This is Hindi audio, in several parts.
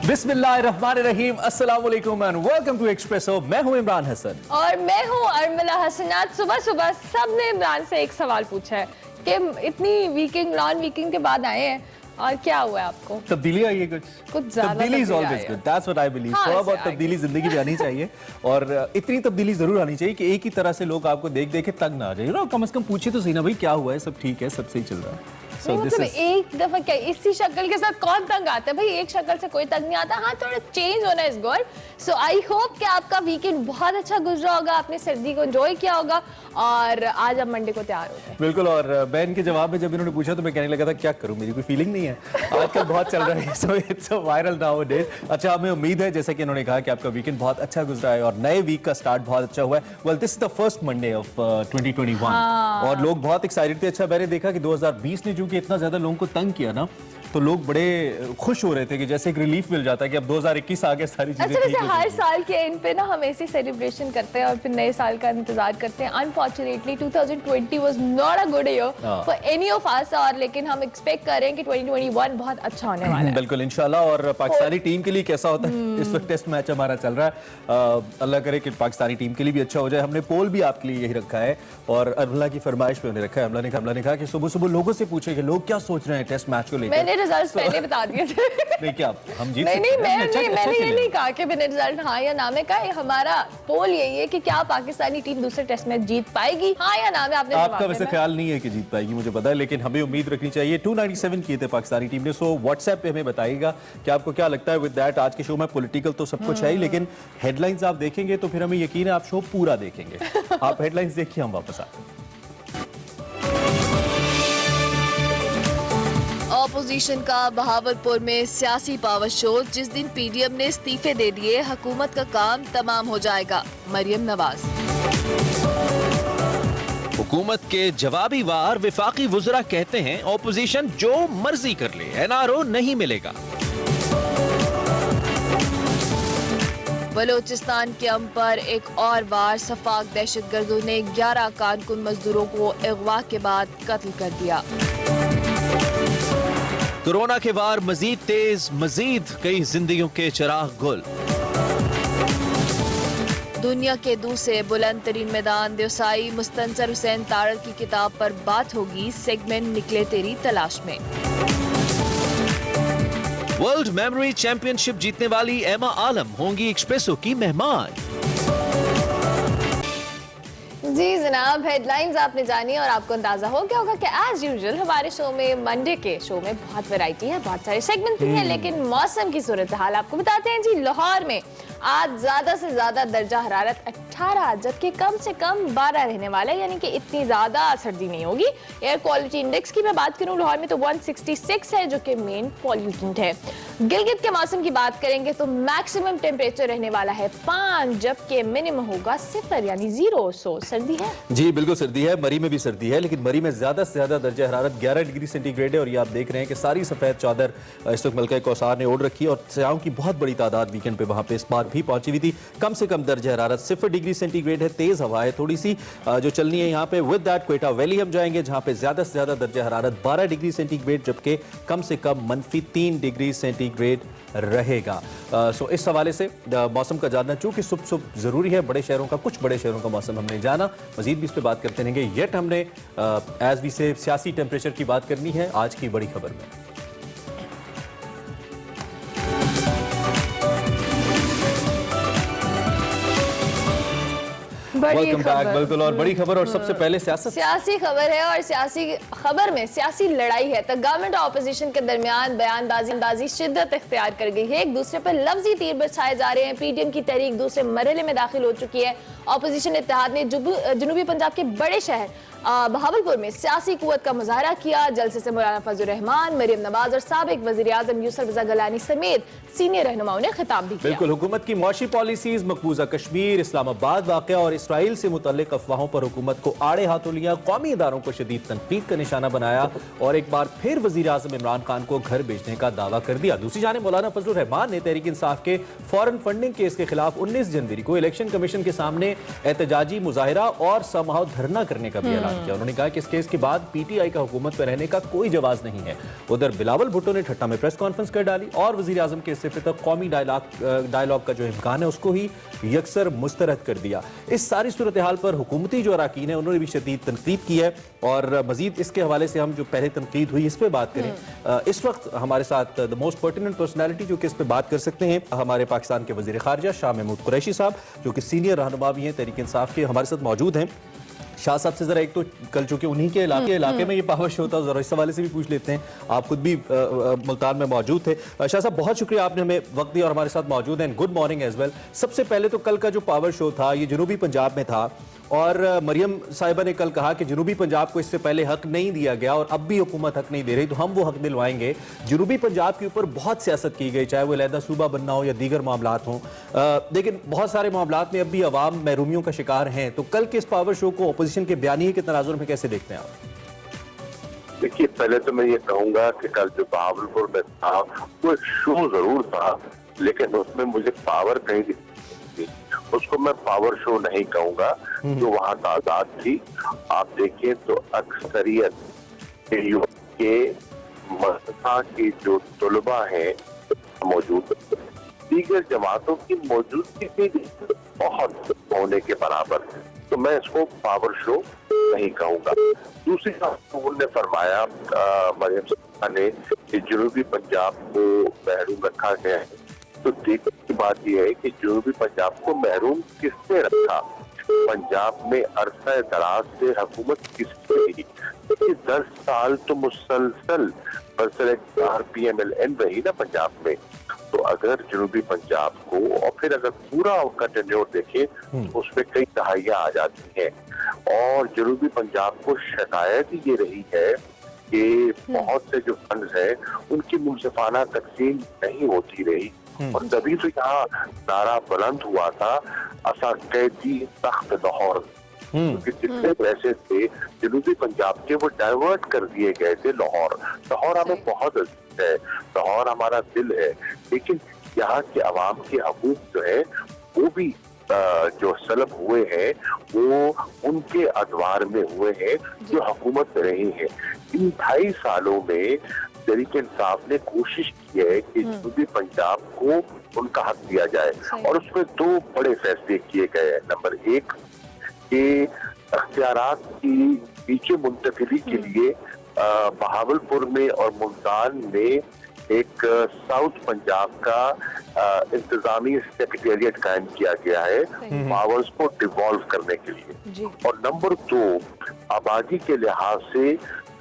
बिस्मिल्लाहिर्रहमानिर्रहीम, अस्सलाम वालेकुम एंड वेलकम टू एक्सप्रेसो। मैं हूं इमरान हसन और मैं हूं अरमला हसनात। सुबह सुबह सबने इमरान से एक सवाल पूछा है कि इतनी वीकेंड लॉन्ग वीकेंड के बाद आए हैं और क्या हुआ है आपको? तब्दीली आई है कुछ ज्यादा तब्दीली is always good, that's what I believe. थोड़ा बहुत तब्दीली जिंदगी में आनी चाहिए और इतनी तब्दीली जरूर आनी चाहिए कि एक ही तरह से लोग आपको देख देख के तंग ना आ जाए। ना कम से कम पूछे तो सही ना भाई क्या हुआ है, सब ठीक है, सब सही चल रहा है। So मतलब एक दफा क्या इसी शक्ल के साथ कौन तंग आता है भाई? एक शक्ल से कोई तंग नहीं आता। हाँ, थोड़ा चेंज होना is good. So I hope कि आपका वीकेंड बहुत अच्छा गुजरा होगा, आपने सर्दी को एंजॉय किया होगा और आज आप मंडे को तैयार हो गए। बिल्कुल। और बहन के जवाब में जब इन्होंने पूछा तो मैं कहने लगा था क्या करूं, मेरी कोई फीलिंग नहीं है, आजकल बहुत चल रहा है, so it's a viral nowadays. अच्छा, हमें उम्मीद है जैसा कि इन्होंने कहा कि आपका वीकेंड बहुत अच्छा गुजरा है और नए वीक का स्टार्ट बहुत अच्छा हुआ है। Well, this is the first Monday of 2021 और लोग बहुत एक्साइटेड थे। अच्छा, मैंने देखा कि 2020 ने जो कि इतना ज्यादा लोगों को तंग किया ना, तो लोग बड़े खुश हो रहे थे कि जैसे एक रिलीफ मिल जाता है कि अब 2021 आ गया, सारी चीजें अच्छा, वैसे हर साल के एंड पे ना हम ऐसे सेलिब्रेशन करते हैं और फिर नए साल का इंतजार करते हैं। Unfortunately 2020 was not a good year for any of us, और लेकिन हम एक्सपेक्ट कर रहे हैं कि 2021 बहुत अच्छा होने वाला है। बिल्कुल, इंशाल्लाह। और पाकिस्तानी टीम के लिए कैसा होता है, इस वक्त टेस्ट मैच हमारा चल रहा है, अल्लाह करे कि पाकिस्तानी टीम के लिए भी अच्छा हो जाए। हमने पोल भी आपके लिए यही रखा है और अमला की फरमाइश पे हमने रखा है। अमला ने कहा कि सुबह सुबह लोगों से पूछे कि लोग क्या सोच रहे हैं टेस्ट मैच को लेकर। मैंने रिजल्ट्स पहले बता दिए थे। नहीं, क्या हम जीत नहीं, सकते हैं? मैंने ये नहीं कहा कि मैंने रिजल्ट हाँ या ना में कहा। हमारा पोल यही है कि क्या पाकिस्तानी टीम दूसरे टेस्ट में जीत पाएगी, हाँ या ना में। आपने आपका वैसे ख्याल नहीं है कि जीत पाएगी, मुझे पता है, लेकिन हमें उम्मीद रखनी चाहिए। 297 किए थे पाकिस्तानी टीम ने। सो व्हाट्सएप पे हमें बताइएगा कि आपको क्या लगता है। विद दैट, आज के शो में पॉलिटिकल तो सब कुछ है ही, लेकिन हेडलाइंस आप देखेंगे तो फिर हमें यकीन है आप शो पूरा देखेंगे। आप हेडलाइंस देखिए, हम वापस आते हैं। ऑपोजिशन का बहावलपुर में सियासी पावर शो। जिस दिन पीडीएम ने इस्तीफे दे दिए, हुकूमत का काम तमाम हो जाएगा, मरियम नवाज। हुकूमत के जवाबी वार विफाकी वुज़रा कहते हैं ऑपोजिशन जो मर्जी कर ले, एनआरओ नहीं मिलेगा। बलोचिस्तान के अम पर एक और बार सफाक दहशतगर्दों ने 11 कारकुन मजदूरों को अगवा के बाद कत्ल कर दिया। कोरोना के वार मजीद तेज, मजीद कई जिंदगियों के चिराग गुल। दुनिया के दूसरे बुलंद तरीन मैदान देवसाई मुस्तंसर हुसैन तारड़ की किताब पर बात होगी, सेगमेंट निकले तेरी तलाश में। वर्ल्ड मेमोरी चैंपियनशिप जीतने वाली एमा आलम होंगी एक्सप्रेसो की मेहमान। जी जनाब, हेडलाइंस आपने जानी और आपको अंदाजा हो गया होगा कि एज यूजुअल हमारे शो में, मंडे के शो में बहुत वैरायटी है, बहुत सारे सेगमेंट भी हैं, लेकिन मौसम की सूरत हाल आपको बताते हैं। जी, लाहौर में आज ज्यादा से ज्यादा दर्जा हरारत 18 जबकि कम से कम 12 रहने वाला है, यानी कि इतनी ज्यादा सर्दी नहीं होगी। एयर क्वालिटी इंडेक्स की मैं बात करूं लाहौर में तो 166 है, जो कि मेन पॉल्यूटेंट है। गिलगित के मौसम की बात करेंगे तो मैक्सिमम टेम्परेचर रहने वाला है 5 जबकि मिनिमम होगा 0 यानी 0। सो सर्दी है जी, बिल्कुल सर्दी है। मरी में भी सर्दी है, लेकिन मरी में ज्यादा से ज्यादा दर्जा हरारत 11 डिग्री सेंटीग्रेड है और ये आप देख रहे हैं कि सारी सफेद चादर इस वक्त मलका कौसार ने ओढ़ रखी है और सयाहों की बहुत बड़ी तादाद वीकेंड पे वहां पे इस बार भी पहुंची हुई थी। कम से कम दर्जा हरारत 0 डिग्री सेंटीग्रेड है। तेज हवा है थोड़ी सी जो चलनी है यहाँ पे। विद दैट क्वेटा वैली हम जाएंगे जहां पे ज्यादा से ज्यादा दर्जा हरारत 12 डिग्री सेंटीग्रेड जबकि कम से कम -3 डिग्री सेंटीग्रेड रहेगा। सो इस हवाले से मौसम का जानना चूंकि सुबह जरूरी है। बड़े शहरों का, कुछ बड़े शहरों का मौसम हमने जाना, मजीद भी इस पर बात करते रहेंगे। येट हमने एज वी से सियासी टेम्परेचर की बात करनी है आज की बड़ी खबर में। Welcome back. बिल्कुल, और बड़ी खबर और सबसे पहले सियासी खबर है और सियासी खबर में सियासी लड़ाई है। तो गवर्नमेंट और ऑपोजिशन के दरमियान बयानबाजी शिद्दत इख्तियार कर गई है, एक दूसरे पर लफ्जी तीर बरसाए जा रहे हैं। पीडीएम की तहरीक दूसरे मरहले में दाखिल हो चुकी है। ऑपोजिशन इत्तेहाद ने जनूबी पंजाब के बड़े शहर बहावलपुर में सियासी कुव्वत का मुजाहरा किया। जलसे से मौलाना फजल रहमान, मरियम नवाज और साबिक वज़ीर आज़म यूसुफ रज़ा गलानी समेत सीनियर रहनुमाओं ने खिताब भी किया। बिल्कुल, हुकूमत की मौशी पॉलिसीज, मकबूजा कश्मीर, इस्लामाबाद वाक़या और इस इसराइल से मुतल्लिक अफवाहों पर हुकूमत को आड़े हाथों लिया, कौमी इदारों को शदीद तनकीद का निशाना बनाया और एक बार फिर वजीर आज़म इमरान खान को घर भेजने का दावा कर दिया। दूसरी जानिब मौलाना फजलुर रहमान ने तहरीक इंसाफ के फॉरेन फंडिंग केस के खिलाफ 19 जनवरी को इलेक्शन कमीशन के सामने एहतजाजी मुजाहिरा और समहाउ धरना करने का भी ऐलान किया। उन्होंने कहा कि इस केस के बाद पीटीआई का हुकूमत पर रहने का कोई जवाब नहीं है। उधर बिलावल भुट्टो ने ठट्टा में प्रेस कॉन्फ्रेंस कर डाली और वजीर आज़म के इस्तीफे तक कौमी डायलॉग का जो इम्कान है उसको ही यकसर मुस्तरद कर दिया। इस सारी सूरत हाल पर हुकूमती जो अरकान है उन्होंने भी शदीद तनकीद की है और मजीद इसके हवाले से हम जो पहले तनकीद हुई इस पर बात करें। इस वक्त हमारे साथ द मोस्ट पर्टिनेंट पर्सनैलिटी जो कि इस पर बात कर सकते हैं हमारे पाकिस्तान के वजीर खारजा शाह महमूद कुरैशी साहब, जो कि सीनियर रहनुमा भी हैं तहरीक इंसाफ के, हमारे साथ मौजूद हैं। शाह साहब से जरा एक तो कल चूंकि उन्हीं के इलाके में ये पावर शो था, जरा इस हवाले से भी पूछ लेते हैं। आप खुद भी मुल्तान में मौजूद थे। शाह साहब बहुत शुक्रिया, आपने हमें वक्त दिया और हमारे साथ मौजूद हैं। Good morning as well. सबसे पहले तो कल का जो पावर शो था ये जनूबी पंजाब में था और मरियम साहिबा ने कल कहा कि जनूबी पंजाब को इससे पहले हक नहीं दिया गया और अब भी हुकूमत हक नहीं दे रही, तो हम वो हक दिलवाएंगे। जनूबी पंजाब के ऊपर बहुत सियासत की गई, चाहे वो अलहदा सूबा बनना हो या दीगर मामलात हों, लेकिन बहुत सारे मामलात में अब भी अवाम महरूमियों का शिकार हैं। तो कल के इस पावर शो को अपोजिशन के बयानी के तनाजुर में कैसे देखते हैं आप? देखिए, पहले तो मैं ये कहूंगा कि कल जो बहावलपुर में था वो शो जरूर था, लेकिन उसमें मुझे पावर कहीं दिखी, उसको मैं पावर शो नहीं कहूंगा। जो वहाँ तादाद थी आप देखिए तो अक्सरियत के मदरसा के जो तलबा हैं मौजूद, दीगर जमातों की मौजूदगी भी बहुत होने के बराबर है, तो मैं इसको पावर शो नहीं कहूंगा। दूसरी बात उन्होंने फरमाया मरियम साहिबा ने कि जनूबी पंजाब को महरूम रखा गया है, तो देखने की बात यह है कि जनूबी पंजाब को महरूम किसने रखा? पंजाब में अरसा दराज से हुकूमत किसने रही? 10 साल तो मुसलसल RPMLN रही ना पंजाब में। तो अगर जनूबी पंजाब को और फिर अगर पूरा उनका टेन्योर देखें तो उसमें कई दहाइयां आ जाती हैं और जनूबी पंजाब को शिकायत ये रही है कि बहुत से जो फंड है उनकी मुनसिफाना तकसीम नहीं होती रही और तभी तो यहाँ नारा बुलंद हुआ था असा कैदी तख्त लाहौर, क्योंकि जितने पैसे थे जनूबी पंजाब के वो डाइवर्ट कर दिए गए थे लाहौर। लाहौर हमें बहुत अजीज है, लाहौर हमारा दिल है, लेकिन यहाँ के अवाम के हकूक जो है वो भी जो सलब हुए हैं वो उनके अदवार में हुए हैं जो हुकूमत में रही है। इन 2.5 सालों में तहरीक इंसाफ ने कोशिश की है कि जनूबी पंजाब को उनका हक दिया जाए और उसमें 2 बड़े फैसले किए गए हैं। नंबर 1 कि अख्तियारात की नीचे मुंतकिली के लिए बहावलपुर में और मुल्तान में एक साउथ पंजाब का इंतजामी सेक्रेटेरिएट कायम किया गया है पावर्स को डिवॉल्व करने के लिए। और नंबर 2 आबादी के लिहाज से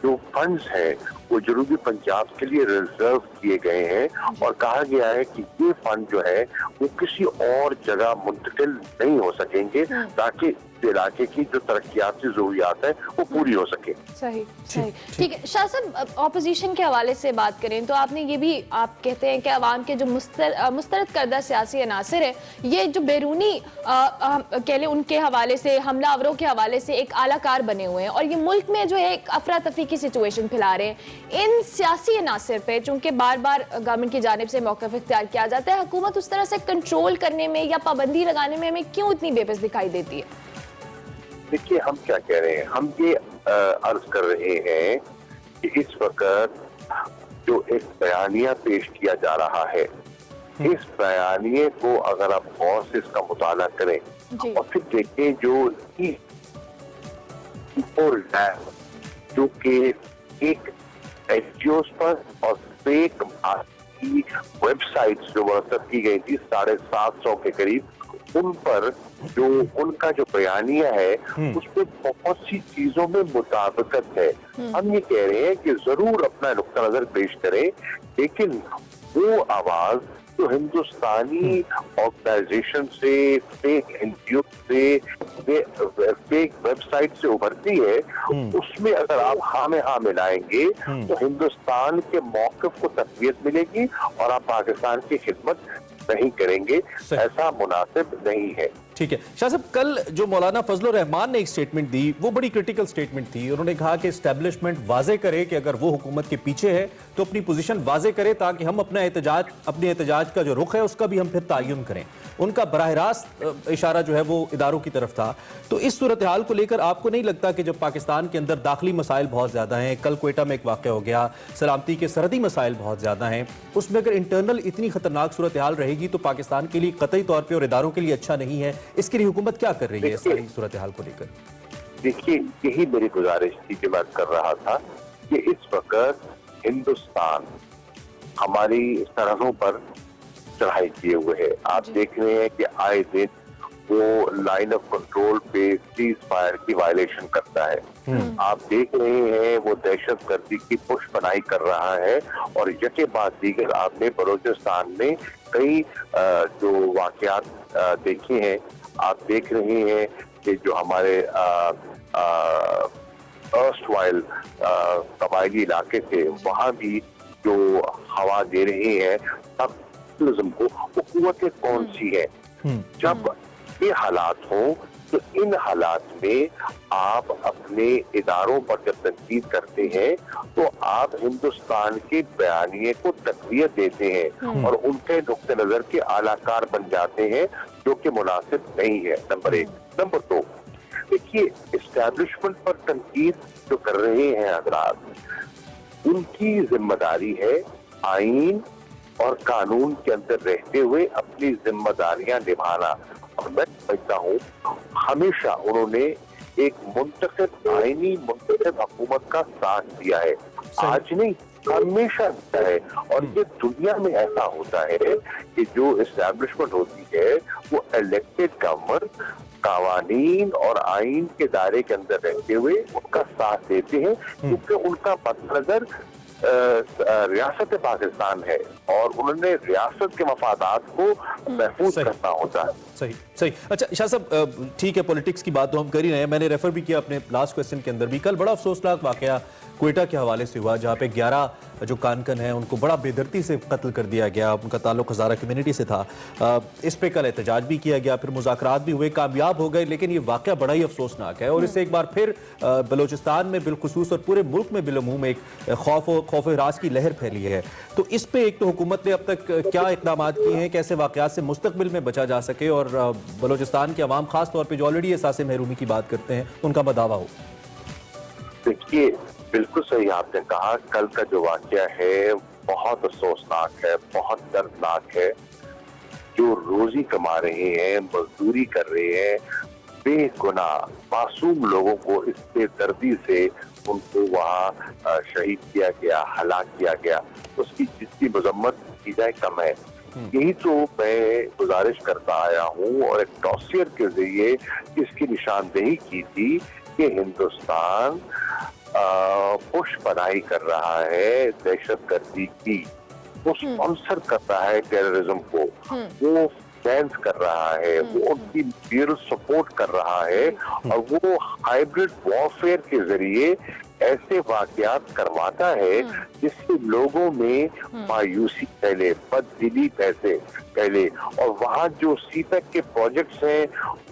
जो फंड्स हैं वो जनूबी पंजाब के लिए रिजर्व किए गए हैं और कहा गया है कि ये फंड जो है वो किसी और जगह मुंतकिल नहीं हो सकेंगे ताकि इलाके की जो तरक्याती जरूरियात है वो पूरी हो सके। सही सही, ठीक है। शाह साहब, ऑपोजिशन के हवाले से बात करें तो आपने ये भी आप कहते हैं कि अवाम के जो मुस्तरद करदा सियासी अनासर है ये जो बैरूनी कह लें उनके हवाले से हमलावरों के हवाले से एक आलाकार बने हुए हैं और ये मुल्क में जो है एक अफरा तफरी की सिचुएशन फैला रहे हैं। इन सियासी अनासर पे चूंकि बार बार गवर्नमेंट की जानिब से मौक़िफ़ इख्तियार किया जाता है, हुकूमत उस तरह से कंट्रोल करने में या पाबंदी लगाने में हमें क्यों इतनी बेबस दिखाई देती है? देखिए, हम क्या कह रहे हैं, हम ये अर्ज कर रहे हैं कि इस वक्त जो एक बयानिया पेश किया जा रहा है, इस बयानिए को अगर आप गौर से इसका मुताला करें और फिर देखें जो कि एक NGOs पर और फेक की वेबसाइट्स जो मुरतब की गई थी 750 के करीब, उन पर जो उनका जो बयानिया है उसमें बहुत सी चीजों में मुताबिकत है। हम ये कह रहे हैं कि जरूर अपना नुक्ता नजर पेश करें, लेकिन वो आवाज जो हिंदुस्तानी ऑर्गेनाइजेशन से, फेक NGO से, फेक वेबसाइट से उभरती है, उसमें अगर आप हाँ में हाँ मिलाएंगे तो हिंदुस्तान के मौक़िफ़ को तक़वियत मिलेगी और आप पाकिस्तान की खिदमत नहीं करेंगे, ऐसा मुनासिब नहीं है। ठीक है शाह साहब, कल जो मौलाना फजलुर रहमान ने एक स्टेटमेंट दी वो बड़ी क्रिटिकल स्टेटमेंट थी। उन्होंने कहा कि एस्टेब्लिशमेंट वाजे करे कि अगर वो हुकूमत के पीछे है तो अपनी पोजीशन वाजे करे ताकि हम अपने एहतजाज का जो रुख है उसका भी हम फिर तयन करें। उनका बराह रास्त इशारा जो है वो इदारों की तरफ था। तो इस सूरत हाल को लेकर आपको नहीं लगता कि जब पाकिस्तान के अंदर दाखिली मसाइल बहुत ज़्यादा हैं, कल क्वेटा में एक वाक़या हो गया, सलामती के सरहदी मसाइल बहुत ज़्यादा हैं, उसमें अगर इंटरनल इतनी खतरनाक सूरत हाल रहेगी तो पाकिस्तान के लिए कतई तौर पर और इदारों के लिए अच्छा नहीं है। इसके लिए हुकूमत क्या कर रही है इस सारी सूरत हाल को लेकर? देखिए, यही मेरी गुजारिश थी जो मैं कर रहा था कि इस वक्त हिंदुस्तान हमारी सरहदों पर चढ़ाई किए हुए है। आप देख रहे हैं कि आए दिन वो लाइन ऑफ कंट्रोल पे सीज फायर की वायलेशन करता है। आप देख रहे हैं वो दहशतगर्दी की पुष्पनाई कर रहा है। और यके बाद दीगर आपने बलूचिस्तान में कई जो वाकयात देखे हैं। आप देख रहे हैं कि जो हमारे अर्स्टवाइल कबायली इलाके थे वहां भी जो हवा दे रहे हैं तब को वो कुव्वतें कौन सी है। जब ये हालात हो तो इन हालात में आप अपने इदारों पर जब तनकीद करते हैं तो आप हिंदुस्तान के बयानिए को तक़वियत देते हैं और उनके नुक्ते नजर के आलाकार बन जाते हैं जो कि मुनासिब नहीं है। नंबर एक। नंबर दो, देखिए इस्टेब्लिशमेंट पर तनकीद जो कर रहे हैं हजरात, उनकी जिम्मेदारी है आईन और कानून के अंदर रहते हुए अपनी जिम्मेदारियां निभाना। और मैं समझता हूँ हमेशा उन्होंने एक मुंतखब आईनी मुंतखब हुकूमत का साथ दिया है, आज नहीं हमेशा दिया है। और ये दुनिया में ऐसा होता है कि जो एस्टैब्लिशमेंट होती है वो इलेक्टेड गवर्नमेंट कावानीन और आईन के दायरे के अंदर रहते हुए उनका साथ देते हैं, क्योंकि उनका मद्देनजर रियासत पाकिस्तान है और उन्होंने रियासत के मफादात को महफूज करना होता है। सही सही। अच्छा शाह साहब, ठीक है पॉलिटिक्स की बात तो हम कर ही रहे हैं। मैंने रेफर भी किया अपने लास्ट क्वेश्चन के अंदर भी। कल बड़ा अफसोसनाक वाकया क्वेटा के हवाले से हुआ जहाँ पे 11 जो कानकन हैं उनको बड़ा बेदर्दी से कत्ल कर दिया गया। उनका ताल्लुक हज़ारा कम्युनिटी से था। इस पे कल एहतजाज भी किया गया, फिर मुज़ाकरात भी हुए, कामयाब हो गए। लेकिन ये वाकया बड़ा ही अफसोसनाक है और इससे एक बार फिर बलूचिस्तान में बिलखुसूस और पूरे मुल्क में बिलअमूम एक खौफ हिरास की लहर फैली है। तो इस पे एक तो हुकूमत ने अब तक क्या इक़दाम किए हैं कैसे वाकयात से मुस्तकबिल में बचा जा सके और बलूचिस्तान के अवाम खास तौर पर जो ऑलरेडी एहसास महरूमी की बात करते हैं उनका बदावा हो? देखिए, बिल्कुल सही आपने कहा। कल का जो वाकया है बहुत अफसोसनाक है, बहुत दर्दनाक है। जो रोजी कमा रहे हैं, मजदूरी कर रहे हैं, बेगुनाह मासूम लोगों को इस बेदर्दी से उनको वहाँ शहीद किया गया, हलाक किया गया, उसकी जितनी मजम्मत की जाए कम है। यही तो मैं गुजारिश करता आया हूँ और एक डॉसियर के जरिए इसकी निशानदेही की थी कि हिंदुस्तान पुष्पनाई कर रहा है दहशतगर्दी की, वो स्पॉन्सर कर रहा है टेररिज्म को, वो फाइनेंस कर रहा है, वो उनकी मटेरियल सपोर्ट कर रहा है और वो हाइब्रिड वॉरफेयर के जरिए ऐसे वाकयात करवाता है जिससे लोगों में मायूसी पहले, बददिली पहले और वहाँ जो सीपेक के प्रोजेक्ट्स हैं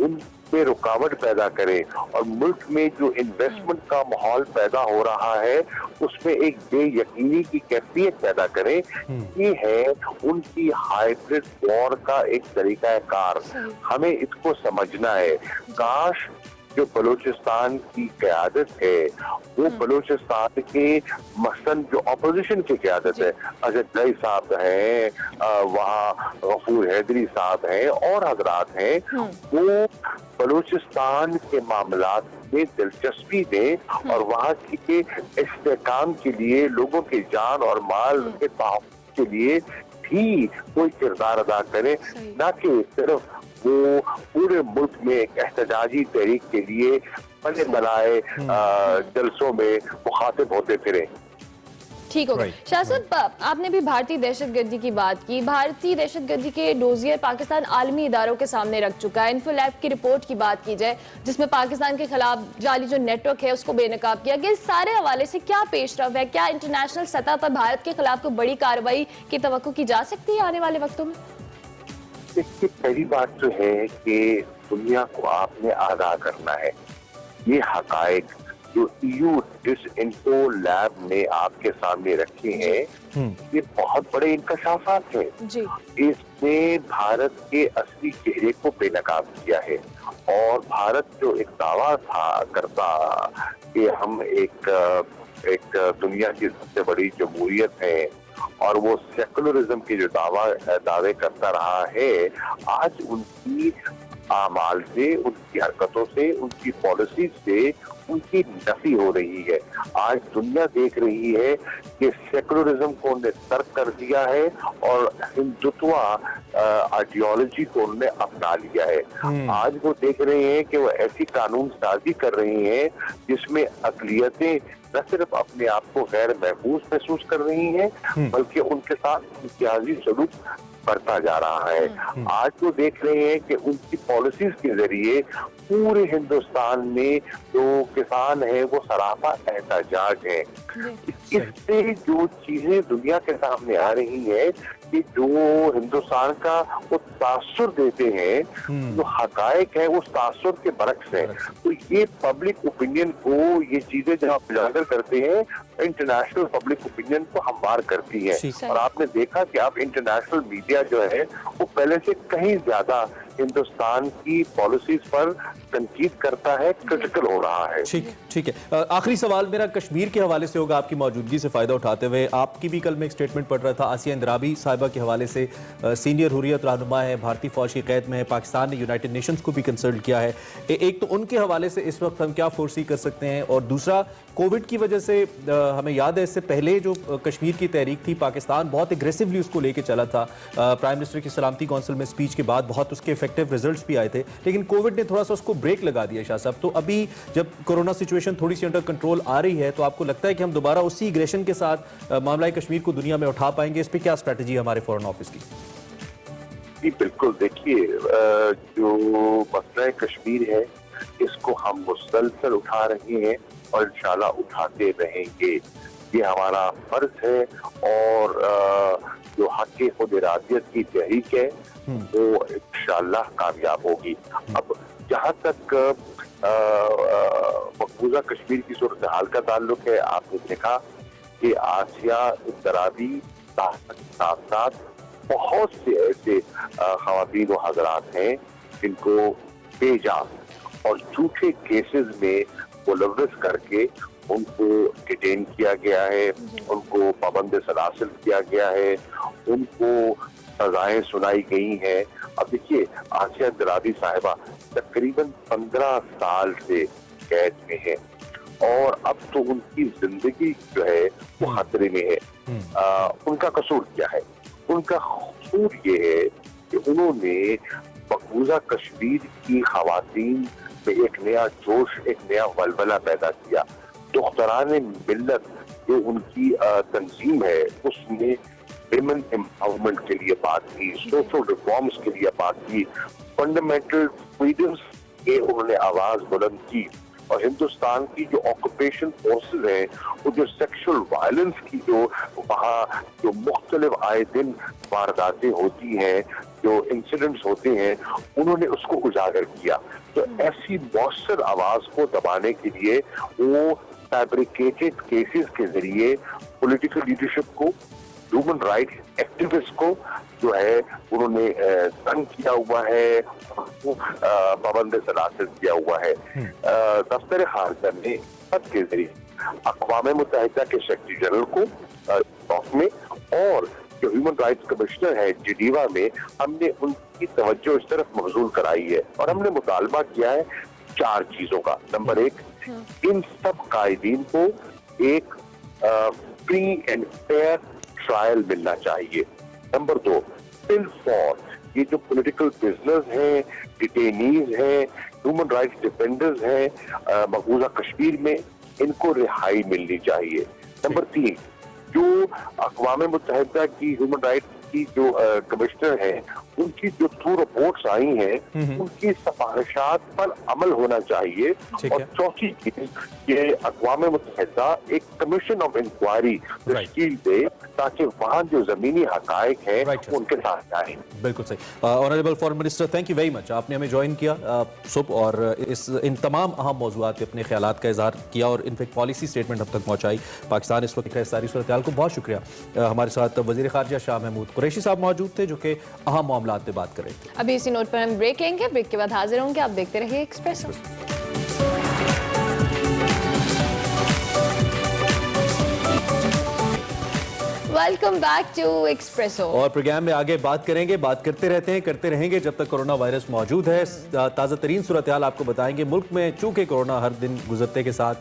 उन में रुकावट पैदा करें और मुल्क में जो इन्वेस्टमेंट का माहौल पैदा हो रहा है उसमें एक बेयकीनी की कैफियत पैदा करें। ये है उनकी हाइब्रिड वॉर का एक तरीकाकार। हमें इसको समझना है। काश जो बलूचिस्तान की क़यादत है वो बलूचिस्तान के मसलन जो अपोजिशन की क़यादत है, अजय साहब हैं, वहाँ गफूर हैदरी साहब हैं और हजरात हैं, वो बलूचिस्तान के मामलात में दिलचस्पी दें और वहाँ के इस्तेहकाम के लिए, लोगों के जान और माल के तहफ़्फ़ुज़ के लिए भी कोई किरदार अदा करें, ना कि सिर्फ वो पूरे मुल्क में एक एहतजाजी तहरीक के लिए बने बनाए जलसों में मुखातिब होते फिरे। ठीक हो गया। शाह साहब, आपने भी भारतीय दहशतगर्दी की बात की। भारतीय दहशतगर्दी के डोजियर पाकिस्तान आलमी इदारों के सामने रख चुका है। इन्फोलैब की रिपोर्ट की बात की जाए जिसमें पाकिस्तान के खिलाफ जाली जो नेटवर्क है उसको बेनकाब किया गया। इस सारे हवाले से क्या पेशरफ है? क्या इंटरनेशनल सतह पर भारत के खिलाफ कोई बड़ी कार्रवाई की तवक्को की जा सकती है आने वाले वक्तों में? देखिए, पहली बात तो है कि दुनिया को आपने आगाह करना है। ये हकायक जो EU डिसइंफो लैब ने आपके सामने रखे हैं, ये बहुत बड़े इंकशाफात हैं। जी। इसने भारत के असली चेहरे को बेनकाब किया है और भारत जो एक दावा था करता कि हम एक दुनिया की सबसे बड़ी जमहूरियत है और वो सेकुलरिज्म के जो दावे करता रहा है, आज उनकी आमाल से, उनकी हरकतों से, उनकी पॉलिसी से उनकी नफी हो रही है। आज दुनिया देख रही है कि सेकुलरिज्म को उन्होंने तर्क कर दिया है और हिंदुत्व आइडियोलॉजी को उन्होंने अपना लिया है। आज वो देख रहे हैं कि वो ऐसी कानून साजी कर रही हैं जिसमें अक़लियतें न सिर्फ अपने आप को गैर महफूज महसूस कर रही हैं, बल्कि उनके साथ इम्तियाजी सलूक बढ़ता जा रहा है। आज वो देख रहे हैं कि उनकी पॉलिसीज के जरिए पूरे हिंदुस्तान में जो किसान है वो सरापा एहतजाज है। इससे जो चीजें दुनिया के सामने आ रही है कि जो हिंदुस्तान का वो तासुर देते हैं, जो हकायक है वो तासुर के बरक्स है। तो ये पब्लिक ओपिनियन को, ये चीजें जब आप उजागर करते हैं, इंटरनेशनल पब्लिक ओपिनियन को हमवार करती है। और आपने देखा कि अब इंटरनेशनल मीडिया जो है वो पहले से कहीं ज्यादा हिंदुस्तान की पॉलिसीज पर तनकीद करता है, क्रिटिकल हो रहा है। ठीक है। आखिरी सवाल मेरा कश्मीर के हवाले से होगा, आपकी मौजूदगी से फायदा उठाते हुए। आपकी भी कल मैं एक स्टेटमेंट पढ़ रहा था आसिया इंदराबी साहिबा के हवाले से, सीनियर हुर्रियत रहनुमा है, भारतीय फौज की कैद में है, पाकिस्तान ने यूनाइटेड नेशंस को भी कंसल्ट किया है। एक तो उनके हवाले से इस वक्त हम क्या फोर्सी कर सकते हैं, और दूसरा कोविड की वजह से हमें याद है इससे पहले जो कश्मीर की तहरीक थी, पाकिस्तान बहुत एग्रेसिवली उसको लेके चला था। प्राइम मिनिस्टर की सलामती काउंसिल में स्पीच के बाद बहुत उसके इफेक्टिव रिजल्ट्स भी आए थे, लेकिन कोविड ने थोड़ा सा उसको ब्रेक लगा दिया शाह साहब। तो अभी जब कोरोना सिचुएशन थोड़ी सी अंडर कंट्रोल आ रही है, तो आपको लगता है कि हम दोबारा उसी एग्रेशन के साथ मामला कश्मीर को दुनिया में उठा पाएंगे? इस पर क्या स्ट्रैटेजी है हमारे फॉरेन ऑफिस की? जी बिल्कुल, देखिए, जो मसला कश्मीर है इसको हम मुसलसल उठा रहे हैं और इंशाल्लाह उठाते रहेंगे। ये हमारा फर्ज है और जो हक़ खुद इरादियत की तहरीक है वो इंशाल्लाह कामयाब होगी। अब जहाँ तक मकबूजा कश्मीर की सूरत हाल का ताल्लुक है, आपने देखा कि आसिया इंदराबी साथ साथ बहुत से ऐसे ख़वातीन व हज़रात हैं जिनको बेजा और झूठे केसेस में मुलव्वस करके उनको डिटेन किया गया है, उनको पाबंद सलासिल किया गया है, उनको सजाएं सुनाई गई हैं। अब देखिए, आसिया इंदराबी साहिबा तकरीबन 15 साल से कैद में है और अब तो उनकी जिंदगी जो है वो खतरे में है। उनका कसूर क्या है? उनका कसूर ये है कि उन्होंने मकबूजा कश्मीर की खवातीन में एक नया जोश, एक नया वलवला पैदा किया। दुख्तराने मिल्लत जो उनकी तंजीम है उसने विमेन एम्पावरमेंट के लिए बात की, सोशल रिफॉर्म्स के लिए बात की, फंडामेंटल फ्रीडम्स के उन्होंने आवाज बुलंद की। और हिंदुस्तान की जो ऑक्यूपेशन फोर्सेस हैं, वो जो सेक्सुअल वायलेंस की जो वहाँ जो मुख्तलिफ आए दिन वारदातें होती हैं, जो इंसिडेंट्स होते हैं, उन्होंने उसको उजागर किया। तो ऐसी मौसर आवाज को दबाने के लिए वो फैब्रिकेटेड केसेस के जरिए पॉलिटिकल लीडरशिप को, ह्यूमन राइट्स एक्टिविस्ट को जो है उन्होंने तंग किया हुआ है, पाबंद सलासिल किया हुआ है। दफ्तर खारजा ने खत के जरिए अक़वाम मुत्तहिदा के सेक्रेटरी जनरल को में और जो ह्यूमन राइट्स कमिश्नर है जिनीवा में, हमने उनकी तवज्जो इस तरफ मबजूल कराई है और हमने मुतालबा किया है 4 चीजों का। नंबर 1, इन सब कायदीन को एक फ्री एंड फेयर ट्रायल मिलना चाहिए। नंबर 2, बिल फॉर ये जो पॉलिटिकल प्रिजनर्स हैं, डिटेनीज हैं, ह्यूमन राइट्स डिफेंडर्स हैं मकबूजा कश्मीर में, इनको रिहाई मिलनी चाहिए। नंबर 3, जो अक़वाम मुत्तहिदा की ह्यूमन राइट्स की जो कमिश्नर हैं, उनकी जो 2 रिपोर्ट्स आई हैं, उनकी सिफारिशात पर अमल होना चाहिए। और चौथी चीज, ये अक़वाम मुत्तहिदा एक कमीशन ऑफ इंक्वायरी तश्कील दे ताकि वहाँ जो जमीनी हकायक है Right. उनके साथ जाए। बिल्कुल सही। Honourable foreign minister, thank you very much, आपने हमें ज्वाइन किया सुबह और इन तमाम अहम मौज़ूआत पे अपने ख्यालात का इजहार किया और इनफेक्ट पॉलिसी स्टेटमेंट हम तक पहुँचाई। पाकिस्तान इस वक्त सारी सूरत हाल को बहुत शुक्रिया। हमारे साथ वज़ीर ख़ारजा शाह महमूद कुरैशी साहब मौजूद थे जो कि अहम मामलात पे बात कर रहे थे। अभी इसी नोट पर हम ब्रेक लेंगे, ब्रेक के बाद हाजिर होंगे। आप देखते रहिए Expresso. Welcome back to Expresso. और प्रोग्राम में आगे बात करेंगे, बात करते रहते हैं, करते रहेंगे जब तक कोरोना वायरस मौजूद है। ताज़ा तरीन सूरत हाल आपको बताएंगे। मुल्क में चूंकि कोरोना हर दिन गुजरते के साथ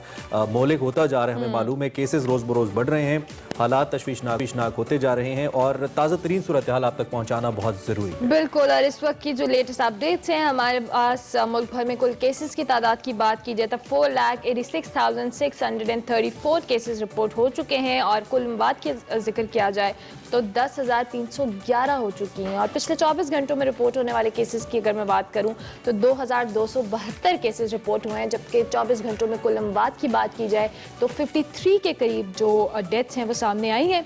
मोहलिक होता जा रहा है, हमें मालूम है केसेस रोज़ बरोज़ बढ़ रहे हैं, हालात तशवीशनाक होते जा रहे हैं और ताज़ा तरीन सूरत हाल आप तक पहुँचाना बहुत ज़रूरी है। बिल्कुल, और इस वक्त की जो लेटेस्ट अपडेट्स हैं हमारे पास, मुल्क भर में कुल केसेस की तादाद की बात की जाए तो 4,86,634 केसेस रिपोर्ट हो चुके हैं और कुल अमवात की जिक्र किया जाए तो 10,311 हो चुकी हैं। और पिछले 24 घंटों में रिपोर्ट होने वाले केसेस की अगर मैं बात करूं तो 2,272 केसेस रिपोर्ट हुए हैं, जबकि 24 घंटों में कुल अमवात की बात की जाए तो 53 के करीब जो डेथ्स हैं वो सामने आई हैं।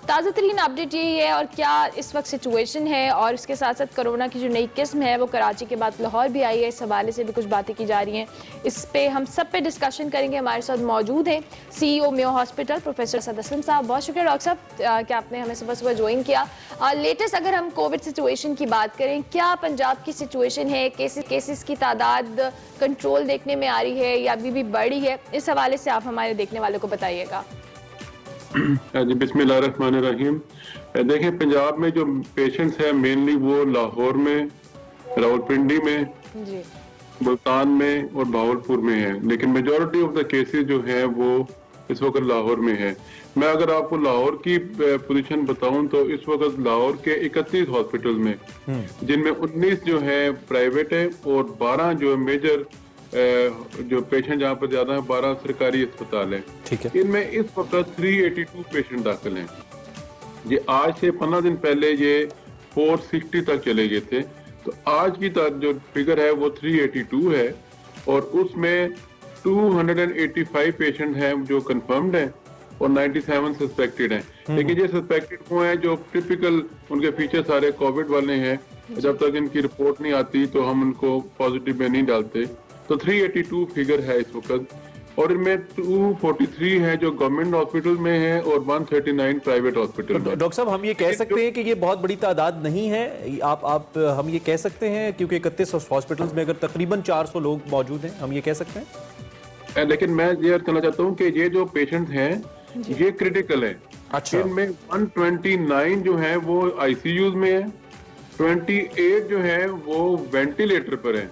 ताज़ा तरीन अपडेट यही है और क्या इस वक्त सिचुएशन है, और इसके साथ साथ कोरोना की जो नई किस्म है वो कराची के बाद लाहौर भी आई है, इस हवाले से भी कुछ बातें की जा रही हैं। इस पे हम सब पे डिस्कशन करेंगे। हमारे साथ मौजूद हैं CEO Mayo hospital professor Asad Aslam साहब। बहुत शुक्रिया डॉक्टर साहब कि आपने हमें सुबह सुबह ज्वाइन किया। लेटेस्ट अगर हम कोविड सिचुएशन की बात करें, क्या पंजाब की सिचुएशन है, केसेस की तादाद कंट्रोल देखने में आ रही है या अभी भी बढ़ी है, इस हवाले से आप हमारे देखने वालों को बताइएगा। जी बिस्मिल्लाहिर्रहमानिर्रहीम। देखें, पंजाब में जो पेशेंट्स हैं मेनली वो लाहौर में, रावलपिंडी में, जी, मुल्तान में और भावलपुर में है, लेकिन मेजॉरिटी ऑफ द केसेस जो हैं वो इस वक्त लाहौर में है। मैं अगर आपको लाहौर की पोजीशन बताऊं तो इस वक्त लाहौर के 31 हॉस्पिटल में, जिनमें 19 जो है प्राइवेट है और 12 जो मेजर जो पेशेंट जहाँ पर ज्यादा है 12 सरकारी अस्पताल है। ठीक है। इनमें इस वक्त 382 पेशेंट दाखिल हैं। ये आज से 15 दिन पहले ये 460 तक चले गए थे, तो आज की जो फिगर है वो 382 है और उसमें 285 पेशेंट हैं जो कंफर्म्ड हैं और 97 सस्पेक्टेड हैं। लेकिन ये सस्पेक्टेड वो हैं जो टिपिकल, उनके फीचर सारे कोविड वाले हैं, जब तक इनकी रिपोर्ट नहीं आती तो हम उनको पॉजिटिव में नहीं डालते। तो 382 फिगर है इस वक्त और इनमें 243 है जो गवर्नमेंट हॉस्पिटल में है और 139 प्राइवेट हॉस्पिटल में। डॉक्टर साहब, हम ये कह सकते हैं कि ये बहुत बड़ी तादाद नहीं है, आप हम ये कह सकते हैं क्योंकि 31 हॉस्पिटल्स में अगर तकरीबन 400 लोग मौजूद हैं, हम ये कह सकते हैं? लेकिन मैं ये अर्ज करना चाहता हूँ कि ये जो पेशेंट हैं ये क्रिटिकल है। अच्छा। इनमें 129 जो है वो आईसीयूज में है, 28 जो है वो वेंटिलेटर पर है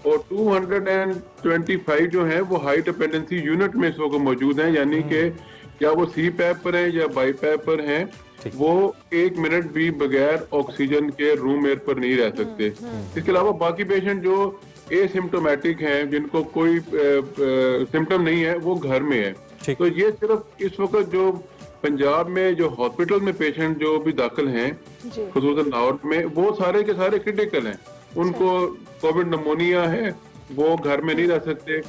और 225 जो है वो हाई डिपेंडेंसी यूनिट में इस वक्त मौजूद हैं, यानी कि या वो सी पैप पर है या बाई पैप पर हैं, वो 1 मिनट भी बगैर ऑक्सीजन के रूम एयर पर नहीं रह सकते। इसके अलावा बाकी पेशेंट जो एसिम्प्टोमेटिक हैं, जिनको कोई सिम्टम नहीं है, वो घर में है। तो ये सिर्फ इस वक्त जो पंजाब में जो हॉस्पिटल में पेशेंट जो भी दाखिल हैं खुसूसन लाहौर में, वो सारे के सारे क्रिटिकल हैं। उनको कोविड नमोनिया है, वो घर में नहीं रह सकते।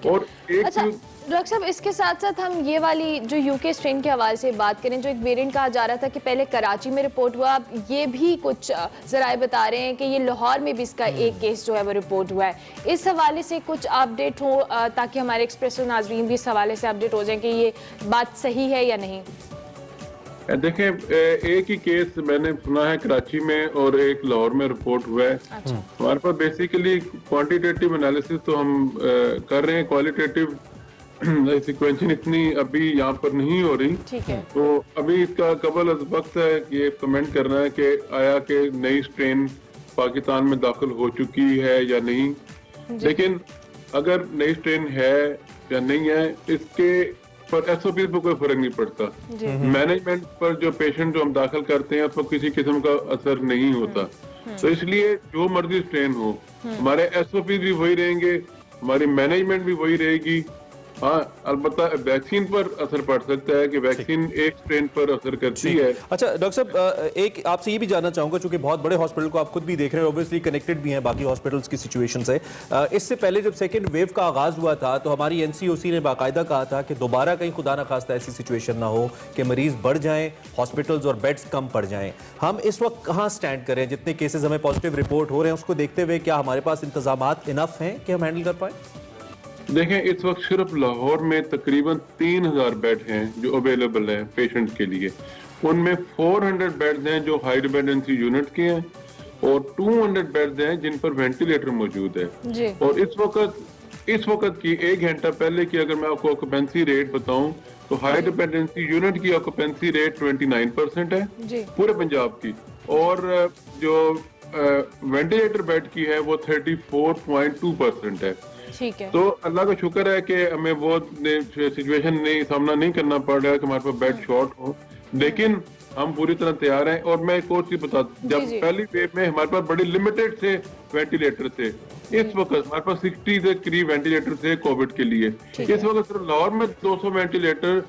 और एक अच्छा डॉक्टर साहब, इसके साथ साथ हम ये वाली जो यूके स्ट्रेन के हवाले से बात करें, जो एक वेरिएंट कहा जा रहा था कि पहले कराची में रिपोर्ट हुआ, अब ये भी कुछ जराए बता रहे हैं कि ये लाहौर में भी इसका एक केस जो है वो रिपोर्ट हुआ है। इस हवाले से कुछ अपडेट हो ताकि हमारे एक्सप्रेसो नाजरीन भी इस हवाले से अपडेट हो जाए कि ये बात सही है या नहीं। देखें, एक ही केस मैंने सुना है कराची में और एक लाहौर में रिपोर्ट हुआ है। हमारे पास बेसिकली क्वांटिटेटिव एनालिसिस तो हम कर रहे हैं, क्वालिटेटिव सिक्वेंशन इतनी अभी यहाँ पर नहीं हो रही। ठीक है। तो अभी इसका कबल अज वक्त है ये कमेंट करना है कि आया कि नई स्ट्रेन पाकिस्तान में दाखिल हो चुकी है या नहीं। लेकिन अगर नई स्ट्रेन है या नहीं है, इसके पर एसओपी पर कोई फर्क नहीं पड़ता। मैनेजमेंट पर जो पेशेंट जो हम दाखिल करते हैं उसको किसी किस्म का असर नहीं होता। तो इसलिए जो मर्जी स्ट्रेन हो, हमारे एसओपी भी वही रहेंगे, हमारी मैनेजमेंट भी वही रहेगी हाँ, अलबत्ता वैक्सीन पर असर पड़ सकता है कि वैक्सीन एक स्ट्रेन पर असर करती है। अच्छा डॉक्टर साहब, एक आपसे ये भी जानना चाहूंगा, चूंकि बहुत बड़े हॉस्पिटल को आप खुद भी देख रहे हैं, ऑब्वियसली कनेक्टेड भी हैं बाकी हॉस्पिटल्स की सिचुएशन से। इससे पहले जब सेकंड वेव का आगाज हुआ था तो हमारी एनसीओसी ने बाकायदा कहा था कि दोबारा कहीं खुदा ना खास्ता ऐसी सिचुएशन ना हो कि मरीज बढ़ जाएं, हॉस्पिटल्स और बेड्स कम पड़ जाएं। हम इस वक्त कहाँ स्टैंड करें? जितने केसेज हमें पॉजिटिव रिपोर्ट हो रहे हैं उसको देखते हुए क्या हमारे पास इंतजामात इनफ हैं कि हम हैंडल कर पाए? देखें, इस वक्त सिर्फ लाहौर में तकरीबन 3000 बेड हैं जो अवेलेबल हैं पेशेंट के लिए। उनमें 400 बेड्स हैं जो हाई डिपेंडेंसी यूनिट के हैं और 200 बेड्स हैं जिन पर वेंटिलेटर मौजूद है। जी। और इस वक्त की 1 घंटा पहले की अगर मैं आपको ऑक्यूपेंसी रेट बताऊं तो हाई डिपेंडेंसी यूनिट की ऑक्यूपेंसी रेट 29% है जी। पूरे पंजाब की, और जो वेंटिलेटर बेड की है वो 34.2% है। ठीक है। तो अल्लाह का शुक्र है कि हमें वो सिचुएशन नहीं सामना नहीं करना पड़ रहा है कि हमारे पास बेड शॉर्ट हो, लेकिन हम पूरी तरह तैयार हैं। और मैं एक और चीज बता, जब जी। पहली वेव में हमारे पास बड़े लिमिटेड से वेंटिलेटर थे, इस वक्त हमारे पास 60 से करीब वेंटिलेटर थे कोविड के लिए। इस वक्त सिर्फ लाहौर में 200 वेंटिलेटर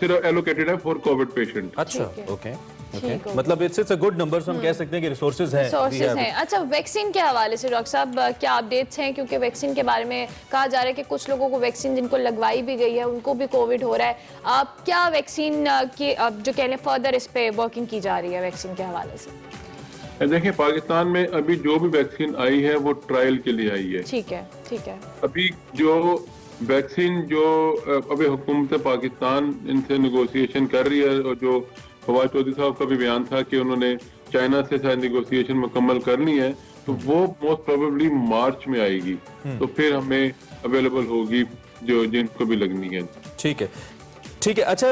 सिर्फ एलोकेटेड है फॉर कोविड पेशेंट। अच्छा, ठीक है। ओके ठीक ओके, हो मतलब इट्स अ गुड नंबर, हम कह सकते हैं कि रिसोर्सेज हैं। सोर्सेज हैं। अच्छा, वैक्सीन के हवाले से डॉक्टर साहब क्या अपडेट्स हैं? क्योंकि वैक्सीन के बारे में कहा जा रहा है कि कुछ लोगों को वैक्सीन जिनको लगवाई भी गई है उनको भी कोविड हो रहा है। अब क्या वैक्सीन की जो कह लें फर्दर इस पे वर्किंग की जा रही है वैक्सीन के हवाले से? देखिए, पाकिस्तान में अभी जो भी वैक्सीन आई है वो ट्रायल के लिए आई है। ठीक है, ठीक है। अभी जो वैक्सीन जो अभी हुकूमत पाकिस्तान इनसे नेगोशिएशन कर रही है, और जो फवाद चौधरी साहब का भी बयान था कि उन्होंने चाइना से शायद नेगोशिएशन मुकम्मल करनी है, तो वो मोस्ट प्रोबेबली मार्च में आएगी। तो फिर हमें अवेलेबल होगी जो जिनको भी लगनी है। ठीक है, ठीक है। अच्छा,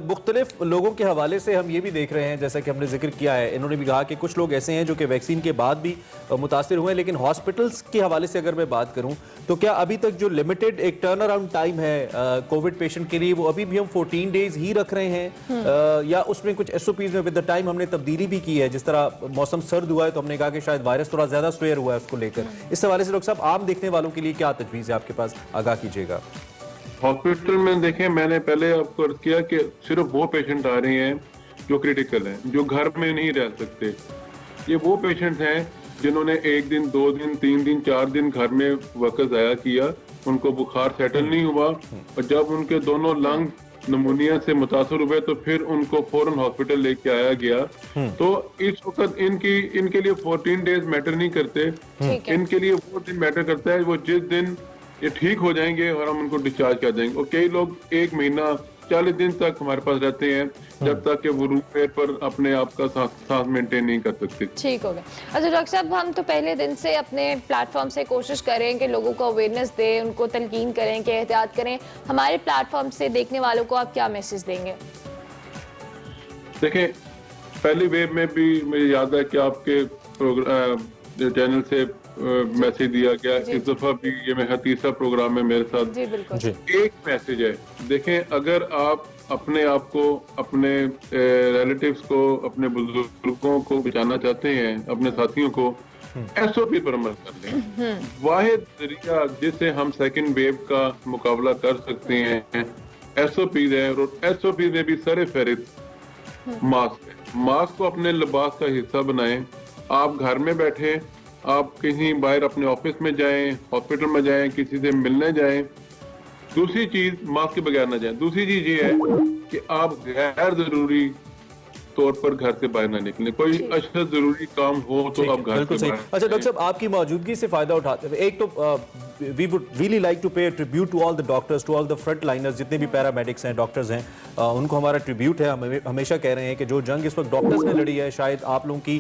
मुख्तलिफ लोगों के हवाले से हम ये भी देख रहे हैं, जैसा कि हमने जिक्र किया है, इन्होंने भी कहा कि कुछ लोग ऐसे हैं जो कि वैक्सीन के बाद भी मुतासिर हुए हैं। लेकिन हॉस्पिटल्स के हवाले से अगर मैं बात करूं तो क्या अभी तक जो लिमिटेड एक टर्न अराउंड टाइम है कोविड पेशेंट के लिए, वो अभी भी हम 14 डेज ही रख रहे हैं, या उसमें कुछ SOPs में विद द टाइम हमने तब्दीली भी की है? जिस तरह मौसम सर्द हुआ है तो हमने कहा कि शायद वायरस थोड़ा ज्यादा स्वेयर हुआ है उसको लेकर। इस हवाले से डॉक्टर साहब आम देखने वालों के लिए क्या तजवीज़ है आपके पास, आगाह कीजिएगा। हॉस्पिटल में देखें, मैंने पहले आपको अर्ज किया कि सिर्फ वो पेशेंट आ रहे हैं जो क्रिटिकल हैं, जो घर में नहीं रह सकते। ये वो पेशेंट हैं जिन्होंने 1 दिन, 2 दिन, 3 दिन, 4 दिन घर में वक्त ज़ाया किया, उनको बुखार सेटल नहीं हुआ, और जब उनके दोनों लंग नमूनिया से मुतासर हुए तो फिर उनको फौरन हॉस्पिटल लेके आया गया। तो इस वक्त इनके लिए 14 डेज मैटर नहीं करते, इनके लिए वो दिन मैटर करता है वो जिस दिन ये ठीक हो जाएंगे और हम उनको डिस्चार्ज कर देंगे। और कई लोग 1 महीना 40 दिन तक हमारे पास रहते हैं जब तक कि वो रूम पर अपने आप का सांस मेंटेन नहीं कर सकते। ठीक हो गया। अच्छा डॉक्टर साहब, हम तो पहले दिन से अपने प्लेटफॉर्म से कोशिश करें कि लोगों को अवेयरनेस दें, उनको तलकीन करें कि एहतियात करें। हमारे प्लेटफॉर्म से देखने वालों को आप क्या मैसेज देंगे? देखें, पहली वेव में भी मुझे याद है कि आपके चैनल से मैसेज दिया गया, इस दफा भी ये मेरा तीसरा प्रोग्राम है मेरे साथ। जी बिल्कुल जी। एक मैसेज है, देखें, अगर आप अपने आप को, अपने रिलेटिव्स को, अपने बुजुर्गों को बचाना चाहते हैं, अपने साथियों को, SOP पर अमल कर लें। वाहिद जरिया जिससे हम सेकंड वेव का मुकाबला कर सकते हैं SOP है, और SOP में भी सरे फहरिस्त मास्क है। मास्क को अपने लिबास का हिस्सा बनाएं। आप घर में बैठे, आप कहीं बाहर अपने ऑफिस में जाएं, हॉस्पिटल में जाएं, किसी से मिलने जाएं, दूसरी चीज मास्क के बगैर ना जाएं। दूसरी चीज ये है कि आप गैर जरूरी तौर पर घर से बाहर ना निकलें। कोई अच्छा जरूरी काम हो तो आप घर से बाहर। अच्छा डॉक्टर साहब, आपकी मौजूदगी से फायदा उठाते हुए एक तो we would really like to pay a tribute to all the doctors, to all the front liners, जितने भी पैरामेडिक्स हैं, डॉक्टर्स हैं, उनको हमारा ट्रिब्यूट है। हम हमेशा कह रहे हैं कि जो जंग इस वक्त डॉक्टर्स ने लड़ी है शायद आप लोगों की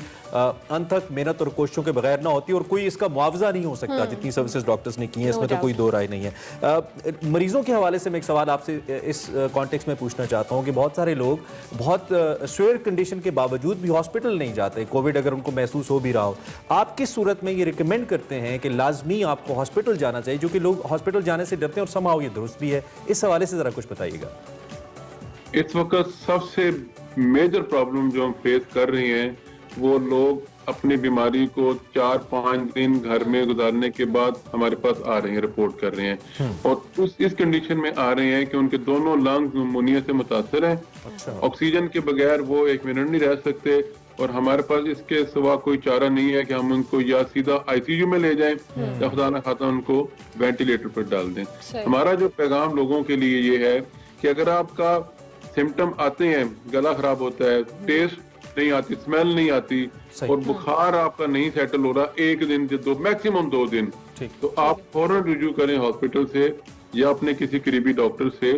अनथक मेहनत और कोशिशों के बगैर ना होती, और कोई इसका मुआवजा नहीं हो सकता जितनी सर्विसेज डॉक्टर्स ने की हैं, इसमें तो कोई दो राय नहीं है। मरीजों के हवाले से मैं एक सवाल आपसे इस कॉन्टेक्स्ट में पूछना चाहता हूँ कि बहुत सारे लोग बहुत स्वेयर कंडीशन के बावजूद भी हॉस्पिटल नहीं जाते, कोविड अगर उनको महसूस हो भी रहा हो। आप किस सूरत में ये रिकमेंड करते हैं कि लाजमी आपको हॉस्पिटल जाना चाहिए, जो कि लोग हॉस्पिटल जाने से डरते हैं और समाओ ये दुरुस्त भी है? इस हवाले से जरा कुछ बताइएगा। इस वक्त सबसे मेजर प्रॉब्लम जो हम फेस कर रहे हैं वो लोग अपनी बीमारी को 4-5 दिन घर में गुजारने के बाद हमारे पास आ रहे हैं, रिपोर्ट कर रहे हैं और इस कंडीशन में आ रहे हैं कि उनके दोनों लंग्स निमोनिया से मुतासर हैं। अच्छा। ऑक्सीजन के बगैर वो 1 मिनट नहीं रह सकते और हमारे पास इसके सिवा कोई चारा नहीं है कि हम उनको या सीधा आईसीयू में ले जाएं या खुदा ना खाता उनको वेंटिलेटर पर डाल दें। हमारा जो पैगाम लोगों के लिए ये है कि अगर आपका सिम्टम आते हैं, गला खराब होता है, टेस्ट नहीं आती, स्मेल नहीं आती और बुखार आपका नहीं सेटल हो रहा 1 दिन से 2 मैक्सिमम 2 दिन, तो आप फौरन रुजू करें हॉस्पिटल से या अपने किसी करीबी डॉक्टर से।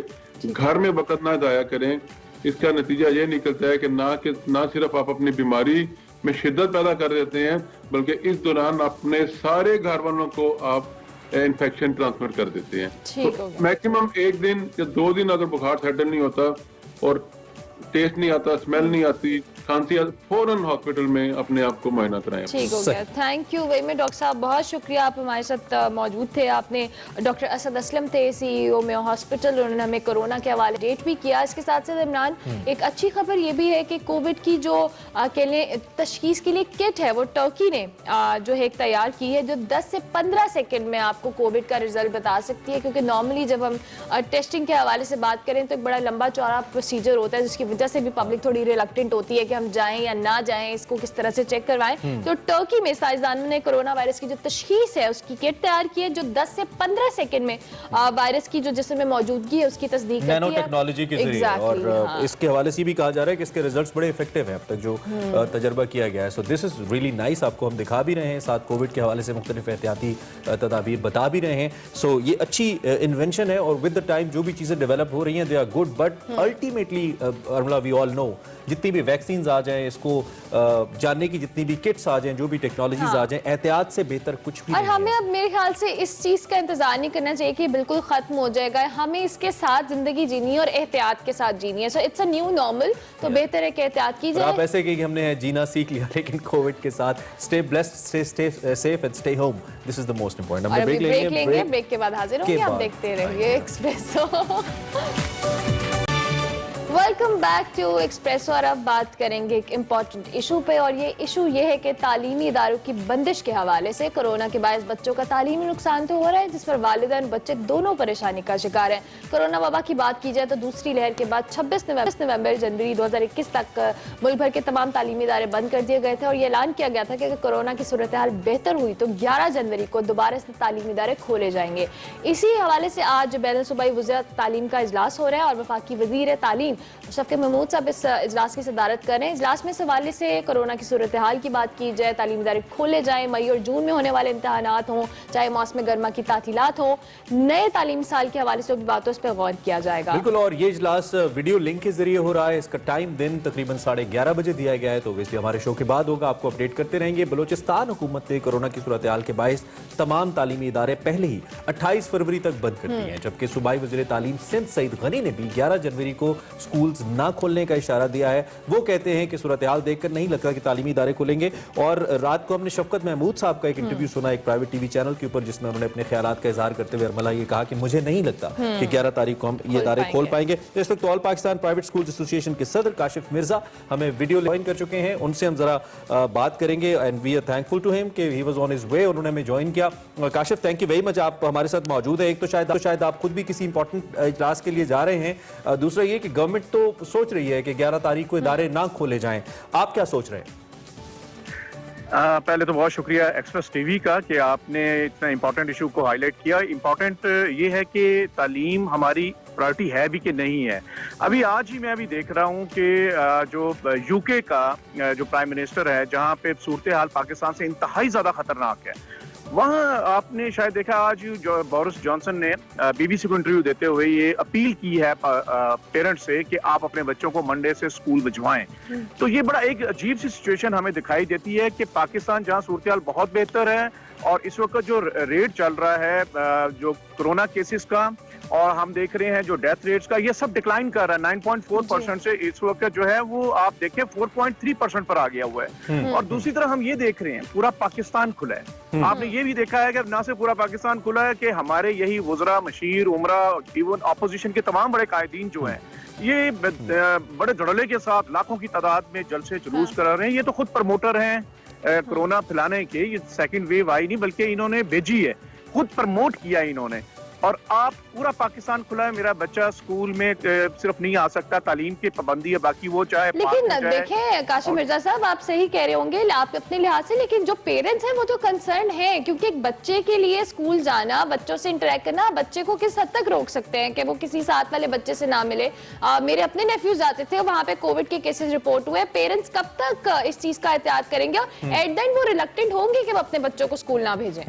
घर में वक्त ना जाया करें। इसका नतीजा ये निकलता है कि ना सिर्फ आप अपनी बीमारी में शिद्दत पैदा कर देते हैं बल्कि इस दौरान अपने सारे घर वालों को आप इन्फेक्शन ट्रांसफर कर देते हैं। तो मैक्सिमम 1 दिन या 2 दिन अगर बुखार सेटल नहीं होता और टेस्ट नहीं आता, स्मेल नहीं आती, खांसी, फौरन हॉस्पिटल में अपने आप को मुआयना कराएं। ठीक हो गया, thank you very much doctor साहब, बहुत शुक्रिया, आप हमारे साथ मौजूद थे। आपने डॉक्टर असद असलम थे, CEO मेयो हॉस्पिटल, उन्होंने हमें कोरोना के हवाले डेट भी किया। इसके साथ साथ इमरान एक अच्छी खबर ये भी है कि कोविड की जो तशखीस के लिए किट है वो टर्की ने जो है तैयार की है, जो 10 से 15 सेकेंड में आपको कोविड का रिजल्ट बता सकती है। क्योंकि नॉर्मली जब हम टेस्टिंग के हवाले से बात करें तो एक बड़ा लंबा चौड़ा प्रोसीजर होता है, जिसकी वजह से भी पब्लिक थोड़ी रिलक्टेंट होती है कि हम जाएं या ना जाएं, इसको किस तरह से चेक करवाएं। तो टर्की में साइंसदानों ने कोरोना वायरस की जो तशखीस है उसकी किट तैयार की है, जो 10 से 15 सेकंड में वायरस की जो जिस्म में मौजूदगी है उसकी तस्दीक करती है, नैनो टेक्नोलॉजी के जरिए। और इसके हवाले से भी कहा जा रहा है कि इसके रिजल्ट्स बड़े इफेक्टिव हैं अब तक जो तजर्बा किया गया है। So this is really nice, आपको हम दिखा भी रहे हैं, साथ कोविड के हवाले से मुख्तलिफ एहतियाती तदाबीर बता भी रहे हैं। सो ये अच्छी इन्वेंशन है और विद द टाइम जो भी चीज़ें डेवलप हो रही हैं they are good, but ultimately we all know जितनी भी वैक्सीन आ जाएं, इसको जानने की जितनी भी किट्स आ जाएं, जो भी टेक्नोलॉजीज आ जाएं, एहतियात से बेहतर कुछ भी और नहीं हमें है। अब मेरे ख्याल से इस चीज़ का इंतजार नहीं करना चाहिए कि बिल्कुल खत्म हो जाएगा, हमें इसके साथ जिंदगी जीनी है और एहतियात के साथ जीनी है। So it's a new normal, तो बेहतर है कि एहतियात की जाए। आप ऐसे कि हमने जीना सीख लिया, लेकिन कोविड के साथ stay blessed, stay safe and stay home, this is the most important. हम ब्रेक लेंगे, ब्रेक के बाद हाजिर होंगे, आप देखते रहिए Expresso. Welcome back to Expresso. और अब बात करेंगे एक इम्पॉर्टेंट इशू पे, और ये इशू ये है कि तालीमी इदारों की बंदिश के हवाले से कोरोना के बायस बच्चों का तालीमी नुकसान तो हो रहा है, जिस पर वालिदैन बच्चे दोनों परेशानी का शिकार हैं। कोरोना वबा की बात की जाए तो दूसरी लहर के बाद 26 नवंबर जनवरी 2021 तक मुल्क भर के तमाम तालीमी इदारे बंद कर दिए गए थे और ये ऐलान किया गया था कि अगर कोरोना की सूरत हाल बेहतर हुई तो 11 जनवरी को दोबारा से तालीमी इदारे खोले जाएंगे। इसी हवाले से आज बैनुल सूबाई वज़ीर तालीम का इजलास हो रहा है और वफाकी वज़ीर तालीम शफ़क़त महमूद साहब इस इजलास की सदारत कर रहे हैं। इजलास में इस हवाले से कोरोना की सूरत हाल की बात की जाए, तालीमी इदारे खोले जाएं, मई और जून में होने वाले इम्तहानात हों, चाहे मौसम गर्मा की तातीलात हों, नए तालीमी साल के हवाले से बातों इस पर गौर किया जाएगा। बिल्कुल, और ये इजलास वीडियो लिंक के जरिए हो रहा है। इसका टाइम दिन तकरीबन 11:30 बजे दिया गया है, तो इसलिए हमारे शो के बाद होगा, आपको अपडेट करते रहेंगे। बलोचिस्तान हुकूमत ने कोरोना की सूरत हाल के बायस तमाम तालीमी इदारे पहले ही 28 फरवरी तक बंद कर दिए हैं, जबकि सूबाई वज़ीर तालीम सिंध सईद गनी ने भी 11 जनवरी को स्कूल्स ना खोलने का इशारा दिया है। वो कहते हैं कि सूरत हाल देखकर नहीं लगता कि तालीमी इदारे खुलेंगे। और रात को हमने शफ़क़त महमूद साहब का एक इंटरव्यू सुना एक प्राइवेट टीवी चैनल के ऊपर, जिसमें उन्होंने अपने ख्यालात का इजहार करते हुए अरमला ये कहा कि मुझे नहीं लगता कि 11 तारीख को हम ये इदारे खोल पाएंगे। इस वक्त all Pakistan private school association के सदर काशिफ मिर्जा हमें वीडियो ज्वाइन कर चुके हैं, उनसे हम जरा बात करेंगे and we are thankful to him कि he was on his way, उन्होंने हमें ज्वाइन किया। Kashif, thank you very much, आप हमारे साथ मौजूद है। एक तो शायद आप खुद भी किसी इंपॉर्टेंट इजलास के लिए जा रहे हैं, दूसरा ये कि गवर्नमेंट तो सोच रही है कि 11 तारीख को इदारे ना खोले जाएं, आप क्या सोच रहे हैं? पहले तो बहुत शुक्रिया एक्सप्रेस टीवी का कि आपने इतना इम्पोर्टेंट इशू को हाईलाइट किया। इम्पोर्टेंट ये है कि तालीम हमारी प्रायोरिटी है भी कि नहीं है। अभी आज ही मैं देख रहा हूँ कि जो यूके का जो प्राइम मिनिस्टर है, जहाँ पे सूरत हाल पाकिस्तान से इंतहाई ज़्यादा खतरनाक है, वहाँ आपने शायद देखा आज जो बोरिस जॉनसन ने BBC को इंटरव्यू देते हुए ये अपील की है पेरेंट्स से कि आप अपने बच्चों को मंडे से स्कूल भिजवाएं। तो ये बड़ा एक अजीब सी सिचुएशन हमें दिखाई देती है कि पाकिस्तान जहाँ सूरत हाल बहुत बेहतर है और इस वक्त जो रेट चल रहा है जो कोरोना केसेस का, और हम देख रहे हैं जो डेथ रेट्स का, ये सब डिक्लाइन कर रहा है। 9.4% से इस वक्त जो है वो आप देखें 4.3% पर आ गया हुआ है। और दूसरी तरफ हम ये देख रहे हैं पूरा पाकिस्तान खुला है। आपने ये भी देखा है कि ना सिर्फ पूरा पाकिस्तान खुला है कि हमारे यही वज़रा, मशीर, उमरा, इवन अपोजिशन के तमाम बड़े कायदीन जो हैं ये बड़े धड़ल्ले के साथ लाखों की तादाद में जलसे जुलूस करा रहे हैं। ये तो खुद प्रमोटर हैं, कोरोना फैलाने के, ये सेकंड वेव आई नहीं बल्कि इन्होंने भेजी है, खुद प्रमोट किया इन्होंने। और आप पूरा पाकिस्तान खुला है, मेरा बच्चा स्कूल में सिर्फ नहीं आ सकता, तालीम की पाबंदी है, बाकी वो चाहे लेकिन देखें काशिम मिर्जा साहब, आप सही कह रहे होंगे आप अपने लिहाज से, लेकिन जो पेरेंट्स हैं वो तो कंसर्न है, क्योंकि एक बच्चे के लिए स्कूल जाना, बच्चों से इंटरेक्ट करना, बच्चे को किस हद तक रोक सकते हैं कि वो किसी साथ वाले बच्चे से ना मिले। मेरे अपने नेफ्यूज जाते थे, वहां पे कोविड के केसेस रिपोर्ट हुए। पेरेंट्स कब तक इस चीज का एहतियात करेंगे और एट द एंड वो रिलक्टेंट होंगे कि वो अपने बच्चों को स्कूल ना भेजें।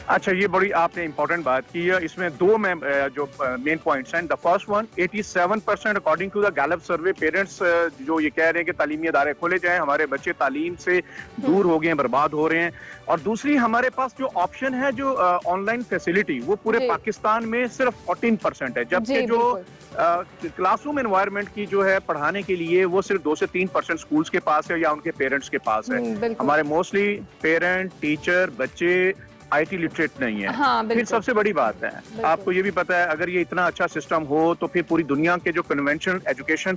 अच्छा, ये बड़ी आपने इंपॉर्टेंट बात की है। इसमें दो में जो मेन पॉइंट्स हैं। The first one, 87% according to the Gallup survey parents जो ये कह रहे हैं कि तालीमी इदारे खोले जाएं, हमारे बच्चे तालीम से दूर हो गए हैं, बर्बाद हो रहे हैं। और दूसरी, हमारे पास जो ऑप्शन है जो ऑनलाइन फैसिलिटी, वो पूरे पाकिस्तान में सिर्फ 14% है, जबकि जो क्लासरूम एनवायरनमेंट की जो है पढ़ाने के लिए वो सिर्फ 2 से 3% स्कूल्स के पास है या उनके पेरेंट्स के पास है। हमारे मोस्टली पेरेंट, टीचर, बच्चे IT लिटरेट नहीं है। हाँ, फिर सबसे बड़ी बात है, आपको ये भी पता है, अगर ये इतना अच्छा सिस्टम हो तो फिर पूरी दुनिया के जो कन्वेंशनल एजुकेशन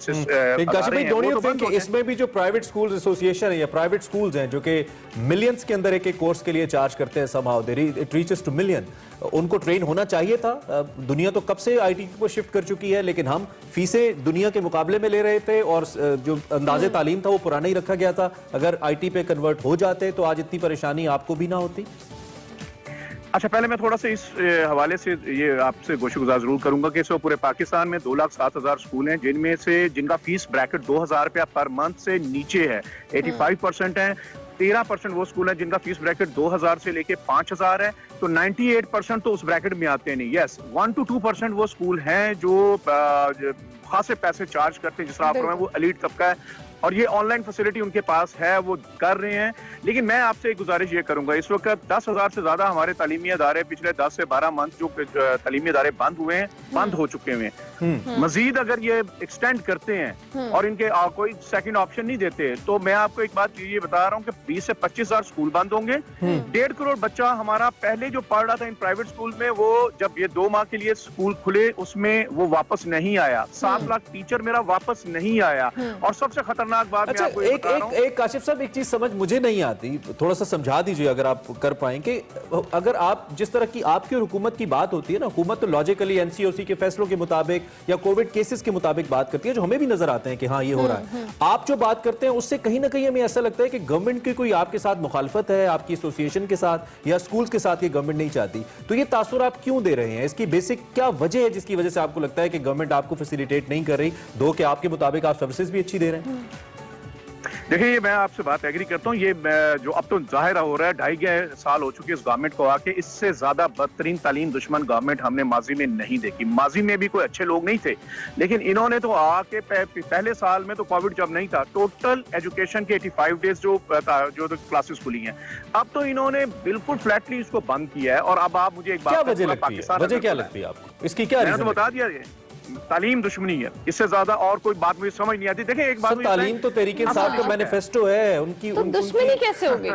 इसमें भी जो प्राइवेट स्कूल्स एसोसिएशन है या प्राइवेट स्कूल्स हैं जो कि मिलियंस के अंदर एक कोर्स के लिए चार्ज करते हैं, somehow it reaches to million, उनको ट्रेन होना चाहिए था। दुनिया तो कब से IT को शिफ्ट कर चुकी है, लेकिन हम फीसें दुनिया के मुकाबले में ले रहे थे और जो अंदाजे तालीम था वो पुराना ही रखा गया था। अगर IT पे कन्वर्ट हो जाते तो आज इतनी परेशानी आपको भी ना होती। अच्छा, पहले मैं थोड़ा सा इस हवाले से ये आपसे गोशुगुजार जरूर करूंगा कि इस वक्त पूरे पाकिस्तान में 2,07,000 स्कूल हैं, जिनमें से जिनका फीस ब्रैकेट 2,000 रुपया पर मंथ से नीचे है 85% है। 13% वो स्कूल हैं जिनका फीस ब्रैकेट 2,000 से लेके 5,000 है, तो 98% तो उस ब्रैकेट में आते नहीं। यस, 1 to 2% वो स्कूल हैं जो खासे पैसे चार्ज करते हैं, जिस तरह आप वो एलीट तबका है और ये ऑनलाइन फैसिलिटी उनके पास है, वो कर रहे हैं। लेकिन मैं आपसे एक गुजारिश ये करूंगा, इस वक्त 10,000 से ज्यादा हमारे तालीमी इदारे पिछले 10 से 12 मंथ जो तालीमी इदारे बंद हुए हैं, बंद हो चुके हुए हैं। मजीद अगर ये एक्सटेंड करते हैं और इनके कोई सेकंड ऑप्शन नहीं देते, तो मैं आपको एक बात ये बता रहा हूँ कि 20 से 25,000 स्कूल बंद होंगे। 1.5 करोड़ बच्चा हमारा पहले जो पढ़ रहा था इन प्राइवेट स्कूल में, वो जब ये 2 माह के लिए स्कूल खुले उसमें वो वापस नहीं आया। 7 लाख टीचर मेरा वापस नहीं आया। और सबसे खतरनाक बात, अच्छा, एक काशिफ साहब, एक चीज समझ मुझे नहीं आती, थोड़ा सा समझा दीजिए अगर आप कर पाएं कि अगर आप जिस तरह की आपकी हुकूमत की बात होती है ना, हुकूमत तो लॉजिकली NCOC के फैसलों के मुताबिक या कोविड केसेस के मुताबिक बात करती है, जो हमें भी नजर आते हैं कि हाँ ये हो रहा है। आप जो बात करते हैं उससे कहीं ना कहीं हमें ऐसा लगता है कि गवर्नमेंट की कोई आपके साथ मुखालफत है, आपकी एसोसिएशन के साथ या स्कूल्स के साथ ये गवर्नमेंट नहीं चाहती। तो ये तासुर आप क्यों दे रहे हैं? इसकी बेसिक क्या वजह है जिसकी वजह से आपको लगता है कि गवर्नमेंट आपको फैसिलिटेट नहीं कर रही, दो कि आपके मुताबिक आप सर्विसेज भी अच्छी दे रहे हैं? देखिए, ये मैं आपसे बात एग्री करता हूँ। ये जो अब तो जाहिर हो रहा है, 2.5 साल हो चुके इस गवर्नमेंट को आके, इससे ज्यादा बदतरीन तालीम दुश्मन गवर्नमेंट हमने माजी में नहीं देखी। माजी में भी कोई अच्छे लोग नहीं थे, लेकिन इन्होंने तो आके पहले साल में तो कोविड जब नहीं था, टोटल एजुकेशन के 85 डेज जो क्लासेस खुली हैं, अब तो इन्होंने बिल्कुल फ्लैटली इसको बंद किया है। और अब आप मुझे एक बात, वजह क्या लगती है आपको इसकी? क्या मैंने तो बता दिया, तालीम दुश्मनी है, इससे ज्यादा और कोई बात मुझे समझ नहीं आती। देखिए, एक बात, तालीम तो तहरीक इंसाफ का मैनिफेस्टो है, उनकी तो दुश्मनी कैसे होगी?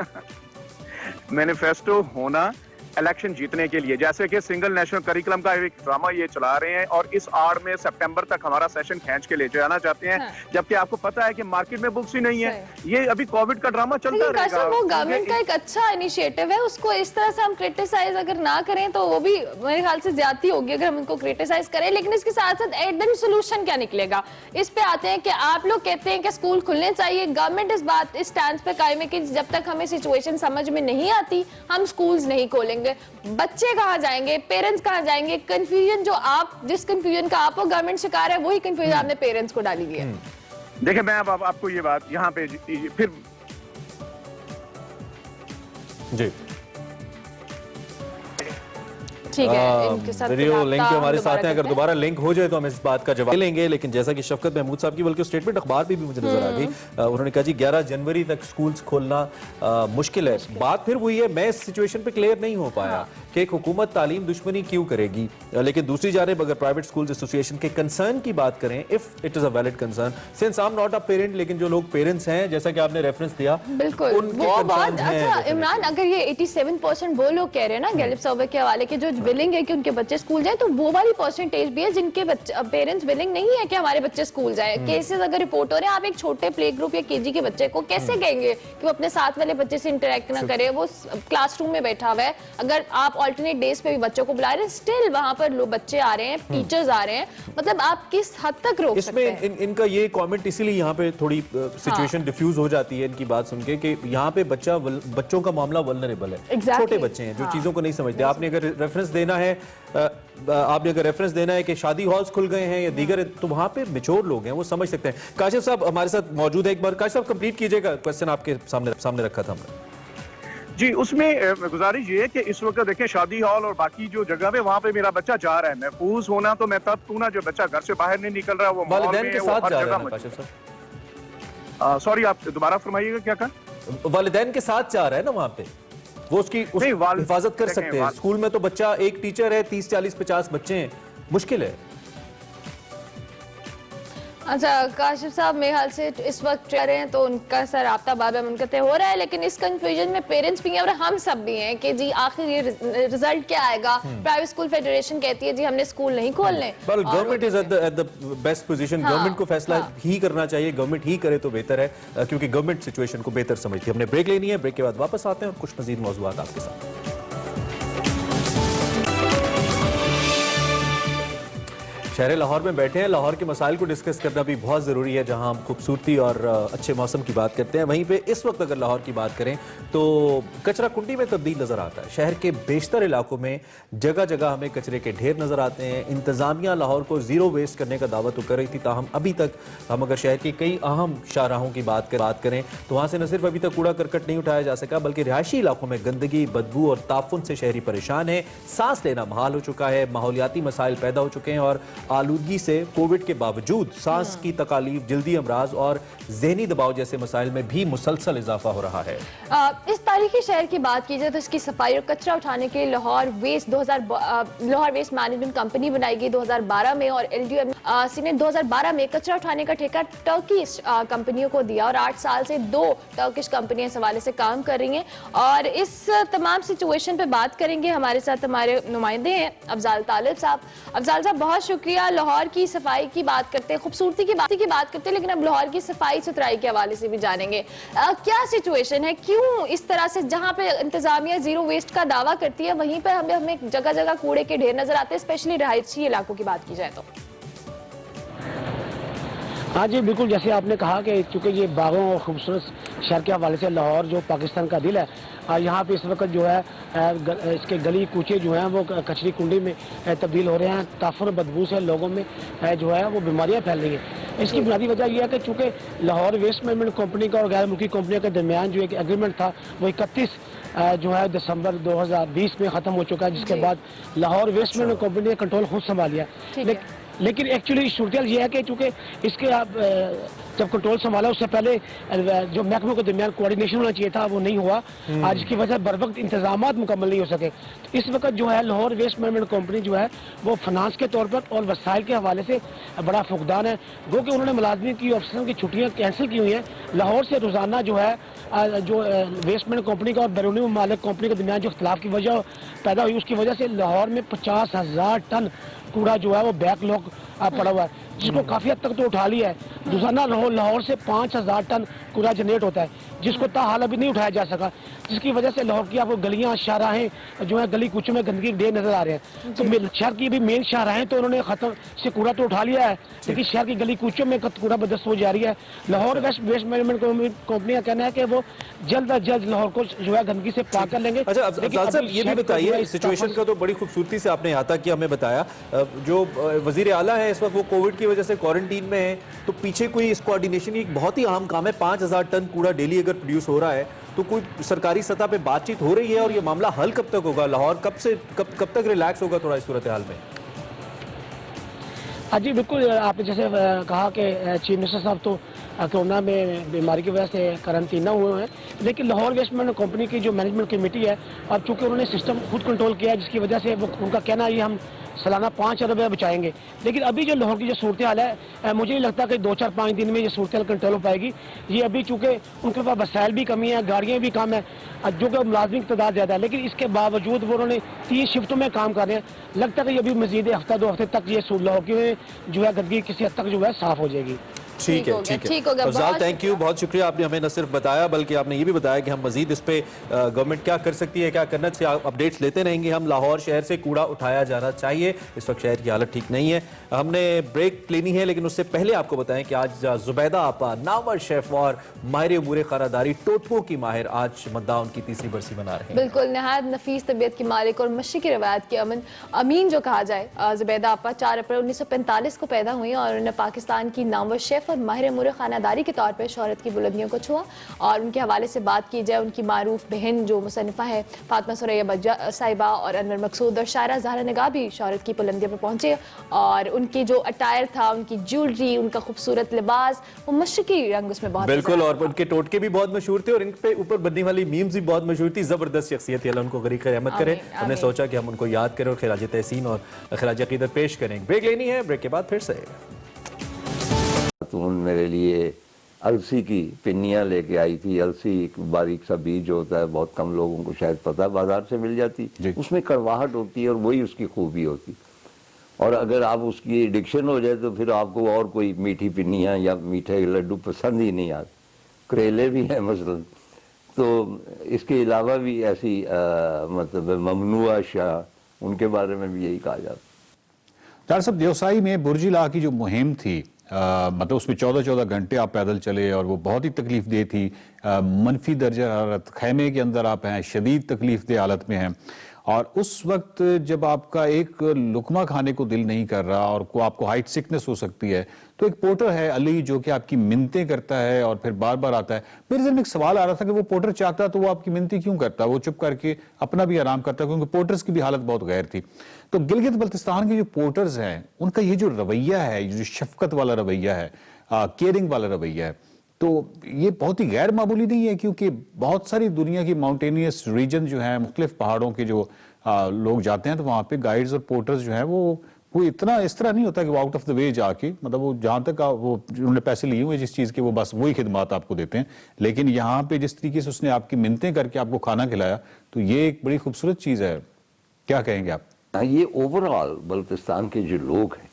मैनिफेस्टो होना इलेक्शन जीतने के लिए, जैसे कि सिंगल नेशनल करिकुलम का एक ड्रामा ये चला रहे हैं और इस आड़ में सितंबर तक हमारा सेशन खींच के ले जाना चाहते हैं। हाँ। जबकि आपको पता है कि मार्केट में बुक्स ही नहीं है। ये अभी कोविड का ड्रामा चलता रहेगा। वो गवर्नमेंट का एक अच्छा इनिशिएटिव है, उसको इस तरह से हम क्रिटिसाइज अगर ना करें तो वो भी मेरे ख्याल से ज्यादती होगी अगर हम उनको क्रिटिसाइज करें। लेकिन इसके साथ साथ एट द एंड सोल्यूशन क्या निकलेगा, इस पे आते हैं कि आप लोग कहते हैं कि स्कूल खुलने चाहिए। गवर्नमेंट इस स्टैंड पे कायम है कि जब तक हमें सिचुएशन समझ में नहीं आती हम स्कूल्स नहीं खोलेंगे। बच्चे कहां जाएंगे, पेरेंट्स कहां जाएंगे? कंफ्यूजन जिस कंफ्यूजन का आप गवर्नमेंट शिकार है, वही कंफ्यूजन आपने पेरेंट्स को डाली है। देखिए, मैं अब आपको ये बात यहाँ पे फिर जी ठीक है, इनके साथ वीडियो लिंक जो हमारे साथ हैं, अगर दोबारा लिंक हो जाए तो हम इस बात का जवाब लेंगे। लेकिन जैसा कि शफकत महमूद साहब की बल्कि स्टेटमेंट अखबार भी मुझे नजर आ गई, उन्होंने कहा जी 11 जनवरी तक स्कूल्स खोलना मुश्किल है। बात फिर वही है, मैं इस सिचुएशन पे क्लियर नहीं हो पाया कि एक हुकूमत तालीम दुश्मनी क्यों करेगी, लेकिन दूसरी जानिब अगर प्राइवेट स्कूल्स एसोसिएशन के कंसर्न की बात करें, if it is a valid concern, since I am not a parent, लेकिन जो लोग पेरेंट्स हैं, जैसा कि आपने रेफरेंस दिया, बिल्कुल उनके वो concerns बहुत हैं अच्छा। definitely। इमरान, अगर ये 87% वो लोग कह रहे हैं ना गैलिप सर्वे के हवाले के, जो विलिंग है कि उनके बच्चे स्कूल जाए, तो वो वाली परसेंटेज भी है जिनके पेरेंट्स विलिंग नहीं है कि हमारे बच्चे स्कूल जाए। केसेस अगर रिपोर्ट हो रहे हैं, आप एक छोटे प्ले ग्रुप या केजी के बच्चे को कैसे कहेंगे कि वो अपने साथ वाले बच्चे से इंटरेक्ट ना करे, वो क्लासरूम में बैठा हुआ है। अगर आप ऑल्टरनेट डेज पे भी बच्चों को बुला रहे हैं, स्टिल वहां पर लोग बच्चे आ रहे हैं, टीचर्स आ रहे हैं, मतलब आप किस हद तक रोक सकते हैं? इसमें इनका ये कमेंट इसीलिए यहाँ पे थोड़ी सिचुएशन डिफ्यूज हो जाती है इनकी बात सुन के, कि यहाँ पे बच्चों का मामला वल्नरेबल है। Exactly। छोटे बच्चे हैं जो चीजों को नहीं समझते। आपने अगर रेफरेंस देना है कि शादी हॉल्स खुल गए हैं या दीगर, तो वहां पे मैच्योर लोग हैं, वो समझ सकते हैं। काशिफ साहब हमारे साथ मौजूद है, एक बार काशिफ साहब कंप्लीट कीजिएगा, क्वेश्चन आपके सामने रखा था हमने। जी, उसमें गुजारिश ये है कि इस वक्त देखें शादी हॉल और बाकी जो जगह है वहाँ पे मेरा बच्चा जा रहा है, महफूज होना तो मैं तब तू ना, जो बच्चा घर से बाहर नहीं निकल रहा, वो मॉल वालिदैन में के है, साथ वो हर जा रहा जगह है ना काशिफ साहब? सॉरी, आप दोबारा फरमाइएगा, क्या कहा? वालिदैन के साथ जा रहा है ना वहां पे, वो उसकी हिफाजत कर सकते हैं। स्कूल में तो बच्चा, एक टीचर है, 30 40 50 बच्चे हैं, मुश्किल है। अच्छा काशिफ साहब, मेरे ख्याल से इस वक्त रह रहे हैं तो उनका सर राब्ता बाबा मुनक़ते हो रहा है, लेकिन इस कंफ्यूजन में पेरेंट्स भी हैं और हम सब भी हैं कि जी आखिर ये रिजल्ट क्या आएगा। प्राइवेट स्कूल फेडरेशन कहती है जी हमने स्कूल नहीं खोलने, पर government is at the best position. Government को फैसला ही करना चाहिए, गवर्नमेंट ही करे तो बेहतर है, क्योंकि गवर्नमेंट सिचुएशन को बेहतर समझती है। हमने ब्रेक लेनी है, ब्रेक के बाद वापस आते हैं और कुछ मजीद मौज़ूआत आपके साथ। शहर लाहौर में बैठे हैं, लाहौर के मसाइल को डिस्कस करना भी बहुत ज़रूरी है। जहां हम खूबसूरती और अच्छे मौसम की बात करते हैं, वहीं पे इस वक्त अगर लाहौर की बात करें तो कचरा कुंडी में तब्दील नज़र आता है। शहर के बेशतर इलाकों में जगह जगह हमें कचरे के ढेर नज़र आते हैं। इंतज़ामिया लाहौर को ज़ीरो वेस्ट करने का दावा तो कर रही थी, ताहम अभी तक हम अगर शहर की कई अहम शाहराहों की बात करें तो वहाँ से न सिर्फ अभी तक कूड़ा करकट नहीं उठाया जा सका, बल्कि रिहायशी इलाकों में गंदगी, बदबू और ताफुन से शहरी परेशान है। सांस लेना महाल हो चुका है, माहौलियाती मसाइल पैदा हो चुके हैं और आलूदगी से कोविड के बावजूद सांस की तकालीफ, जल्दी अमराज और जहनी दबाव जैसे मसाइल में भी मुसलसल इजाफा हो रहा है। इस तारीखी शहर की बात की जाए तो इसकी सफाई और कचरा उठाने के लिए लाहौर वेस्ट मैनेजमेंट कंपनी बनाई गई 2012 में, और LDU ने 2012 में कचरा उठाने का ठेका टर्किश कंपनियों को दिया और 8 साल से 2 टर्किश कंपनियां इस हवाले से काम कर रही हैं। और इस तमाम सिचुएशन पे बात करेंगे, हमारे साथ हमारे नुमाइंदे हैं अफजाल तालिब साहब। अफजाल साहब बहुत शुक्रिया। लाहौर की सफाई की बात करते हैं, खूबसूरती की बात करते हैं, लेकिन अब लाहौर की सफाई सुथराई के हवाले से भी जानेंगे क्या सिचुएशन है, क्यों इस तरह से जहां पे इंतजामिया जीरो वेस्ट का दावा करती है वहीं पर हमें जगह जगह कूड़े के ढेर नजर आते हैं, स्पेशली रिहायशी इलाकों की बात की जाए तो। हाँ जी बिल्कुल, जैसे आपने कहा कि चूंकि ये बागों और खूबसूरत शहर के हवाले से लाहौर जो पाकिस्तान का दिल है, यहाँ पे इस वक्त जो है इसके गली कूचे जो हैं वो कचरी कुंडी में तब्दील हो रहे हैं। ताफुन बदबू से लोगों में जो है वो बीमारियाँ फैल रही हैं। इसकी बुनियादी वजह यह है कि चूँकि लाहौर वेस्ट मैनेजमेंट कंपनी का और गैर मुल्की कंपनियों के दरमियान जो एक एग्रीमेंट था वो 31 जो है दिसंबर 2020 में ख़त्म हो चुका है, जिसके बाद लाहौर वेस्ट मैनेजमेंट कंपनी ने कंट्रोल खुद संभाल लिया। लेकिन एक्चुअली सूरत ये है कि चूँकि इसके आप जब कंट्रोल संभाला उससे पहले जो महकमों के दरमियान कोऑर्डिनेशन होना चाहिए था वो नहीं हुआ, आज की वजह बर वक्त इंतजाम मुकम्मल नहीं हो सके। तो इस वक्त जो है लाहौर वेस्ट मैनेजमेंट कंपनी जो है वो फाइनेंस के तौर पर और वसाइल के हवाले से बड़ा फुकदान है, गो कि उन्होंने मुलाजमी की ऑफिसरों की छुट्टियाँ कैंसिल की हुई हैं। लाहौर से रोज़ाना जो है जो वेस्ट मैनेजमेंट कंपनी का और बैरूनी ममालिक कंपनी के दरमियान जो इख्तलाफ की वजह पैदा हुई, उसकी वजह से लाहौर में 50,000 टन कूड़ा जो है वो बैकलॉग पड़ा हुआ है, जिसको काफ़ी हद तक तो उठा लिया है। रोजाना लाहौर से 5,000 टन कूड़ा जनरेट होता है, जिसको ताहाल अभी नहीं उठाया जा सका, जिसकी वजह से लाहौर की आपको गलियां शाहराहें जो है गली कूचों में गंदगी ढेर नजर आ रहे हैं। तो शहर की भी मेन शाहराहें तो उन्होंने खत्म से कूड़ा तो उठा लिया है, लेकिन शहर की गली कूचों में कूड़ा बदस्त हो जा रही है। लाहौर वेस्ट मैनेजमेंट कंपनी का कहना है कि वो जल्द अज जल्द लाहौर को जो है गंदगी से पाक कर लेंगे। अच्छा अफजाल साहब ये भी बताइए, सिचुएशन का तो बड़ी खूबसूरती से आपने यहाँ तक कि हमें बताया, जो वजीर आला है इस वक्त वो कोविड की वजह से क्वारंटीन में है, तो पीछे कोई इस कोऑर्डिनेशन की एक बहुत ही अहम काम है। 5,000 टन कूड़ा डेली अगर प्रोड्यूस हो रहा है तो कोई सरकारी सतह पे बातचीत हो रही है, और ये मामला हल कब तक होगा? लाहौर कब तक रिलैक्स होगा थोड़ा इस सूरत हाल में? हाँ जी बिल्कुल, आपने जैसे कहा कि चीफ मिनिस्टर साहब तो कोरोना में बीमारी की वजह से क्वारंटीना हुए हैं। लेकिन लाहौर वेस्ट मैनेजमेंट कंपनी की जो मैनेजमेंट कमेटी है, अब चूंकि उन्होंने सिस्टम खुद कंट्रोल किया है, जिसकी वजह से वो उनका कहना है ये हम सालाना 5 अरब बचाएंगे। लेकिन अभी जो लाहौर की जो सूरत हाल है, मुझे नहीं लगता कि 2-4-5 दिन में ये सूरत हाल कंट्रोल हो पाएगी। ये अभी चूंकि उनके पास वसाइल भी कमी है, गाड़ियाँ भी कम है, जो कि मुलाजमिन की तादाद ज़्यादा है, लेकिन इसके बावजूद वो उन्होंने 3 शिफ्टों में काम कर रहे हैं। लगता है कि ये अभी मजीद हफ्ता 2 हफ्ते तक ये लाहौर की जो है गंदगी किसी हद तक जो है साफ हो जाएगी। ठीक है, ठीक है। ठीक हो गया। अफजाल, थैंक यू, बहुत शुक्रिया। आपने हमें न सिर्फ बताया बल्कि आपने ये भी बताया कि हम मजीद इस पे गवर्नमेंट क्या कर सकती है, क्या करना चाहिए, अपडेट्स लेते रहेंगे हम। लाहौर शहर से कूड़ा उठाया जाना चाहिए, इस वक्त शहर की हालत ठीक नहीं है। हमने ब्रेक लेनी है, लेकिन उससे पहले आपको बताएं कि आज जुबैदा आपा, नावर शेफ और माहिर उमूर खानादारी, टोटकों की माहिर, आज मद्दा उनकी 3री बरसी मना रहे हैं। बिल्कुल नहायत नफीस तबीयत की मालिक और मशी की रवायत की अमीन जो कहा जाए, जुबैदा आपा 4 अप्रैल 1945 को पैदा हुई और उन्होंने पाकिस्तान की नावर शेफ और माहिर उमूर खानादारी के तौर पर शोहरत की बुलंदियों को छुआ। और उनके हवाले से बात की जाए, उनकी मारूफ बहन जो मुसन्निफा है फातिमा सुरैया बज्जा साहिबा और अनवर मकसूद और शायरा ज़हरा निगाह भी शोहरत की बुलंदियों पर पहुंचे। और उनकी जो अटायर था, उनकी ज्वेलरी, उनका खूबसूरत लिबास, वो मशरकी रंग उसमें बहुत बिल्कुल, और उनके टोटके भी बहुत मशहूर थे और इन पे ऊपर बनने वाली मीम्स भी बहुत मशहूर थी। जबरदस्त शख्सियत है, अल्लाह उनको गरीक रहमत करे। हमने सोचा कि हम उनको याद करें और खिराज तहसीन और खिराज अकीदत पेश करें। ब्रेक लेनी है, ब्रेक के बाद फिर से मेरे लिए अलसी की पिन्नियाँ लेके आई थी। अलसी एक बारीक सा बीज होता है, बहुत कम लोगों को शायद पता है, बाजार से मिल जाती, उसमें कड़वाहट होती है और वही उसकी खूबी होती। और अगर आप उसकी एडिक्शन हो जाए तो फिर आपको और कोई मीठी पिन्नियाँ या मीठे लड्डू पसंद ही नहीं आते। करेले भी हैं मसलन, तो इसके अलावा भी ऐसी मतलब ममनुआ शाह, उनके बारे में भी यही कहा जाता। डॉक्टर साहब, देवसाई में बुर्जिला की जो मुहिम थी, मतलब उसमें 14-14 घंटे आप पैदल चले और वो बहुत ही तकलीफ दे थी। मनफी दर्जा हरारत, खैमे के अंदर आप हैं, शदीद तकलीफ दे हालत में हैं। और उस वक्त जब आपका एक लुकमा खाने को दिल नहीं कर रहा और को आपको हाइट सिकनेस हो सकती है, तो एक पोर्टर है अली जो कि आपकी मिन्नतें करता है और फिर बार बार आता है। मेरे ज़हन में एक सवाल आ रहा था कि वो पोर्टर चाहता तो वो आपकी मिन्नतें क्यों करता, वो चुप करके अपना भी आराम करता, क्योंकि पोर्टर्स की भी हालत बहुत गैर थी। तो गिलगित बल्तिस्तान के जो पोर्टर्स हैं, उनका ये जो रवैया है, जो शफकत वाला रवैया है, केयरिंग वाला रवैया है, तो ये बहुत ही गैर मामूली नहीं है। क्योंकि बहुत सारी दुनिया की माउंटेनियस रीजन जो है, मुख्तलिफ पहाड़ों के जो लोग जाते हैं, तो वहाँ पे गाइड्स और पोर्टर्स जो हैं वो इतना इस तरह नहीं होता कि वो आउट ऑफ द वे जाके, मतलब वो जहाँ तक वो उन्होंने पैसे लिए हुए जिस चीज़ के, वो बस वही खिदमात आपको देते हैं। लेकिन यहाँ पे जिस तरीके से उसने आपकी मिन्नतें करके आपको खाना खिलाया, तो ये एक बड़ी खूबसूरत चीज़ है। क्या कहेंगे आप? ये ओवरऑल बल्तिस्तान के जो लोग हैं,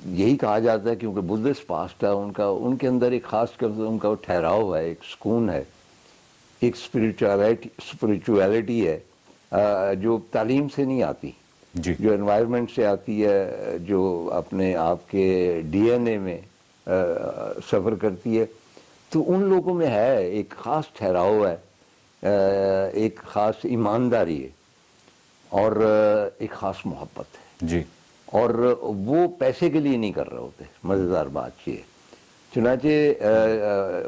यही कहा जाता है क्योंकि बुद्धिस्ट पास्ट है उनका, उनके अंदर एक खास कर उनका ठहराव है, एक सुकून है, एक स्पिरिचुअलिटी है जो तालीम से नहीं आती, जो एनवायरनमेंट से आती है, जो अपने आप के डीएनए में सफ़र करती है। तो उन लोगों में है एक ख़ास ठहराव है, एक ख़ास ईमानदारी है और एक ख़ास मोहब्बत है जी। और वो पैसे के लिए नहीं कर रहे होते। मज़ेदार बात ये है, चुनाचे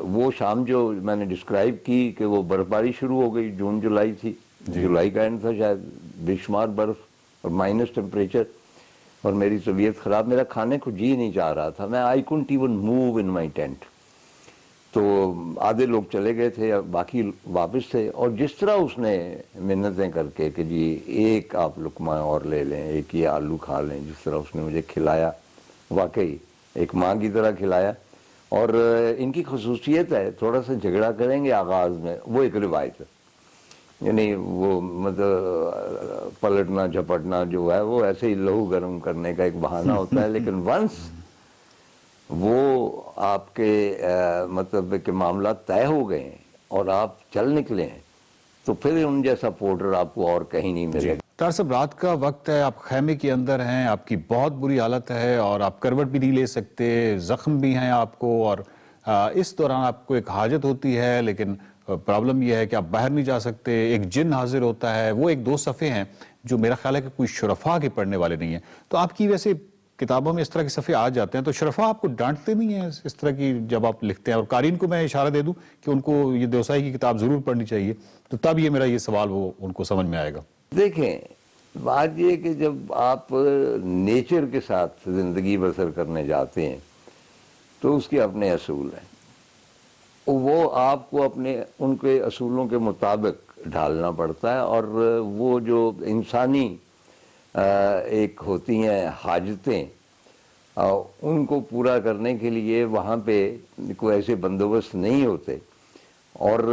वो शाम जो मैंने डिस्क्राइब की कि वो बर्फबारी शुरू हो गई, जून जुलाई थी, जुलाई का एंड था शायद, बेशुमार बर्फ और माइनस टेम्परेचर, और मेरी तबीयत ख़राब, मेरा खाने को जी नहीं चाह रहा था, मैं I couldn't even move in my tent. तो आधे लोग चले गए थे, बाकी वापस थे, और जिस तरह उसने मिन्नतें करके कि जी एक आप लुकमा और ले लें, एक ये आलू खा लें, जिस तरह उसने मुझे खिलाया, वाकई एक माँ की तरह खिलाया। और इनकी खसूसियत है, थोड़ा सा झगड़ा करेंगे आगाज़ में, वो एक रिवायत है, यानी वो मतलब पलटना झपटना जो है वो ऐसे ही लहू गर्म करने का एक बहाना होता है। लेकिन वंस वो आपके मतलब के मामला तय हो गए और आप चल निकले हैं, तो फिर उन जैसा पोर्टर आपको और कहीं नहीं मिलेगा। डॉक्टर साहब, रात का वक्त है, आप खैमे के अंदर हैं, आपकी बहुत बुरी हालत है और आप करवट भी नहीं ले सकते, जख्म भी हैं आपको, और इस दौरान आपको एक हाजत होती है, लेकिन प्रॉब्लम यह है कि आप बाहर नहीं जा सकते। एक जिन हाजिर होता है, वो 1-2 सफ़े हैं जो मेरा ख्याल है कि कोई शुरफा के पढ़ने वाले नहीं है। तो आपकी वैसे किताबों में इस तरह के सफ़े आ जाते हैं, तो शुरफा आपको डांटते नहीं है इस तरह की जब आप लिखते हैं? और कारीन को मैं इशारा दे दूं कि उनको ये देवसाई की किताब ज़रूर पढ़नी चाहिए, तो तब ये मेरा ये सवाल वो उनको समझ में आएगा। देखें, बात ये कि जब आप नेचर के साथ ज़िंदगी बसर करने जाते हैं तो उसके अपने असूल हैं, वो आपको अपने उनके असूलों के मुताबिक ढालना पड़ता है। और वो जो इंसानी एक होती हैं हाजतें, उनको पूरा करने के लिए वहाँ पे कोई ऐसे बंदोबस्त नहीं होते, और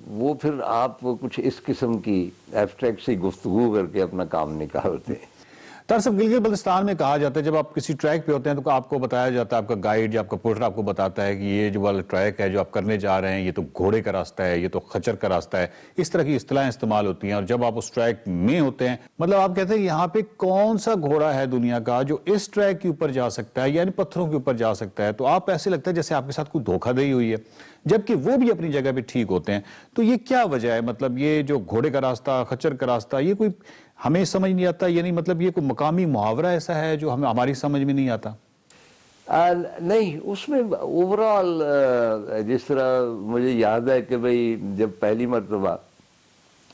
वो फिर आप कुछ इस किस्म की एब्स्ट्रैक्ट सी गुफ्तगू करके अपना काम निकालते हैं। दरअसल गिलगित बल्तिस्तान में कहा जाता है जब आप किसी ट्रैक पे होते हैं तो आपको बताया जाता है, आपका गाइड या आपका पोर्टर आपको बताता है कि ये जो वाला ट्रैक है जो आप करने जा रहे हैं ये तो घोड़े का रास्ता है, ये तो खच्चर का रास्ता है, इस तरह की इस्तिलाहें इस्तेमाल होती हैं। और जब आप उस ट्रैक में होते हैं, मतलब आप कहते हैं यहाँ पे कौन सा घोड़ा है दुनिया का जो इस ट्रैक के ऊपर जा सकता है, यानी पत्थरों के ऊपर जा सकता है, तो आप ऐसे लगता है जैसे आपके साथ कोई धोखाधड़ी हुई है, जबकि वो भी अपनी जगह पे ठीक होते हैं। तो ये क्या वजह है? मतलब ये जो घोड़े का रास्ता, खच्चर का रास्ता, ये कोई हमें समझ नहीं आता, यानी मतलब ये कोई मकामी मुहावरा ऐसा है जो हमें हमारी समझ में नहीं आता? नहीं, उसमें ओवरऑल जिस तरह मुझे याद है कि भाई जब पहली मरतबा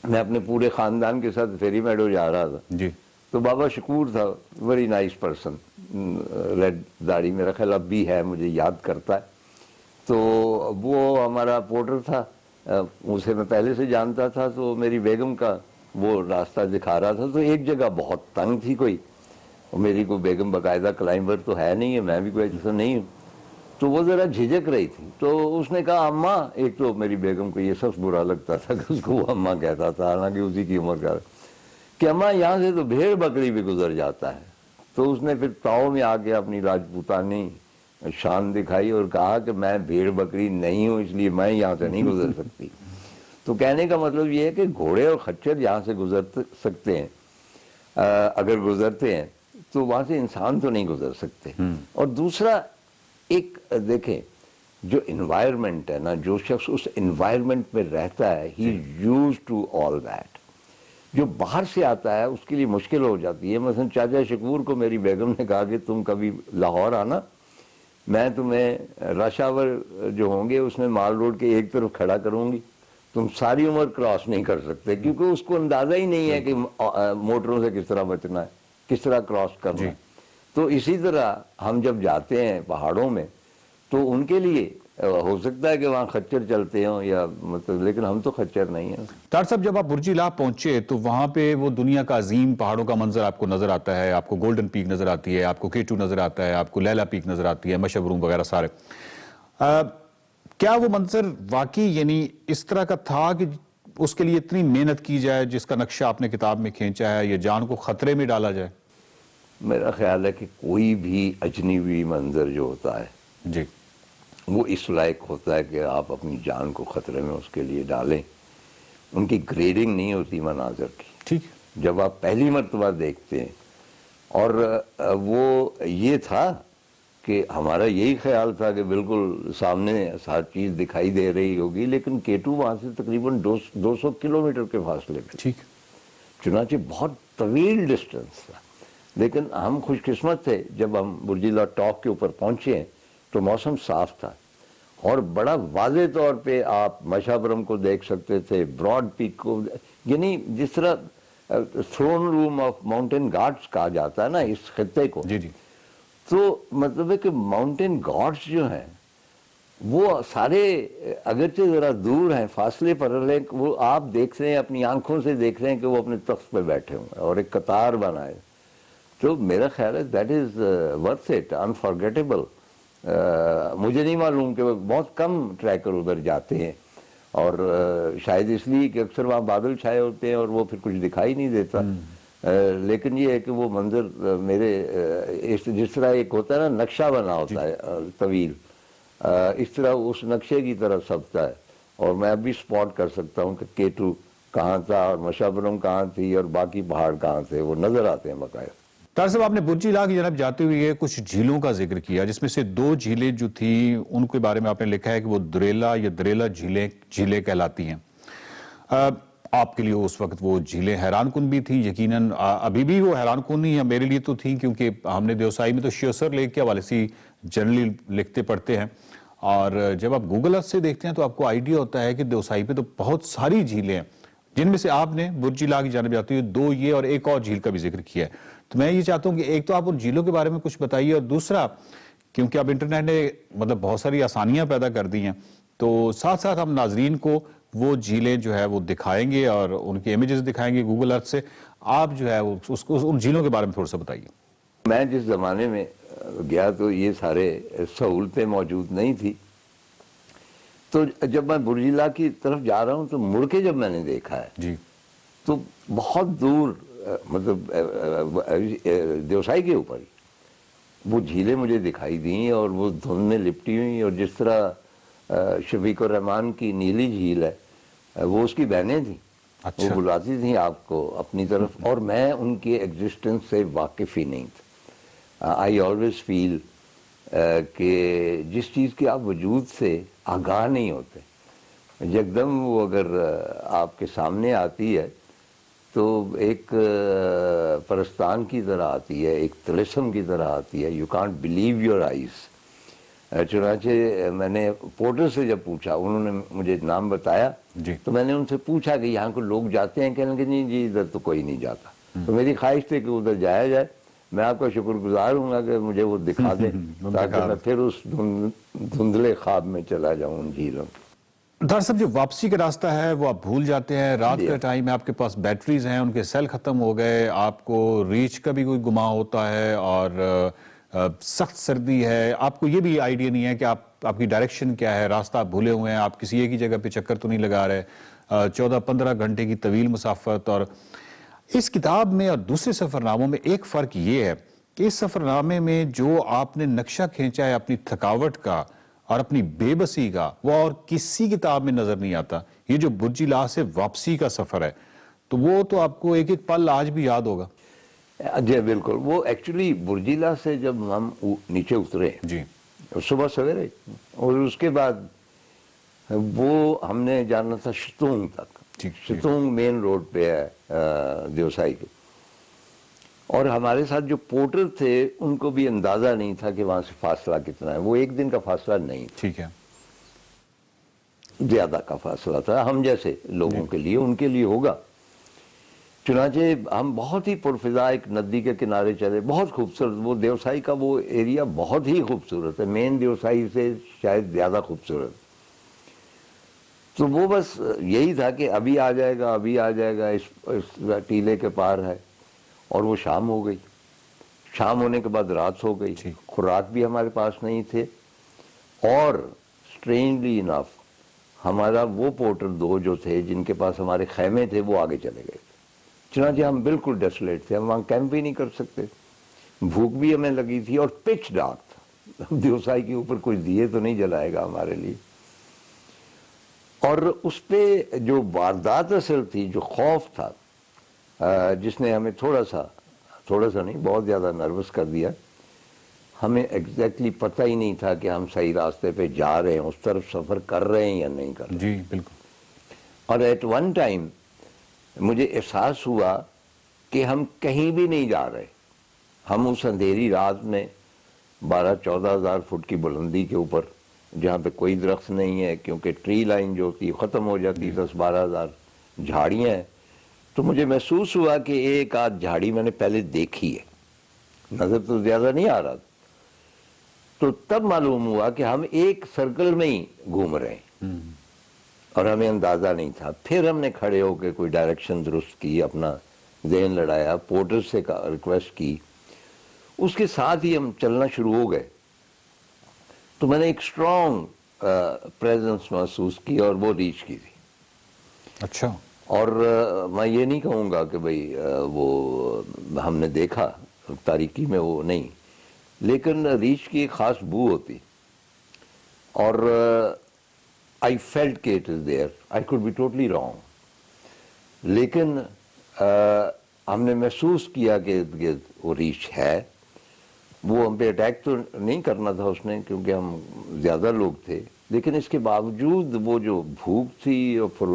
मैं अपने पूरे ख़ानदान के साथ फेरी मेडो जा रहा था जी, तो बाबा शकूर था, वेरी नाइस पर्सन, रेड दाढ़ी, मेरा ख्याल अब भी है, मुझे याद करता है। तो वो हमारा पोर्टर था, उसे मैं पहले से जानता था, तो मेरी बेगम का वो रास्ता दिखा रहा था। तो एक जगह बहुत तंग थी कोई, और मेरी कोई बेगम बाकायदा क्लाइंबर तो है नहीं है, मैं भी कोई ऐसा नहीं हूँ, तो वो ज़रा झिझक रही थी। तो उसने कहा अम्मा, एक तो मेरी बेगम को ये सब बुरा लगता था कि उसको वो अम्मा कहता था, हालांकि उसी की उम्र का, कि अम्मा यहाँ से तो भेड़ बकरी भी गुजर जाता है। तो उसने फिर ताव में आके अपनी राजपूतानी शान दिखाई और कहा कि मैं भेड़ बकरी नहीं हूँ, इसलिए मैं यहाँ से नहीं गुजर सकती। तो कहने का मतलब ये है कि घोड़े और खच्चर यहाँ से गुजर सकते हैं, अगर गुजरते हैं तो वहाँ से इंसान तो नहीं गुजर सकते। और दूसरा एक देखें, जो इन्वायरमेंट है ना, जो शख्स उस इन्वायरमेंट में रहता है, he used to all that. जो बाहर से आता है उसके लिए मुश्किल हो जाती है। मसलन चाचा शकूर को मेरी बेगम ने कहा कि तुम कभी लाहौर आना, मैं तुम्हें रश आवर जो होंगे उसमें माल रोड के एक तरफ खड़ा करूंगी, तुम सारी उम्र क्रॉस नहीं कर सकते, क्योंकि उसको अंदाजा ही नहीं है कि मोटरों से किस तरह बचना है, किस तरह क्रॉस करना है। तो इसी तरह हम जब जाते हैं पहाड़ों में तो उनके लिए हो सकता है कि वहाँ खच्चर चलते हों या मतलब, लेकिन हम तो खच्चर नहीं हैं। तार साहब, जब आप बुर्जिला पहुंचे तो वहां पे वो दुनिया का अजीम पहाड़ों का मंजर आपको नजर आता है, आपको गोल्डन पीक नजर आती है, आपको K2 नजर आता है, आपको लैला पीक नजर आती है, मशबरूम वगैरह सारे। क्या वो मंजर वाकई यानी इस तरह का था कि उसके लिए इतनी मेहनत की जाए जिसका नक्शा आपने किताब में खींचा है, या जान को खतरे में डाला जाए? मेरा ख्याल है कि कोई भी अजनबी मंजर जो होता है जी, वो इस लायक होता है कि आप अपनी जान को ख़तरे में उसके लिए डालें। उनकी ग्रेडिंग नहीं होती मनाजर की, ठीक, जब आप पहली मरतबा देखते हैं। और वो ये था कि हमारा यही ख्याल था कि बिल्कुल सामने हर चीज़ दिखाई दे रही होगी, लेकिन K2 वहाँ से तकरीबन 200 किलोमीटर के फासले पे, ठीक, चुनांचे बहुत तवील डिस्टेंस था। लेकिन हम खुशकिस्मत थे, जब हम बुर्जिला टॉप के ऊपर पहुँचे तो मौसम साफ था और बड़ा वाज़े तौर पे आप मशाबरम को देख सकते थे, ब्रॉड पीक को, यानी जिस तरह throne room of mountain guards कहा जाता है ना इस खित्ते को। जी जी। तो मतलब है कि माउंटेन गार्ड्स जो हैं वो सारे अगरचे ज़रा दूर हैं, फासले पर, लेकिन वो आप देख रहे हैं, अपनी आंखों से देख रहे हैं कि वो अपने तख्त पे बैठे हुए और एक कतार बनाए। तो मेरा ख्याल है that is worth it, unforgettable. मुझे नहीं मालूम कि बहुत कम ट्रैकर उधर जाते हैं, और शायद इसलिए कि अक्सर वहाँ बादल छाए होते हैं और वो फिर कुछ दिखाई नहीं देता। लेकिन ये है कि वो मंजर मेरे जिस तरह एक होता है ना, नक्शा बना होता है तवील, इस तरह उस नक्शे की तरह सबता है। और मैं अभी स्पॉट कर सकता हूँ कि K2 कहाँ था और मशाबरम कहाँ थी और बाकी पहाड़ कहाँ थे, वो नज़र आते हैं बाकायदा। तार साहब, आपने बुर्जिला की तरफ जाते हुए कुछ झीलों का जिक्र किया, जिसमें से 2 झीलें जो थी उनके बारे में आपने लिखा है कि वो दुरेला या दरेला झीलें कहलाती हैं। आपके लिए उस वक्त वो झीलें हैरानकुन भी थी, यकीनन अभी भी वो हैरानकुन ही मेरे लिए तो थी, क्योंकि हमने देवसाई में तो श्योसर लेक के हवाले से जनरली लिखते पढ़ते हैं, और जब आप गूगल अर्थ से देखते हैं तो आपको आइडिया होता है कि देवसाई पे तो बहुत सारी झीलें हैं, जिनमें से आपने बुर्जिला की जानिब जाते हुए 2 ये और एक और झील का भी जिक्र किया है। तो मैं ये चाहता हूं कि एक तो आप उन झीलों के बारे में कुछ बताइए, और दूसरा क्योंकि अब इंटरनेट ने मतलब बहुत सारी आसानियां पैदा कर दी हैं। तो साथ साथ हम नाजरीन को वो झीलें जो है वो दिखाएंगे और उनकी इमेजेस दिखाएंगे गूगल अर्थ से। आप जो है उसको उन झीलों के बारे में थोड़ा सा बताइए। मैं जिस ज़माने में गया तो ये सारे सहूलतें मौजूद नहीं थी। तो जब मैं बुर्जिला की तरफ जा रहा हूँ तो मुड़ के जब मैंने देखा है जी, तो बहुत दूर मतलब देवसाई के ऊपर ही वो झीलें मुझे दिखाई दी और वो धुंध में लिपटी हुई, और जिस तरह शफीक उर रहमान की नीली झील है वो उसकी बहनें थी। अच्छा। वो बुलाती थी आपको अपनी तरफ, और मैं उनके एग्जिस्टेंस से वाकिफ ही नहीं था। आई ऑलवेज फील कि जिस चीज़ के आप वजूद से आगाह नहीं होते, यकदम वो अगर आपके सामने आती है तो एक परस्तान की तरह आती है, एक तिलिस्म की तरह आती है। You can't believe your eyes. चुनाचे मैंने पोर्टर से जब पूछा, उन्होंने मुझे नाम बताया जी। तो मैंने उनसे पूछा कि यहाँ को लोग जाते हैं, कहने कि नहीं जी इधर तो कोई नहीं जाता। तो मेरी ख्वाहिश थी कि उधर जाया जाए। मैं आपका शुक्रगुजार हूँगा कि मुझे वो दिखा दें ताकि मैं फिर उस धुंधले ख्वाब में चला जाऊँ उन झीलों। दरअसल जो वापसी का रास्ता है वो आप भूल जाते हैं। रात का टाइम है, आपके पास बैटरीज हैं, उनके सेल खत्म हो गए, आपको रीच का भी कोई गुमा होता है और सख्त सर्दी है। आपको ये भी आइडिया नहीं है कि आपकी डायरेक्शन क्या है, रास्ता आप भूले हुए हैं, आप किसी एक ही जगह पे चक्कर तो नहीं लगा रहे। 14-15 घंटे की तवील मुसाफत। और इस किताब में और दूसरे सफरनामों में एक फ़र्क ये है कि इस सफरनामे में जो आपने नक्शा खींचा है अपनी थकावट का और अपनी बेबसी का, वो और किसी किताब में नजर नहीं आता। ये जो बुर्जिला से वापसी का सफर है तो वो तो आपको एक एक पल आज भी याद होगा। जी बिल्कुल। वो एक्चुअली बुर्जिला से जब हम नीचे उतरे जी, सुबह सवेरे, और उसके बाद वो हमने जाना था शतूंग तक। शतूंग मेन रोड पे है देवसाई के, और हमारे साथ जो पोर्टर थे उनको भी अंदाजा नहीं था कि वहां से फासला कितना है। वो एक दिन का फासला नहीं, ठीक है, ज्यादा का फासला था हम जैसे लोगों के लिए, उनके लिए होगा। चुनाचे हम बहुत ही पुरफिजा एक नदी के किनारे चले, बहुत खूबसूरत। वो देवसाई का वो एरिया बहुत ही खूबसूरत है, मेन देवसाई से शायद ज्यादा खूबसूरत। तो वो बस यही था कि अभी आ जाएगा, अभी आ जाएगा, इस टीले के पार है। और वो शाम हो गई। शाम होने के बाद रात हो गई। खुराक भी हमारे पास नहीं थे, और स्ट्रेंजली इनफ हमारा वो पोर्टर दो जो थे जिनके पास हमारे खैमे थे वो आगे चले गए। चुनांचे हम बिल्कुल डेसोलेट थे, हम वहाँ कैंप भी नहीं कर सकते। भूख भी हमें लगी थी और पिच डार्क था। देवसाई के ऊपर कोई दिए तो नहीं जलाएगा हमारे लिए। और उस पे जो वारदात असल थी, जो खौफ था, जिसने हमें थोड़ा सा नहीं बहुत ज़्यादा नर्वस कर दिया। हमें एग्जैक्टली पता ही नहीं था कि हम सही रास्ते पे जा रहे हैं, उस तरफ सफ़र कर रहे हैं या नहीं कर रहे। जी बिल्कुल। और एट वन टाइम मुझे एहसास हुआ कि हम कहीं भी नहीं जा रहे। हम उस अंधेरी रात में 12-14 हज़ार फुट की बुलंदी के ऊपर, जहाँ पे कोई दरख्त नहीं है क्योंकि ट्री लाइन जो थी ख़त्म हो जाती, 10-12 हज़ार झाड़ियाँ हैं। तो मुझे महसूस हुआ कि एक आध झाड़ी मैंने पहले देखी है, नज़र तो ज़्यादा नहीं आ रहा। तो तब मालूम हुआ कि हम एक सर्कल में ही घूम रहे हैं और हमें अंदाज़ा नहीं था। फिर हमने खड़े होकर कोई डायरेक्शन दुरुस्त की, अपना ज़हन लड़ाया, पोर्टर से रिक्वेस्ट की, उसके साथ ही हम चलना शुरू हो गए। तो मैंने एक स्ट्रॉन्ग प्रेजेंस महसूस की और वो रीच की थी। अच्छा। और मैं ये नहीं कहूँगा कि भाई वो हमने देखा तारीकी में, वो नहीं, लेकिन रीच की एक ख़ास बू होती। और आई फेल्ट के it is there, I could be totally wrong, लेकिन हमने महसूस किया कि वो रीच है। वो हम पे अटैक तो नहीं करना था उसने क्योंकि हम ज़्यादा लोग थे, लेकिन इसके बावजूद वो जो भूख थी और फिर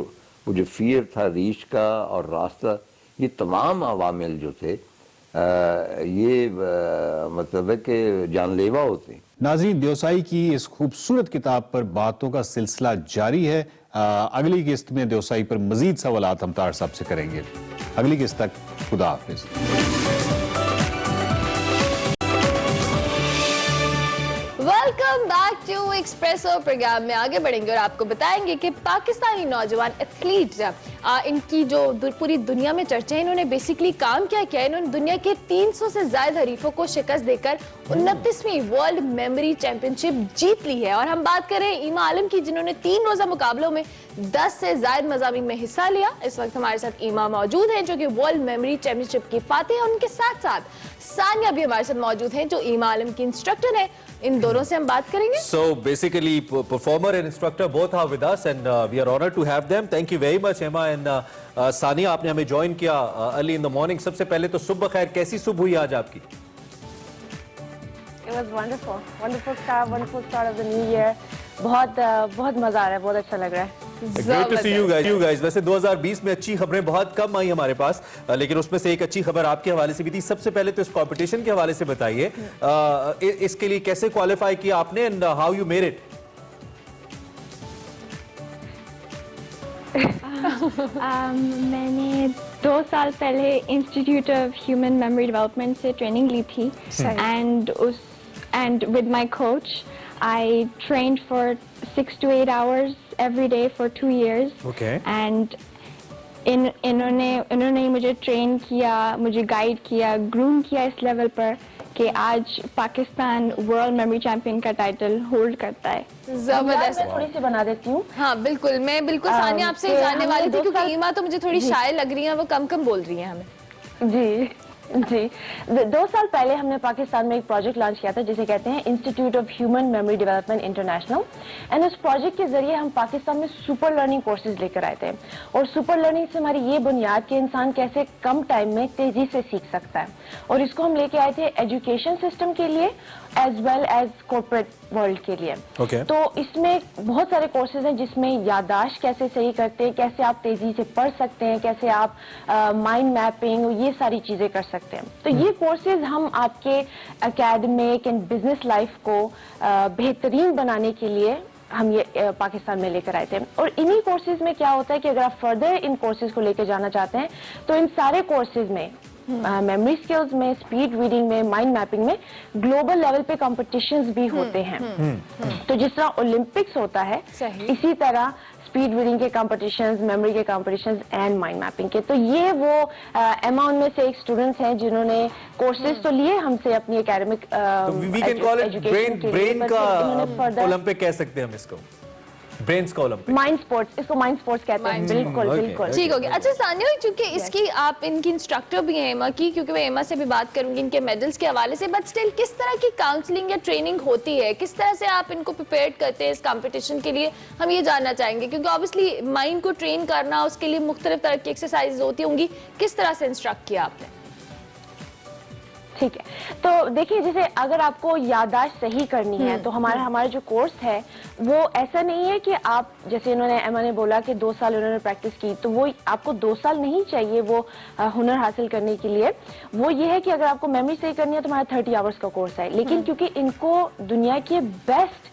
वो जो फियर था रीच का और रास्ता, ये तमाम अवामिल जो थे ये मतलब है कि जानलेवा होते। नाज़रीन, देवसाई की इस खूबसूरत किताब पर बातों का सिलसिला जारी है। अगली किस्त में देवसाई पर मजीद सवालात हम तार साहब से करेंगे। अगली किस्त तक खुदा हाफिज। Welcome back to Expresso programme में आगे बढ़ेंगे और आपको बताएंगे कि पाकिस्तानी नौजवान एथलीट इनकी जो पूरी दुनिया में चर्चा है, इन्होंने बेसिकली काम क्या किया। इन्होंने दुनिया के 300 से ज्यादा हरीफों को शिकस्त देकर 29वीं वर्ल्ड मेमोरी चैंपियनशिप जीत ली है। और हम बात कर रहे हैं ईमा आलम की, जिन्होंने 3 रोजा मुकाबलों में 10 से ज्यादा मज़ामीन में हिस्सा लिया। इस वक्त हमारे साथ ईमा मौजूद हैं जो कि वर्ल्ड मेमोरी चैंपियनशिप की फातिह है। उनके साथ साथ सानिया भी हमारे साथ मौजूद हैं जो ईमा आलम की इंस्ट्रक्टर है। इन दोनों से हम बात करेंगे। So basically, performer and instructor both are with us, and we are honored to have them. Thank you very much, Emma and Sania, आपने हमें ज्वाइन किया अर्ली इन द मॉर्निंग। सबसे पहले तो सुबह खैर, कैसी सुबह हुई आज आपकी? It was wonderful, wonderful start of the new year. बहुत मजा आ रहा है, बहुत अच्छा लग रहा है। Great to see you guys. वैसे 2020 में अच्छी खबरें बहुत कम आई हमारे पास, लेकिन उसमें से एक अच्छी खबर आपके हवाले से भी थी। सबसे पहले तो इस कंपटीशन के हवाले से बताइए, इसके लिए कैसे क्वालिफाई किया आपने and how you made it? मैंने 2 साल पहले institute of human memory development से ट्रेनिंग ली थी and with my coach I trained for 6 to 8 hours every day for 2 years. Okay. And इन्होंने मुझे ट्रेन किया, मुझे गाइड किया, ग्रूम किया इस लेवल पर कि आज पाकिस्तान वर्ल्ड मेमोरी चैंपियन का टाइटल होल्ड करता है। जबरदस्त। मैं थोड़ी सी बना देती हूँ। हाँ बिल्कुल, मैं बिल्कुल सानिया आपसे जानने वाली थी क्योंकि ईमा तो मुझे थोड़ी शाय लग रही है, वो कम बोल रही है हमें। जी 2 साल पहले हमने पाकिस्तान में एक प्रोजेक्ट लॉन्च किया था जिसे कहते हैं institute of human memory development international. And उस प्रोजेक्ट के जरिए हम पाकिस्तान में सुपर लर्निंग कोर्सेज लेकर आए थे। और सुपर लर्निंग से हमारी ये बुनियाद कि इंसान कैसे कम टाइम में तेजी से सीख सकता है, और इसको हम लेके आए थे एजुकेशन सिस्टम के लिए as well as corporate world के लिए। Okay. तो इसमें बहुत सारे कोर्सेज हैं जिसमें याददाश्त कैसे सही करते हैं, कैसे आप तेजी से पढ़ सकते हैं, कैसे आप माइंड मैपिंग, ये सारी चीजें कर सकते हैं। तो ये कोर्सेज हम आपके एकेडमिक एंड बिजनेस लाइफ को बेहतरीन बनाने के लिए हम ये पाकिस्तान में लेकर आए थे। और इन्हीं कोर्सेज में क्या होता है कि अगर आप फर्दर इन कोर्सेज को लेकर जाना चाहते हैं तो इन सारे कोर्सेज में मेमोरी स्किल्स में, स्पीड रीडिंग में, माइंड मैपिंग में ग्लोबल लेवल पे कॉम्पिटिशन्स भी होते हैं। तो जिस तरह ओलंपिक्स होता है इसी तरह स्पीड रीडिंग के कॉम्पिटिशन्स, मेमोरी के कॉम्पिटिशन्स एंड माइंड मैपिंग के। तो ये वो एमा उनमें से एक स्टूडेंट्स हैं जिन्होंने कोर्सेज तो लिए हमसे अपनी एकेडमिक ब्रेन का ओलंपिक कह सकते हैं हम इसको, ब्रेन्स का ओलंपिक, माइंड स्पोर्ट्स, इसको माइंड स्पोर्ट्स कहते हैं। बिल्कुल बिल्कुल ठीक हो गया। अच्छा सानिया, क्योंकि इसकी आप इनकी इंस्ट्रक्टर भी हैं एमा की, क्योंकि मैं एमा से भी बात करूंगी इनके मेडल्स के हवाले से, बट स्टिल किस तरह की काउंसलिंग या ट्रेनिंग होती है, किस तरह से आप इनको प्रिपेयर करते हैं इस कंपटीशन के लिए, हम ये जानना चाहेंगे। क्योंकि ऑब्वियसली माइंड को ट्रेन करना, उसके लिए मुख्तलिफ तरह की एक्सरसाइज होती होंगी, किस तरह से इंस्ट्रक्ट किया आपने? ठीक है, तो देखिए जैसे अगर आपको याददाश्त सही करनी है तो हमारा जो कोर्स है वो ऐसा नहीं है कि आप, जैसे इन्होंने एमा ने बोला कि 2 साल उन्होंने प्रैक्टिस की, तो वो आपको 2 साल नहीं चाहिए वो हुनर हासिल करने के लिए। वो ये है कि अगर आपको मेमोरी सही करनी है तो हमारा 30 आवर्स का कोर्स है। लेकिन क्योंकि इनको दुनिया के बेस्ट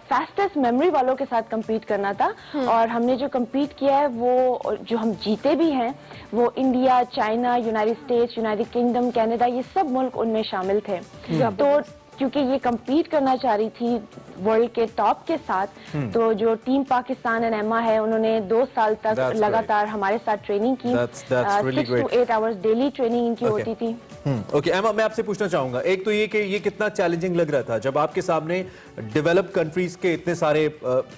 फास्टेस्ट मेमोरी वालों के साथ compete करना था, और हमने जो compete किया है वो जो हम जीते भी हैं वो India, China, United states, United kingdom, Canada, ये सब मुल्क उनमें शामिल थे। तो क्योंकि ये compete करना चाह रही थी वर्ल्ड के टॉप के साथ, तो जो टीम पाकिस्तान एंड एमा है उन्होंने 2 साल तक लगातार हमारे साथ ट्रेनिंग की। 6 to 8 आवर्स डेली ट्रेनिंग इनकी होती थी। ओके एमा, मैं आपसे पूछना चाहूंगा, एक तो ये कि ये कितना चैलेंजिंग लग रहा था जब आपके सामने डेवलप्ड कंट्रीज के इतने सारे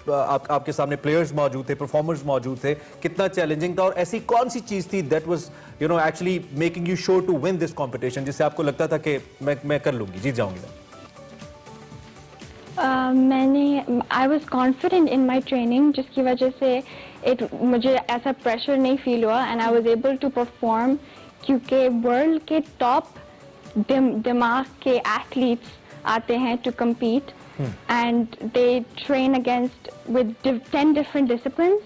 आपके सामने प्लेयर्स मौजूद थे, परफॉर्मर्स मौजूद थे, कितना चैलेंजिंग था, और ऐसी कौन सी चीज थी that was actually making you sure to win this competition, जिससे आपको लगता था कि मैं कर लूंगी, जीत जाऊंगी? I was confident in my training, जिसकी वजह से मुझे ऐसा प्रेशर नहीं फील हुआ and I was able to perform, क्योंकि वर्ल्ड के टॉप दिमाग के एथलीट्स आते हैं to compete and they train against with 10 different disciplines,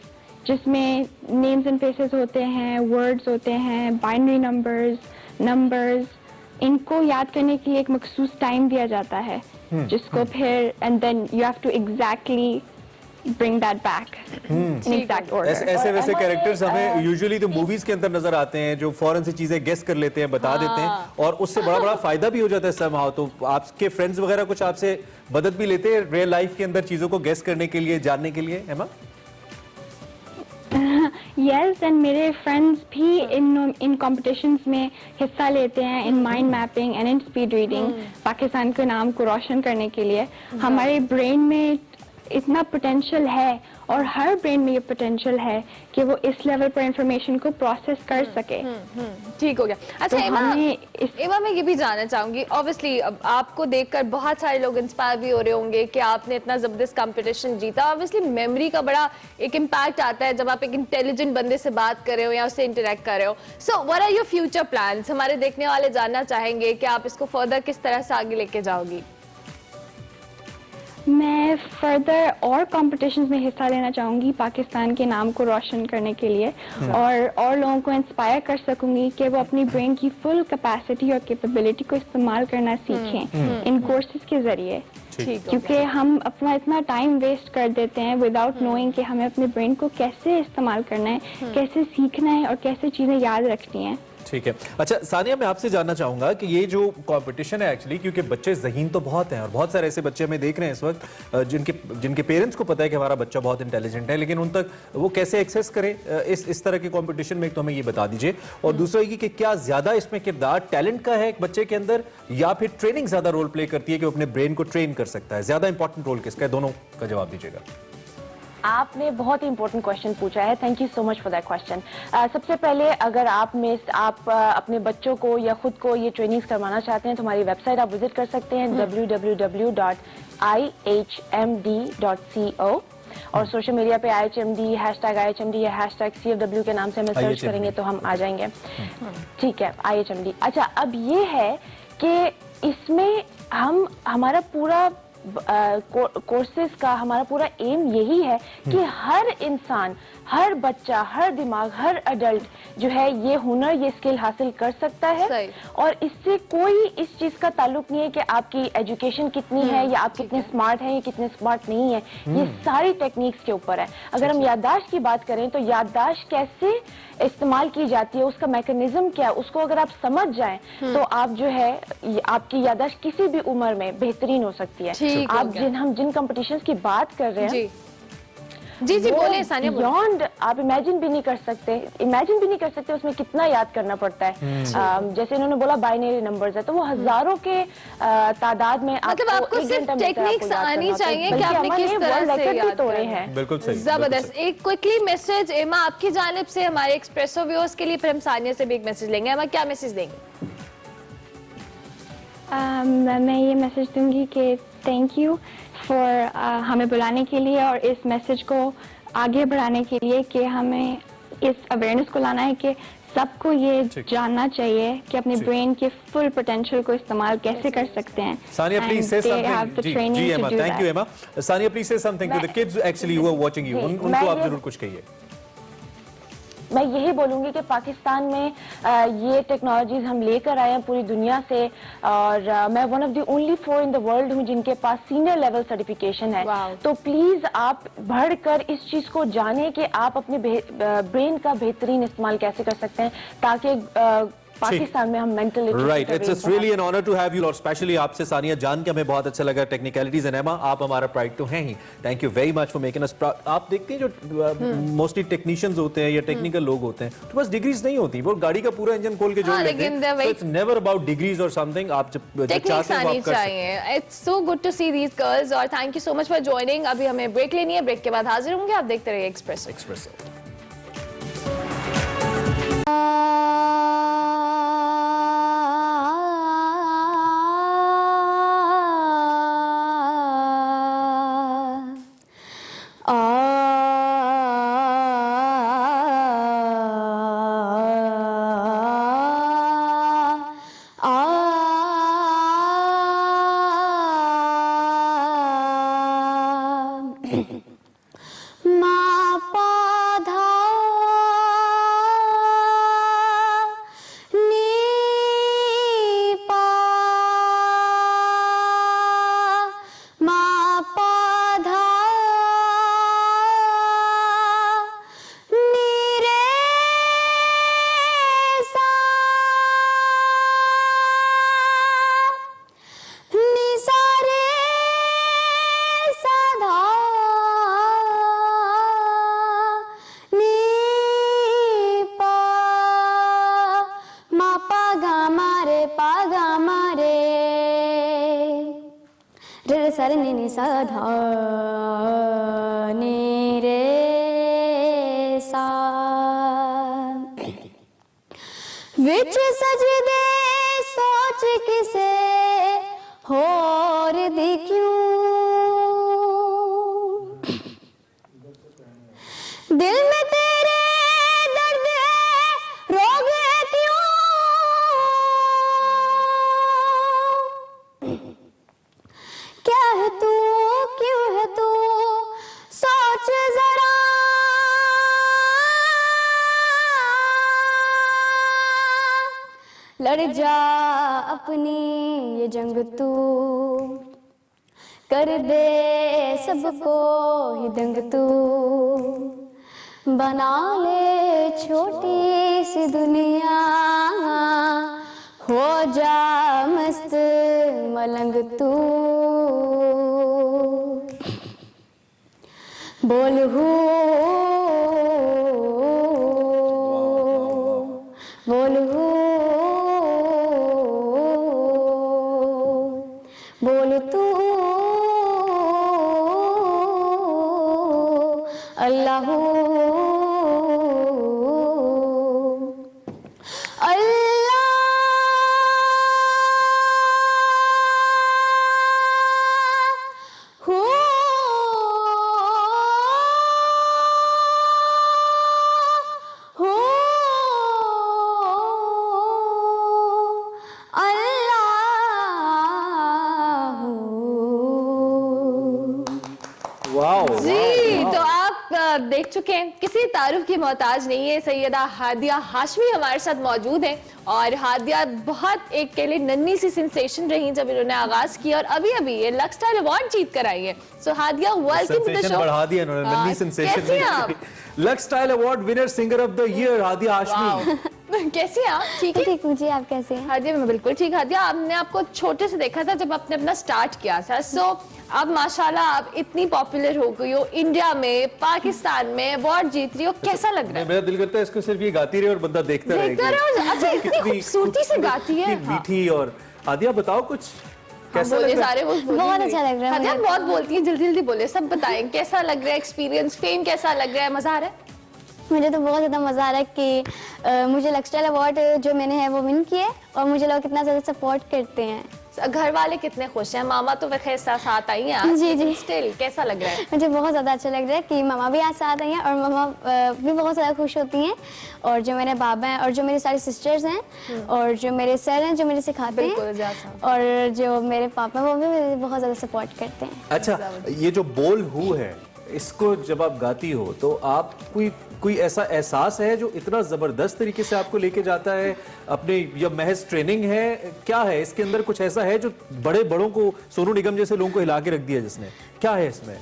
जिसमें नेम्स एंड फेसेस होते हैं, वर्ड्स होते हैं, बाइनरी नंबर्स, इनको याद करने के लिए एक मखसूस टाइम दिया जाता है, जिसको फिर and then you have to exactly bring that back in exact order. ऐसे वैसे कैरेक्टर्स हमें यूजुअली तो मूवीज के अंदर नजर आते हैं जो फौरन से चीजें गेस कर लेते हैं, बता देते हैं और उससे बड़ा फायदा भी हो जाता है somehow। तो आपके फ्रेंड्स वगैरह कुछ आपसे मदद भी लेते हैं रियल लाइफ के अंदर चीजों को गेस करने के लिए, जानने के लिए, एमा? Yes, and मेरे friends भी इन competitions में हिस्सा लेते हैं, in mind mapping and in speed reading, Pakistan के नाम को रोशन करने के लिए। हमारे ब्रेन में इतना पोटेंशियल है और हर ब्रेन में ये पोटेंशियल है कि वो इस लेवल पर इंफॉर्मेशन को प्रोसेस कर सके। ठीक हो गया। अच्छा तो एमा मैं ये भी जानना चाहूंगी, ऑब्वियसली आपको देखकर बहुत सारे लोग इंस्पायर भी हो रहे होंगे कि आपने इतना जबरदस्त कंपटीशन जीता। ऑब्वियसली मेमोरी का बड़ा एक इम्पैक्ट आता है जब आप एक इंटेलिजेंट बंदे से बात कर रहे हो या उससे इंटरेक्ट कर रहे हो। So what are your future plans? हमारे देखने वाले जानना चाहेंगे कि आप इसको फर्दर किस तरह से आगे लेके जाओगी। मैं फर्दर और कॉम्पिटिशन्स में हिस्सा लेना चाहूँगी पाकिस्तान के नाम को रोशन करने के लिए और लोगों को इंस्पायर कर सकूंगी कि वो अपनी ब्रेन की फुल कैपेसिटी और कैपेबिलिटी को इस्तेमाल करना सीखें इन कोर्सेज के जरिए, क्योंकि हम अपना इतना टाइम वेस्ट कर देते हैं विदाउट नोइंग कि हमें अपने ब्रेन को कैसे इस्तेमाल करना है, कैसे सीखना है और कैसे चीज़ें याद रखनी है। ठीक है। अच्छा सानिया, मैं आपसे जानना चाहूंगा कि ये जो कंपटीशन है एक्चुअली, क्योंकि बच्चे ज़हीन तो बहुत हैं और बहुत सारे ऐसे बच्चे हमें देख रहे हैं इस वक्त जिनके पेरेंट्स को पता है कि हमारा बच्चा बहुत इंटेलिजेंट है, लेकिन उन तक वो कैसे एक्सेस करे इस तरह के कंपटीशन में, एक तो हमें ये बता दीजिए। और दूसरा ये कि क्या ज्यादा इसमें किरदार टैलेंट का है एक बच्चे के अंदर या फिर ट्रेनिंग ज्यादा रोल प्ले करती है कि वो अपने ब्रेन को ट्रेन कर सकता है? ज्यादा इंपॉर्टेंट रोल किसका है? दोनों का जवाब दीजिएगा। आपने बहुत ही इंपॉर्टेंट क्वेश्चन पूछा है, thank you so much for that question. सबसे पहले अगर आप अपने बच्चों को या खुद को ये ट्रेनिंग्स करवाना चाहते हैं तो हमारी वेबसाइट आप विजिट कर सकते हैं www.ihmd.co और सोशल मीडिया पे IHMD #IHMD या #CFW के नाम से हमें सर्च करेंगे तो हम आ जाएंगे। ठीक है, IHMD। अच्छा, अब ये है कि इसमें हमारा पूरा कोर्सेज का हमारा पूरा एम यही है कि हर इंसान, हर बच्चा, हर दिमाग, हर अडल्ट जो है ये हुनर, ये स्किल हासिल कर सकता है और इससे कोई इस चीज का ताल्लुक नहीं है कि आपकी एजुकेशन कितनी है या आप कितने स्मार्ट हैं या कितने स्मार्ट नहीं है। ये सारी टेक्निक्स के ऊपर है। अगर हम याददाश्त की बात करें तो याददाश्त कैसे इस्तेमाल की जाती है, उसका मैकेनिज्म क्या है, उसको अगर आप समझ जाएं तो आप जो है आपकी याददाश्त किसी भी उम्र में बेहतरीन हो सकती है। आप जिन कंपटीशंस की बात कर रहे हैं जी बोले सानिया, बियॉन्ड आप इमेजिन भी नहीं कर सकते उसमें कितना याद करना पड़ता है। जैसे इन्होंने बोला बाइनरी नंबर्स है तो वो हजारों के तादाद में मतलब आपको सिर्फ टेक्निक्स आनी चाहिए कि आपने किस तरह से याद करना है। बिल्कुल सही, जबरदस्त। एक क्विकली मैसेज एमा आपकी जानिब से हमारे एक्सप्रेसो व्यूअर्स के लिए, फिर हम सानिया से भी एक मैसेज लेंगे। एमा क्या मैसेज देंगे? मैं ये मैसेज दूंगी कि थैंक यू फॉर हमें बुलाने के लिए और इस मैसेज को आगे बढ़ाने के लिए कि हमें इस अवेयरनेस को लाना है कि सबको ये जानना चाहिए कि अपने ब्रेन के फुल पोटेंशियल को इस्तेमाल कैसे कर सकते हैं। Sania, please say something. Ji Emma, thank you Emma. Sania, please say something to the kids actually who are watching you. उनको आप जरूर कुछ कहिए। मैं यही बोलूंगी कि पाकिस्तान में ये टेक्नोलॉजीज हम लेकर आए हैं पूरी दुनिया से और मैं one of the only 4 in the world हूँ जिनके पास सीनियर लेवल सर्टिफिकेशन है। तो प्लीज आप बढ़कर इस चीज को जानें कि आप अपने ब्रेन का बेहतरीन इस्तेमाल कैसे कर सकते हैं ताकि पाकिस्तान में हम mental right. It's really an honour to have you और स्पेशली आपसे सानिया जान के हमें बहुत अच्छा लगा। टेक्निकलिटीज एंड एमा, आप हमारा प्राइड तो हैं ही। Thank you very much for making us proud. आप देखते हैं जो मोस्टली टेक्नीशियंस होते हैं या टेक्निकल लोग होते हैं तो बस डिग्रीज नहीं होती, वो गाड़ी का पूरा इंजन खोल के जोड़ लेते हैं। So it's never about degrees और समथिंग। आप जब चाहते हैं वो आप कर सकते हैं। It's so good to see these girls और thank you so much for joining. अभी हमें ब्रेक लेनी है, ब्रेक के बाद हाजिर होंगे। आप देखते रहिए एक्सप्रेस। मा पा धा सरने नि सधा नि रे सा विच सजदे सोच किसे होर दी क्यों दिल में तेरे दर्द है रोग है क्यों क्या है तू क्यों है तू सोच जरा लड़ जा अपनी ये जंग तू कर दे सबको ही दंग तू बना ले छोटी सी दुनिया हो जा मस्त मलंग तू बोल हो बोल हो बोल तू अल्लाह जी, तो आप देख चुके हैं, किसी तारुफ की मोहताज नहीं है। सैयदा हादिया हाशमी हमारे साथ मौजूद हैं और हादिया बहुत एक के लिए नन्ही सी सेंसेशन रही जब इन्होंने आगाज किया और अभी अभी ये लक्स स्टाइल अवार्ड जीत कर आई है। So Hadia welcome to the show. बढ़ा दिया इन्होंने, नन्ही सेंसेशन कैसी हैं आप? Lux style award winner singer of the year Hadia Hashmi. कैसी हैं आप? ठीक है? ठीक हूँ जी, आप कैसे हैं? हादिया मैं बिल्कुल ठीक। हादिया, आपने आपको छोटे से देखा था जब आपने अपना स्टार्ट किया था। सो अब माशाल्लाह आप इतनी पॉपुलर हो गई हो, इंडिया में, पाकिस्तान में अवार्ड जीत रही हो, कैसा लग रहा है? मेरा दिल करता है इसको सिर्फ ये गाती रहे और बंदा देखता रहे। अच्छा, इतनी खूबसूरती से गाती है। मीठी। और हादिया बताओ कुछ कैसा बोले लग रहा है? सारे बहुत अच्छा लग रहा है। हादिया बहुत बोलती है, जल्दी जल्दी बोले, सब बताएं कैसा लग रहा है, एक्सपीरियंस, फेम कैसा लग रहा है, मजा आ रहा है? मुझे तो बहुत ज़्यादा मज़ा आ रहा है कि मुझे लक्स स्टाइल अवार्ड जो मैंने है वो विन किए और मुझे लोग कितना ज़्यादा सपोर्ट करते हैं। घर वाले कितने खुश हैं? मामा तो वैसे साथ आई हैं आज, जी जी। स्टिल कैसा लग रहा है? मुझे बहुत ज़्यादा अच्छा लग रहा है कि मामा भी आज साथ आई हैं और मामा भी बहुत ज़्यादा खुश होती हैं और जो मेरे बाबा हैं और जो मेरी सारी सिस्टर्स हैं और जो मेरे सर हैं जो मेरे सिखाते हैं और जो मेरे पापा हैं वो भी मुझे बहुत ज़्यादा सपोर्ट करते हैं। अच्छा, ये जो बोल हु है, इसको जब आप गाती हो तो आप कोई ऐसा एहसास है जो इतना जबरदस्त तरीके से आपको लेके जाता है अपने, या महज ट्रेनिंग है, क्या है इसके अंदर? कुछ ऐसा है जो बड़ों को, सोनू निगम जैसे लोगों को हिला के रख दिया जिसने, क्या है इसमें?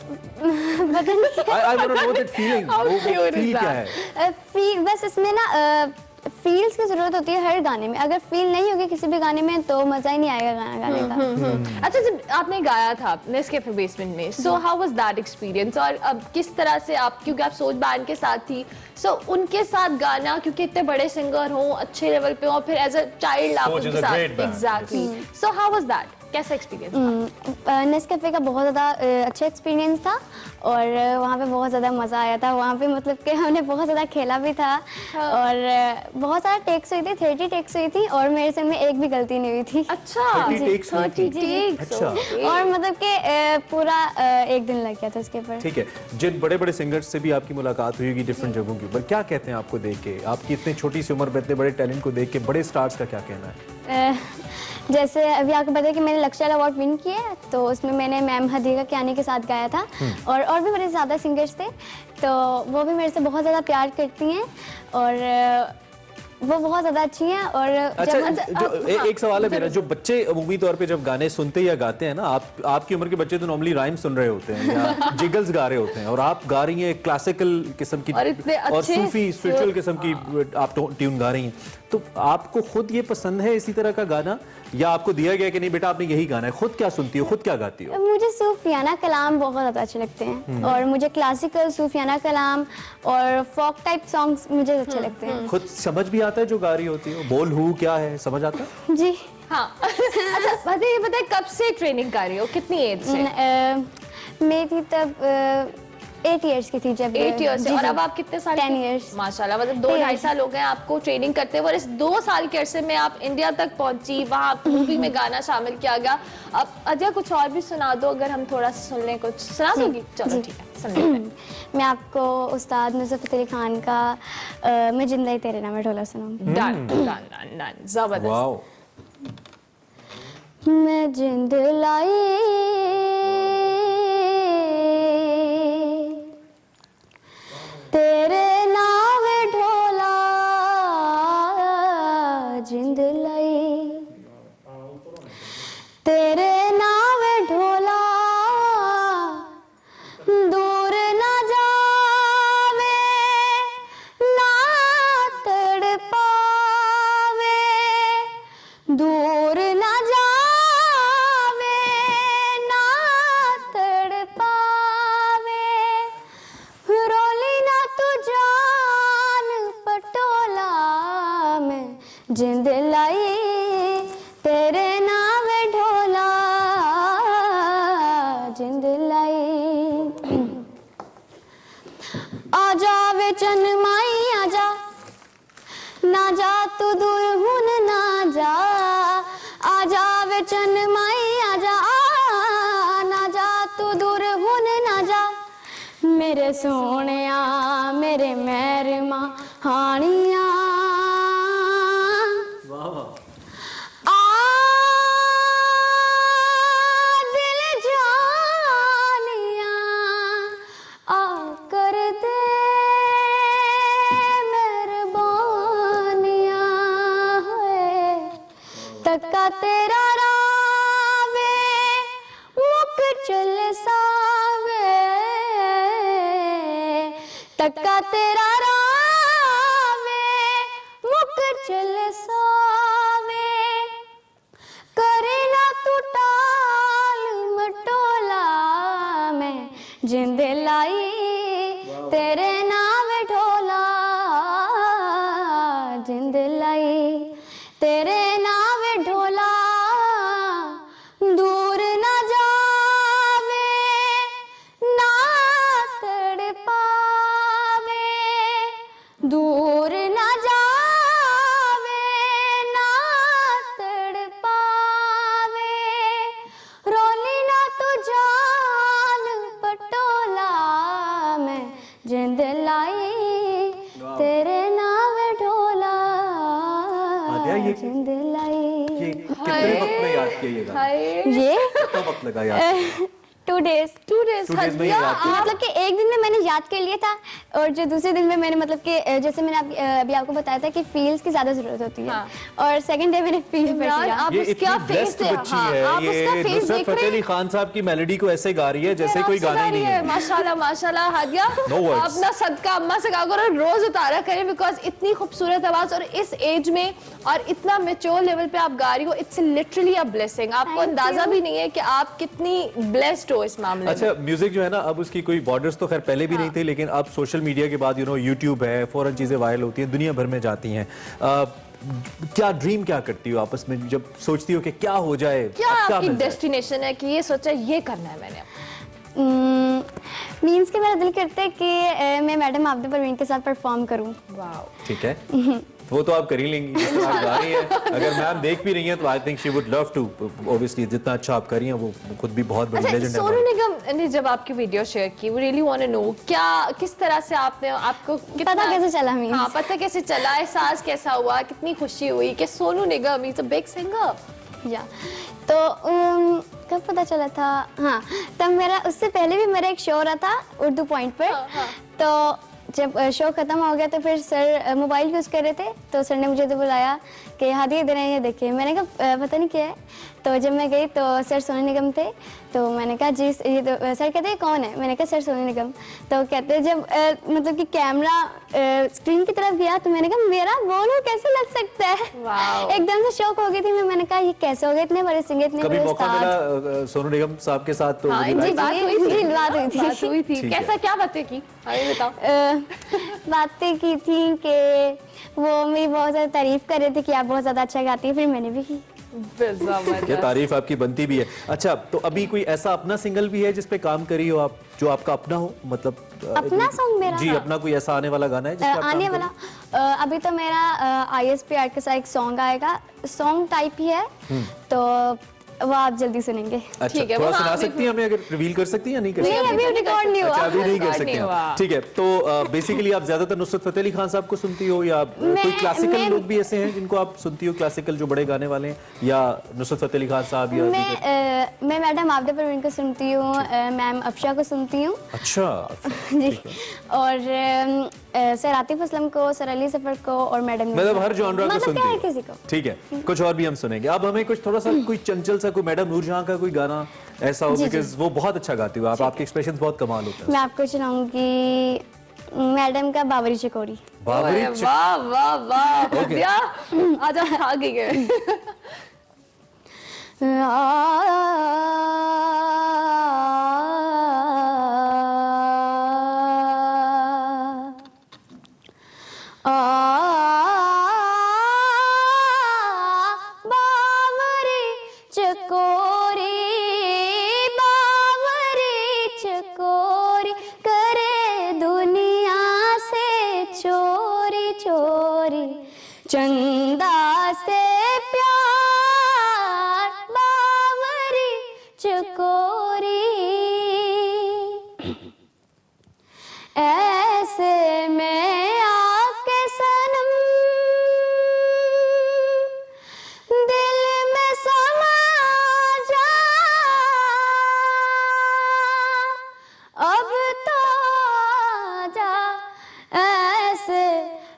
पता नहीं। I want to know that feeling. वो फील क्या है? फील बस इसमें ना फील्स की जरूरत होती है हर गाने में। अगर फील नहीं होगी किसी भी गाने में तो मजा ही नहीं आएगा गाना गाने का। अच्छा, जब आपने गाया था नेस्कैफे बेसमेंट में, so how was that experience? और अब किस तरह से आप, क्योंकि आप सोच बैंड के साथ थी, सो उनके साथ गाना, क्योंकि इतने बड़े सिंगर हो, अच्छे लेवल पे हो, फिर एज अ चाइल्ड आप उनके साथ, exactly, so how was that? कैसा एक्सपीरियंस? नेस्कैफे का बहुत ज़्यादा अच्छा एक्सपीरियंस था और वहाँ पे बहुत ज़्यादा मज़ा आया था। वहाँ पे मतलब कि हमने बहुत ज़्यादा खेला भी था और बहुत सारा टेक्स हुई थी, 30 टेक्स हुई थी और मेरे से में एक भी गलती नहीं हुई थी। अच्छा, 30 टेक्स हुई थी। अच्छा। और मतलब कि पूरा एक दिन लग गया था उसके ऊपर। ठीक है, जिन बड़े बड़े सिंगर्स से भी आपकी मुलाकात हुई होगी डिफरेंट जगहों के ऊपर, क्या कहते हैं आपको देख के? आपकी इतनी छोटी सी उम्र में इतने बड़े टैलेंट को देख के बड़े स्टार्स का क्या कहना है? जैसे अभी आपको पता है कि मैंने लक्स स्टाइल अवार्ड विन किया है, तो उसमें मैंने मैम हदीका कियानी के साथ गाया था और भी बड़े ज़्यादा सिंगर्स थे, तो वो भी मेरे से बहुत ज़्यादा प्यार करती हैं और वो बहुत ज़्यादा अच्छी हैं। और अच्छा, एक सवाल है मेरा, जो बच्चे अमूमी तौर पे जब गाने सुनते या गाते हैं ना, आपकी उम्र के बच्चे तो नॉर्मली राइम सुन रहे होते हैं या जिगल्स गा रहे होते हैं, और आप गा रही हैं क्लासिकल किस्म की और सूफी स्पिरिचुअल किस्म की आप ट्यून गा रही हैं, तो आपको खुद ये पसंद है इसी तरह का गाना, या आपको दिया गया कि नहीं बेटा आपने यही गाना है? खुद क्या सुनती हो, खुद क्या गाती हो? मुझे सूफियाना कलाम बहुत ज़्यादा अच्छे लगते हैं और मुझे क्लासिकल सूफियाना कलाम और फोक टाइप सॉन्ग्स मुझे अच्छे लगते हैं। खुद समझ भी आता है जो गा रही होती है? बोल हूँ क्या है समझ आता है? जी हाँ अच्छा ये बताए कब से ट्रेनिंग कर रही हो, कितनी एज से? मैं थी तब 8 इयर्स की थी जब 8 इयर्स से। जी, और जी। अब आप कितने साल 10 years। माशाल्लाह, मतलब 2-2.5 साल हो गए आपको ट्रेनिंग करते हुए, और इस 2 साल के अरसे में आप इंडिया तक पहुंची, वहाँ मूवी में गाना शामिल किया गया। अब अदिया कुछ और भी सुना दो, अगर हम थोड़ा सा सुन लें, कुछ सुना दोगी? चलो ठीक है, सुन लेते हैं। मैं आपको उस्ताद नुसरत फतेह अली खान का मैं जिंदा ही तेरे नाम ढोला सुनाऊंगी। डन डन डन डन, जबरदस्त। वाओ। मैं जिंद लाई तेरे नाम ढोला, जिंद लाई तेरे नाम ढोला, दूर ना जावे ना तड़ पावे, दूर ना जावे ना तड़ पावे, रोली ना तू जान पटोला, मैं जिंद लाई तेरे नाम ढोला, जिंद लाई। आजा वे चन माई आजा, ना जा तू दूर हुन ना जा, आजा वे चन माई आजा, ना जा तू दूर हुन ना जा, मेरे सोनिया मेरे महरमा हानिया, आ दिल जानिया, आ कर दे मेहरबानिया, तक्का तेरा रावे मुक चल सावे, तक्का तेरा रावे मुक चल सावे, करे ना तू टाल मटोला, मैं जिंद लाई तेरे नाम ढोला, जिंद लाई तेरे नाम ढोला, दूर ना जावे ना तड़ पावे, दूर ना जावे ना तड़ पावे, रोली ना तू जान पटोला, मैं जिंद लाई तेरे नाम ढोला, जिंद लाई। कितने वक्त में याद किया ये गाना? ये कितना वक्त लगा याद? 2 days। 2 days में ही याद किया? मतलब कि एक दिन में मैंने याद कर लिया था, और जो दूसरे दिन में मैंने मतलब कि जैसे मैंने अभी आपको बताया था कि फील्स की ज्यादा जरूरत होती है, और सेकंड डे मैंने फील कर लिया। आप ये उसका इतनी फेस blessed बच्ची है, ये नुसरत फतेह अली खान साहब की मेलोडी को ऐसे गा रही है जैसे कोई गाना ही नहीं है। माशाल्लाह माशाल्लाह हादिया, No words। अपना सदका अम्मा से गा करो, रोज उतारा करें, बिकॉज इतनी खूबसूरत आवाज और इस एज में और इतना मैच्योर लेवल पे आप गा रही हो, इट्स लिटरली अ ब्लेसिंग। आपको अंदाजा भी नहीं है कि आप कितनी ब्लेस्ड हो इस मामले में। अच्छा, म्यूजिक जो है ना, अब उसकी कोई बॉर्डर्स तो खैर पहले भी नहीं थे, लेकिन अब सोशल मीडिया के बाद यूट्यूब है, फौरन चीजें वायरल होती हैं, दुनिया भर में जाती हैं। क्या ड्रीम क्या करती हो आपस में जब सोचती हो कि क्या हो जाए? क्या अब आपकी मिल जाए? डेस्टिनेशन है कि ये सोचा ये करना है मैंने? मीन्स के मेरा दिल करता है कि मैं मैडम आबिदा परवीन के साथ परफॉर्म करूं। वाओ, ठीक है, वो तो आप कर ही लेंगी, जिस तरह आप गा रही हैं। अगर मैम देख भी रही हैं तो I think she would love to, obviously जितना अच्छा आप कर रही हैं वो खुद भी बहुत बड़ी अच्छा, लेजेंड है। सोनू निगम ने जब आपकी वीडियो शेयर की, we really want to know क्या किस तरह से आपने आपको पता कैसे चला? हाँ, पता कैसे चला, एहसास कैसा हुआ, कितनी खुशी हुई कि Sonu Nigam is a big singer? या तो कब पता चला था? हाँ, तब मेरा उससे पहले भी मेरा एक शो हो रहा था उर्दू पॉइंट पर। तो जब शो खत्म हो गया तो फिर सर मोबाइल यूज़ कर रहे थे, तो सर ने मुझे तो बुलाया कि हादी इधर आइए देखिए। मैंने कहा पता नहीं क्या है। तो जब मैं गई तो सर सोनू निगम थे, तो मैंने कहा जी ये तो सर कहते हैं कौन है? मैंने कहा सर सोनू निगम। तो कहते जब मतलब कि कैमरा स्क्रीन की तरफ गया तो मैंने कहा मेरा बोलो कैसे लग सकता है? एकदम से शॉक हो गई थी मैं। मैंने कहा ये कैसे हो गए, इतने बड़े सिंगर, इतने बड़े मौका मिला सोनू निगम साहब के साथ? तो बात हुई थी। कैसा क्या बातें की? अभी बताओ। बातें की थी कि वो मेरी बहुत ज़्यादा तारीफ कर रहे थे कि आप बहुत ज़्यादा अच्छा गाती हैं, फिर मैंने भी की। क्या तारीफ आपकी बनती भी है। अच्छा, तो अभी कोई ऐसा अपना सिंगल भी है जिस पे काम करी हो आप, जो आपका अपना हो, मतलब अपना सॉन्ग मेरा? जी, अपना कोई ऐसा आने वाला गाना है जिस पे आप आने काम वाला अभी तो मेरा ISP आर्ट के साथ एक सॉन्ग आएगा, सॉन्ग टाइप ही है, तो वो आप जल्दी सुनेंगे। अच्छा, ठीक है, थोड़ा वो सुना हाँ, सकती हैं हमें, अगर रिवील कर सकती हैं या नहीं कर नहीं, सकती? अभी रिकॉर्ड नहीं हुआ। अच्छा, अभी नहीं कर रिकॉर्ड सकते नहीं हैं। हुआ। ठीक है, तो बेसिकली आप ज्यादातर नुसरत फतेह अली खान साहब को सुनती हो या कोई क्लासिकल लोग भी ऐसे हैं जिनको आप सुनती हो, क्लासिकल जो बड़े गाने वाले हैं, या नुसरत फतेह अली खान साहब या मैं मैडम आबिदा परवीन को सुनती हूँ, मैम अफशा को सुनती हूँ। अच्छा जी, और सर आतिफ असलम को, सर अली सफर को, और मैडम मतलब हर जॉनरा को मतलब सुनती क्या है हो। किसी को। ठीक है, कुछ और भी हम सुनेंगे। अब हमें कुछ थोड़ा सा कोई चंचल सा, कोई मैडम नूरजहां का कोई गाना ऐसा हो, जी, बिकॉज वो बहुत अच्छा गाती हो आप, आपके एक्सप्रेशन बहुत कमाल होता है। मैं आपको सुनाऊंगी मैडम का बाबरी चकोरी। बाबरी वाह वाह वाह, आज आप आ गई बावरी चकोरी, बावरी चकोरी, करे दुनिया से चोरी चोरी, चंदा से प्यार, बावरी चकोरी, ऐसे में आके सनम दिल में समा जा, अब तो आजा, ऐसे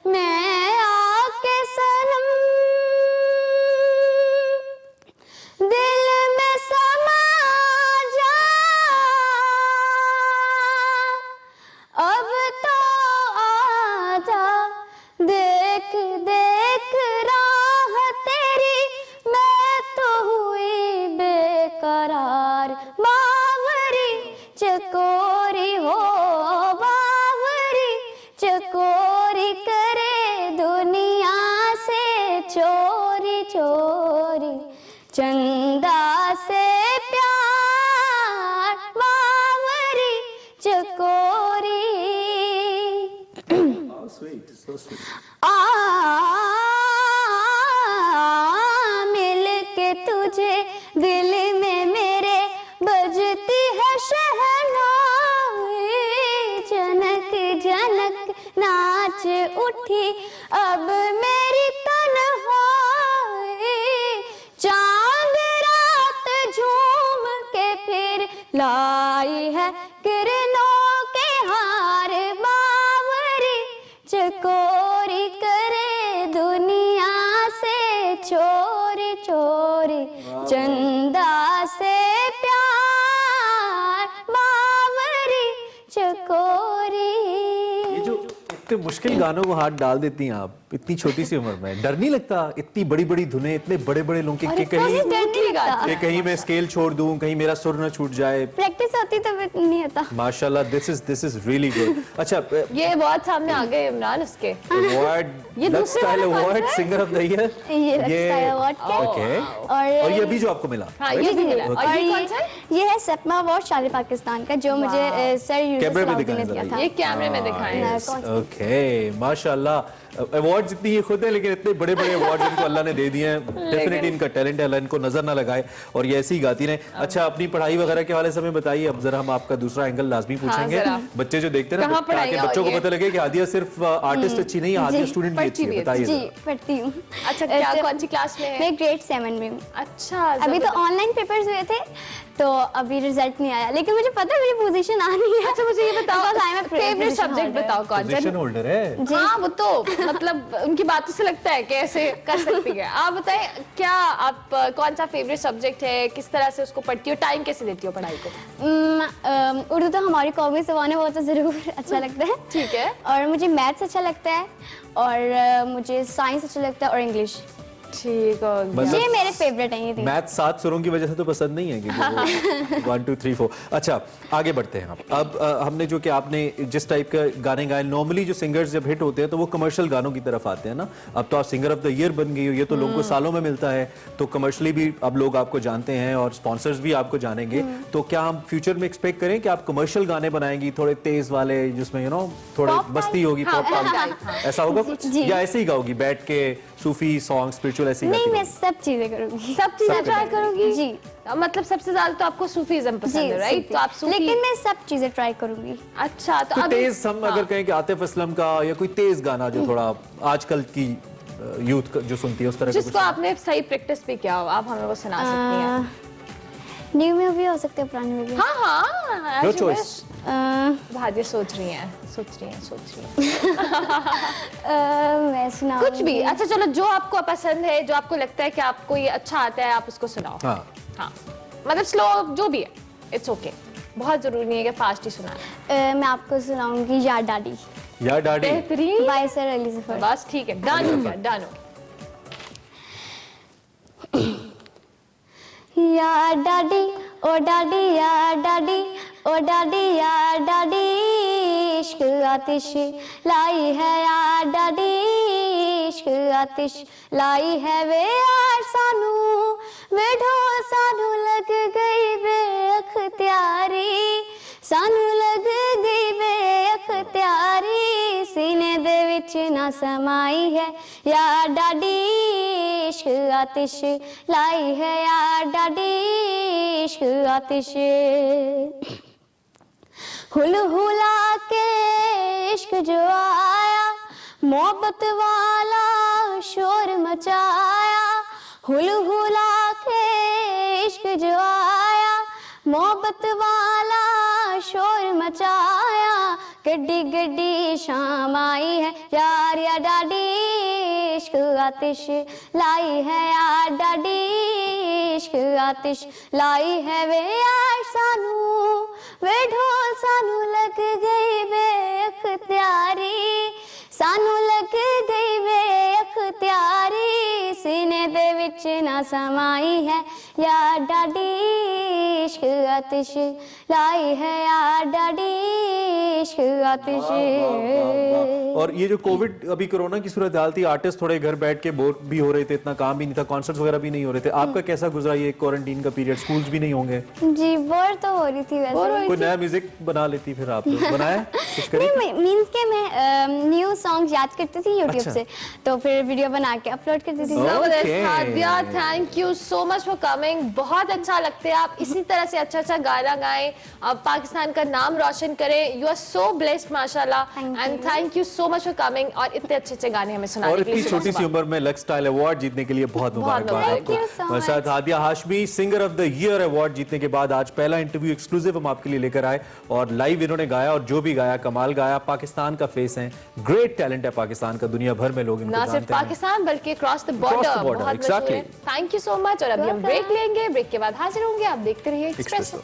में आके सनम दिल में समा जा, अब तो आजा, देख देख राह तेरी मैं तो हुई बेकरार, बावरी चकोरी हो, बावरी चकोरी, करे दुनिया से चोरी चोरी, चंदा से प्यार, बावरी चकोरी। मिल के तुझे दिल में मेरे बजती है शहनाई, जनक जनक नाच उठी अब मेरी तन्हाई, चांद रात झूम के फिर लाई है किरणों के हार, बावरी चकोरी, करे दुनिया से चोरी चोरी, चंदा से प्यार, बावरी चकोरी। ये जो इतने मुश्किल गानों को हाथ डाल देती हैं आप इतनी छोटी सी उम्र में, डर नहीं लगता? इतनी बड़ी बड़ी धुनें, इतने बड़े बड़े लोगों के कहीं मैं स्केल छोड़ दूं, कहीं मेरा सुर न छूट जाए। प्रैक्टिस होती तो नहीं होता। माशाल्लाह, दिस इज रियली गुड। अच्छा, ये बहुत सामने आ गए इमरान उसके। Award, lux style award, singer of the year, ये लक्स स्टाइल अवार्ड के, ओके, और ये अभी जो आपको मिला। हाँ, ये भी मिला। Okay. और ये कौन सा है? ये है सपना अवार्ड शान पाकिस्तान का, जो मुझे सर कैमरे में यूसुफ ने दिखाया दिया था। ये कैमरे में दिखाएं। ओके, माशाल्लाह, अवार्ड जितनी ये खुद है, लेकिन इतने बड़े बड़े अवार्ड इनको अल्लाह ने दे दिए हैं। डेफिनेटली इनका टैलेंट है, अल्लाह इनको नजर ना लगाए और ये ऐसी ही गाती रहे। अच्छा, अपनी पढ़ाई वगैरह के हवाले से हमें बताइए। अब जरा हम आपका दूसरा एंगल लाजमी पूछेंगे। बच्चे जो देखते हैं ना, ताकि बच्चों को पता लगे कि हादिया सिर्फ आर्टिस्ट अच्छी नहीं है, हादिया स्टूडेंट भी अच्छी है। बताइए। जी, पढ़ती हूँ। अच्छा, क्या कौन सी क्लास में है? मैं ग्रेड 7 में हूँ। अच्छा, अभी तो ऑनलाइन पेपर्स हुए थे, तो अभी रिजल्ट नहीं आया, लेकिन मुझे पता है मेरी पोजीशन आनी है। अच्छा, मुझे ये बताओ, फेवरेट सब्जेक्ट बताओ कौन सा? पोजीशन होल्डर है। हाँ, वो तो मतलब उनकी बातों से लगता है कि ऐसे कर सकती है। आप बताएं, क्या आप कौन सा फेवरेट सब्जेक्ट है, किस तरह से उसको पढ़ती हो, टाइम कैसे देती हो पढ़ाई को? उर्दू तो हमारी कौमी ज़बान है, वो तो ज़रूर अच्छा लगता है। ठीक है। और मुझे मैथ्स अच्छा लगता है, और मुझे साइंस अच्छा लगता है, और इंग्लिश। ठीक हो गया। ये मेरे फेवरेट हैं ये तीन। मैथ 7 सुरों की वजह से तो पसंद नहीं है क्योंकि 1 2 3 4। अच्छा आगे बढ़ते हैं हम। अब हमने जो कि आपने जिस टाइप का गाने गाए, नॉर्मली जो सिंगर्स जब हिट होते हैं तो वो कमर्शियल गानों की तरफ आते हैं ना। अब तो आप सिंगर ऑफ द ईयर बन गई हो, ये तो लोगों को सालों में मिलता है, तो कमर्शियली भी अब लोग आपको जानते हैं और स्पॉन्सर्स भी आपको जानेंगे। तो क्या हम फ्यूचर में एक्सपेक्ट करें कि आप कमर्शियल गाने बनाएंगी थोड़े तेज वाले, जिसमें यू नो थोड़े मस्ती होगी, पॉप ऐसा होगा कुछ, या ऐसे ही गाओगी बैठ के सूफी सॉन्ग स्पिरिचुअल ऐसे ही? नहीं, मैं सब चीजें करूंगी। सब चीजें ट्राई करोगी जी। मतलब सबसे ज्यादा तो आपको सूफीज्म पसंद है, राइट? तो आप सूफी, लेकिन मैं सब चीजें ट्राई करूंगी। अच्छा तो कोई तेज हम अगर कहें कि आतिफ असलम का या कोई तेज गाना जो थोड़ा आजकल की यूथ जो सुनती है उस तरह का जिसको आपने सही प्रैक्टिस भी किया हो, आप हमें वो सुना सकती हैं। न्यू में भी हो सकते हैं, पुराने में भी। हाँ Your choice. भाग्य सोच रही हैं। मैं सुना कुछ भी। अच्छा चलो, जो आपको पसंद है, जो आपको लगता है कि आपको ये अच्छा आता है, आप उसको सुनाओ। हाँ मतलब स्लो जो भी है, इट्स ओके। बहुत जरूरी नहीं है कि फास्ट ही सुनाना। मैं आपको सुनाऊंगी यार डाडी। यार डाडी बेहतरीन, बाय सर अली जफर। बस ठीक है, डन हो गया, डन हो गया। यार डाडी ओ डाडी यार डाडी ओ डाडी यार डाडी इश्क आतिश लाई है यार डाडी इश्क आतिश लाई है वे यार सानू वे ढोल सानू लग गई वे अख्तियारी सानू लग गई वे अख्तियारी सीने दे विच ना समाई है यार डाडी इश्क आतिश लाई है यार डाडी इश्क आतिश हुल हुला के इश्क जो आया मोहब्बत वाला शोर मचाया हुल हुला के इश्क जो आया मोहब्बत वाला शोर मचाया गड्डी गड्डी शाम आई है यार या डाडी इश्क आतिश लाई है यार डाडी इश्क आतिश लाई है वे यार सानू वे ढोल सानू लग गई वे अख्तियारी सानू लग गई वे अख्तियारी सीने दे विच ना समाई है यार डाडी इश्क आतिश लाई है यार डाडी इश्क आतिश। और ये जो कोविड अभी कोरोना की सूरत हाल थी, आर्टिस्ट थोड़े घर बैठ के बोर भी हो रहे थे, इतना काम भी नहीं था, कॉन्सर्ट्स वगैरह भी नहीं हो रहे थे। आपका कैसा गुजरा ये क्वारंटीन का पीरियड? स्कूल्स भी नहीं होंगे? जी बोर तो हो रही थी वैसे। कोई नया म्यूजिक बना लेती फिर आप? बनाया कुछ करी? नहीं मींस के मैं न्यू सॉन्ग याद करती थी यूट्यूब से, तो फिर वीडियो बना के अपलोड करती थी। Hadiya, thank you so much for coming. बहुत अच्छा लगता है, आप इसी तरह से अच्छा अच्छा गाना गाएं, आप पाकिस्तान का नाम रोशन करें। यू आर सो ब्लेस्ड माशाल्लाह, and thank you so much for coming और इतने अच्छे अच्छे गाने हमें सुनाने के लिए। और इतनी छोटी सी उम्र में लक्स स्टाइल अवार्ड जीतने के लिए बहुत मुबारकबाद आपको। हमारे साथ Hadiya Hashmi singer of the year award जीतने के बाद आज पहला इंटरव्यू एक्सक्लूसिव हम आपके लिए लेकर आए और लाइव इन्होंने गाया, और जो भी गाया कमाल गाया। पाकिस्तान का फेस है, ग्रेट टैलेंट है पाकिस्तान का, दुनिया भर में लोग इनको जानते हैं। ना सिर्फ पाकिस्तान बल्कि cross the border. Exactly. Thank you so much. और अभी हम ब्रेक लेंगे, ब्रेक के बाद हाजिर होंगे। आप देखते रहिए एक्सप्रेसो।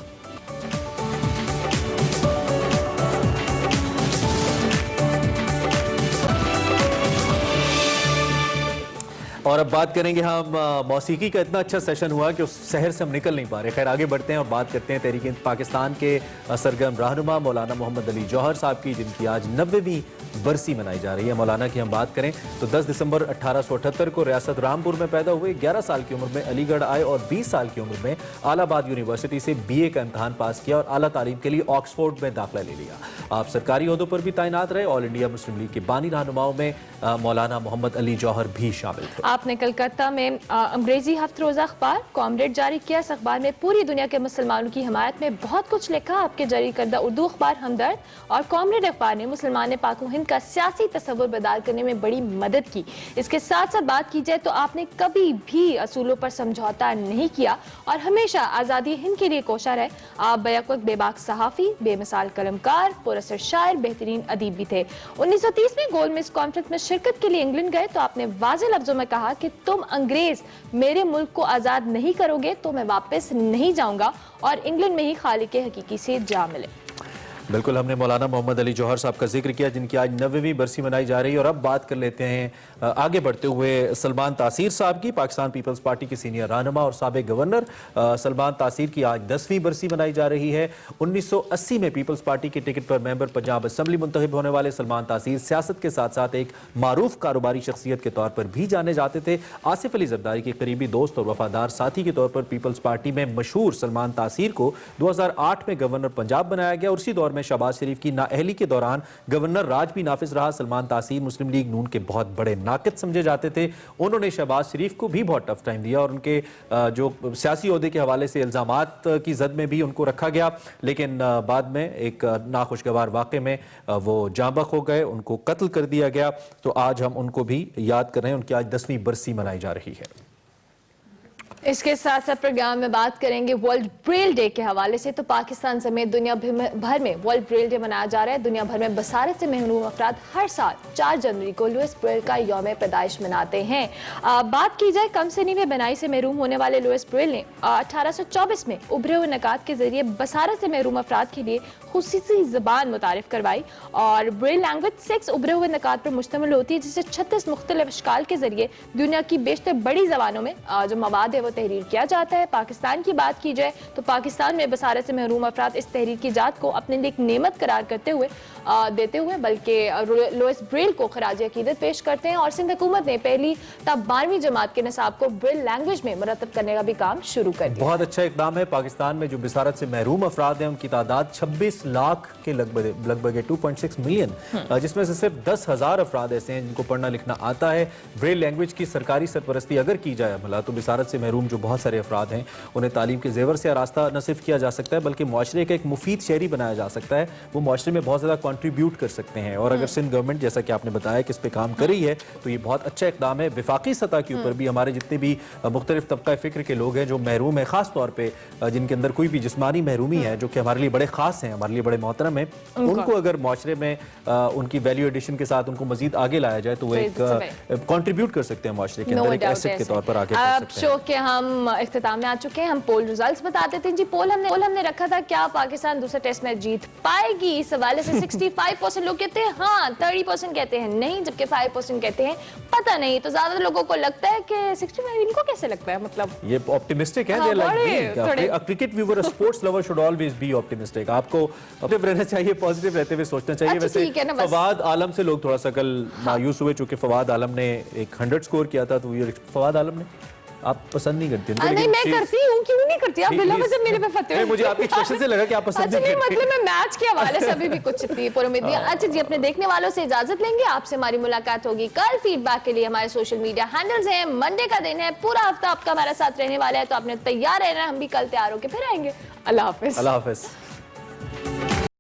और अब बात करेंगे हम मौसीकी का। इतना अच्छा सेशन हुआ कि उस शहर से हम निकल नहीं पा रहे। खैर आगे बढ़ते हैं और बात करते हैं तहरीक पाकिस्तान के सरगर्म रहनुमा मौलाना मोहम्मद अली जौहर साहब की, जिनकी आज 90वीं बरसी मनाई जा रही है। मौलाना की हम बात करें तो 10 दिसंबर 1878 को रियासत रामपुर में पैदा हुए। 11 साल की उम्र में अलीगढ़ आए और 20 साल की उम्र में इलाहाबाद यूनिवर्सिटी से BA का इम्तहान पास किया और आला तालीम के लिए ऑक्सफोर्ड में दाखिला ले लिया। आप सरकारी ओहदों पर भी तैनात रहे। ऑल इंडिया मुस्लिम लीग के बानी रहनुमाओं में मौलाना मोहम्मद अली जौहर भी शामिल थे। आपने कलकत्ता में अंग्रेजी हफ्त रोज़ा अखबार कॉमरेड जारी किया। इस अखबार में पूरी दुनिया के मुसलमानों की हमायत में बहुत कुछ लिखा। आपके जारी करदा उर्दू अखबार हमदर्द और कॉमरेड अखबार ने मुसलमान पाक हिंद का सियासी तस्वुर बेदार करने में बड़ी मदद की। इसके साथ साथ बात की जाए तो आपने कभी भी असूलों पर समझौता नहीं किया और हमेशा आज़ादी हिंद के लिए कोशा रहे। आप बैक वक्त बेबाक सहाफ़ी, बेमिसाल कलमकार, पुरअसर शायर, बेहतरीन अदीब भी थे। 1930 में गोलमेज कॉन्फ्रेंस में शिरकत के लिए इंग्लैंड गए तो आपने वाज़े लफ्जों में कहा कि तुम अंग्रेज मेरे मुल्क को आज़ाद नहीं करोगे तो मैं वापस नहीं जाऊंगा और इंग्लैंड में ही खालिक हकीकी से जा मिले। बिल्कुल, हमने मौलाना मोहम्मद अली जौहर साहब का जिक्र किया जिनकी आज 90वीं बरसी मनाई जा रही है। और अब बात कर लेते हैं आगे बढ़ते हुए सलमान तासीर साहब की, पाकिस्तान पीपल्स पार्टी के सीनियर रहनुमा और साबिक गवर्नर। सलमान तासीर की आज 10वीं बरसी मनाई जा रही है। 1980 में पीपल्स पार्टी के टिकट पर मेंबर पंजाब असम्बली मुंतखब होने वाले सलमान तासीर सियासत के साथ साथ एक मारूफ कारोबारी शख्सियत के तौर पर भी जाने जाते थे। आसिफ अली जरदारी के करीबी दोस्त और वफादार साथी के तौर पर पीपल्स पार्टी में मशहूर सलमान तासीर को 2008 में गवर्नर पंजाब बनाया गया और उसी दौर में शहबाज शरीफ की नाअहली के दौरान गवर्नर राज भी नाफिज रहा। सलमान तासीर मुस्लिम लीग नून के बहुत बड़े नाकिद समझे जाते थे। उन्होंने शहबाज शरीफ को भी बहुत टफ टाइम दिया और उनके जो सियासी ओहदे के हवाले से इल्जामात की जद में भी उनको रखा गया, लेकिन बाद में एक नाखुशगवार वाक़े में वो जांबक हो गए, उनको कत्ल कर दिया गया। तो आज हम उनको भी याद कर रहे हैं। उनकी आज 10वीं बरसी मनाई जा रही है। इसके साथ साथ प्रोग्राम में बात करेंगे वर्ल्ड ब्रेल डे के हवाले से। तो पाकिस्तान समेत दुनिया भर में वर्ल्ड ब्रेल डे मनाया जा रहा है। दुनिया भर में बसारत से महरूम अफराद हर साल 4 जनवरी को लुइस ब्रेल का यौम पैदाइश मनाते हैं। बात की जाए कम सिनी में बनाई से महरूम होने वाले लुइस ब्रेल ने 1824 में उभरे हुए नकात के जरिए बसारत से महरूम अफराद के लिए खुसूसी ज़बान मुतारिफ करवाई। और ब्रेल लैंग्वेज 6 उभरे हुए नकात पर मुश्तमिल होती है, जिसे 36 मुख्तलिफ अशकाल के जरिए दुनिया की बेशतर बड़ी जबानों में जो मवाद है वो तहरीर किया जाता है। पाकिस्तान की बात की जाए तो पाकिस्तान में बसारत से महरूम अफराद इस तहरीर की जात को अपने लिए एक नेमत करार देते हुए बल्कि लुइस ब्रेल को खराज अकीदत पेश करते हैं। और सिंध हुकूमत ने पहली तब 12वीं जमात के निसाब को ब्रेल लैंग्वेज में मुरतब करने का भी काम शुरू कर दिया। बहुत अच्छा इकदाम है। पाकिस्तान में जो बसारत से महरूम अफराद हैं उनकी तादाद 26 लाख के लगभग 2.6 मिलियन, जिसमें से सिर्फ 10,000 अफराद ऐसे हैं जिनको पढ़ना लिखना आता है। ब्रेल लैंग्वेज की सरकारी सरपरस्ती अगर की जाए भला तो बसारत से महरूम जो बहुत सारे अफराद हैं उन्हें तालीम के जेवर से आरास्ता न सिर्फ किया जा सकता है बल्कि मुआशरे का एक मुफीद शहरी बनाया जा सकता है। वो मुआशरे में बहुत ज़्यादा कंट्रीब्यूट कर सकते हैं। और अगर सिंध गवर्नमेंट जैसा कि आपने बताया कि इस पर काम कर रही है तो ये बहुत अच्छा इकदाम है। वफाकी सतह के ऊपर भी हमारे जितने भी मुख्तलिफ तबका फ़िक्र के लोग हैं जो महरूम है, ख़ास तौर पर जिनके अंदर कोई भी जिस्मानी महरूमी है जो कि हमारे लिए बड़े ख़ास हैं, हमारे लिए बड़े मोहतरम हैं, उनको अगर मुआशरे में उनकी वैल्यू एडिशन के साथ उनको मजीद आगे लाया जाए तो वो एक कंट्रीब्यूट कर सकते हैं मुआशरे के अंदर, एक एसेट के तौर पर आगे बढ़ सकते हैं। शो के हम इख्तिताम में आ चुके हैं। हम पोल रिजल्ट्स बता देते हैं जी। पोल हमने रखा था क्या पाकिस्तान दूसरा टेस्ट मैच जीत पाएगी। इस हवाले से 65% लोग कहते हैं हाँ, 30% कहते हैं नहीं, जबकि 5% कहते हैं पता नहीं। तो ज्यादा लोगों को लगता है कि 65, इनको कैसे लगता है? मतलब ये ऑप्टिमिस्टिक है। Cricket viewer, sports lover should always be optimistic. आपको पॉजिटिव रहना चाहिए, पॉजिटिव रहते हुए सोचना चाहिए। वैसे फवाद आलम से लोग थोड़ा सा कल मायूस हुए चूंकि फवाद आलम ने एक 100 स्कोर किया था। तो फवाद आलम ने आप पसंद नहीं करती? नहीं, मैं करती हूँ, क्यों नहीं करती? आप बिला वजह मेरे पे फते हो। मुझे आपके एक्सप्रेशन से लगा कि आप पसंद नहीं करती। मतलब मैं मैच के हवाले से अभी भी कुछ पूरी उम्मीद नहीं। अच्छा जी, अपने देखने वालों से इजाजत लेंगे। आपसे हमारी मुलाकात होगी कल। फीडबैक के लिए हमारे सोशल मीडिया हैंडल्स हैं। मंडे का दिन है, पूरा हफ्ता आपका हमारे साथ रहने वाला है, तो आपने तैयार रहना। हम भी कल तैयार होकर फिर आएंगे। अल्लाह हाफिज। अल्लाह हाफिज।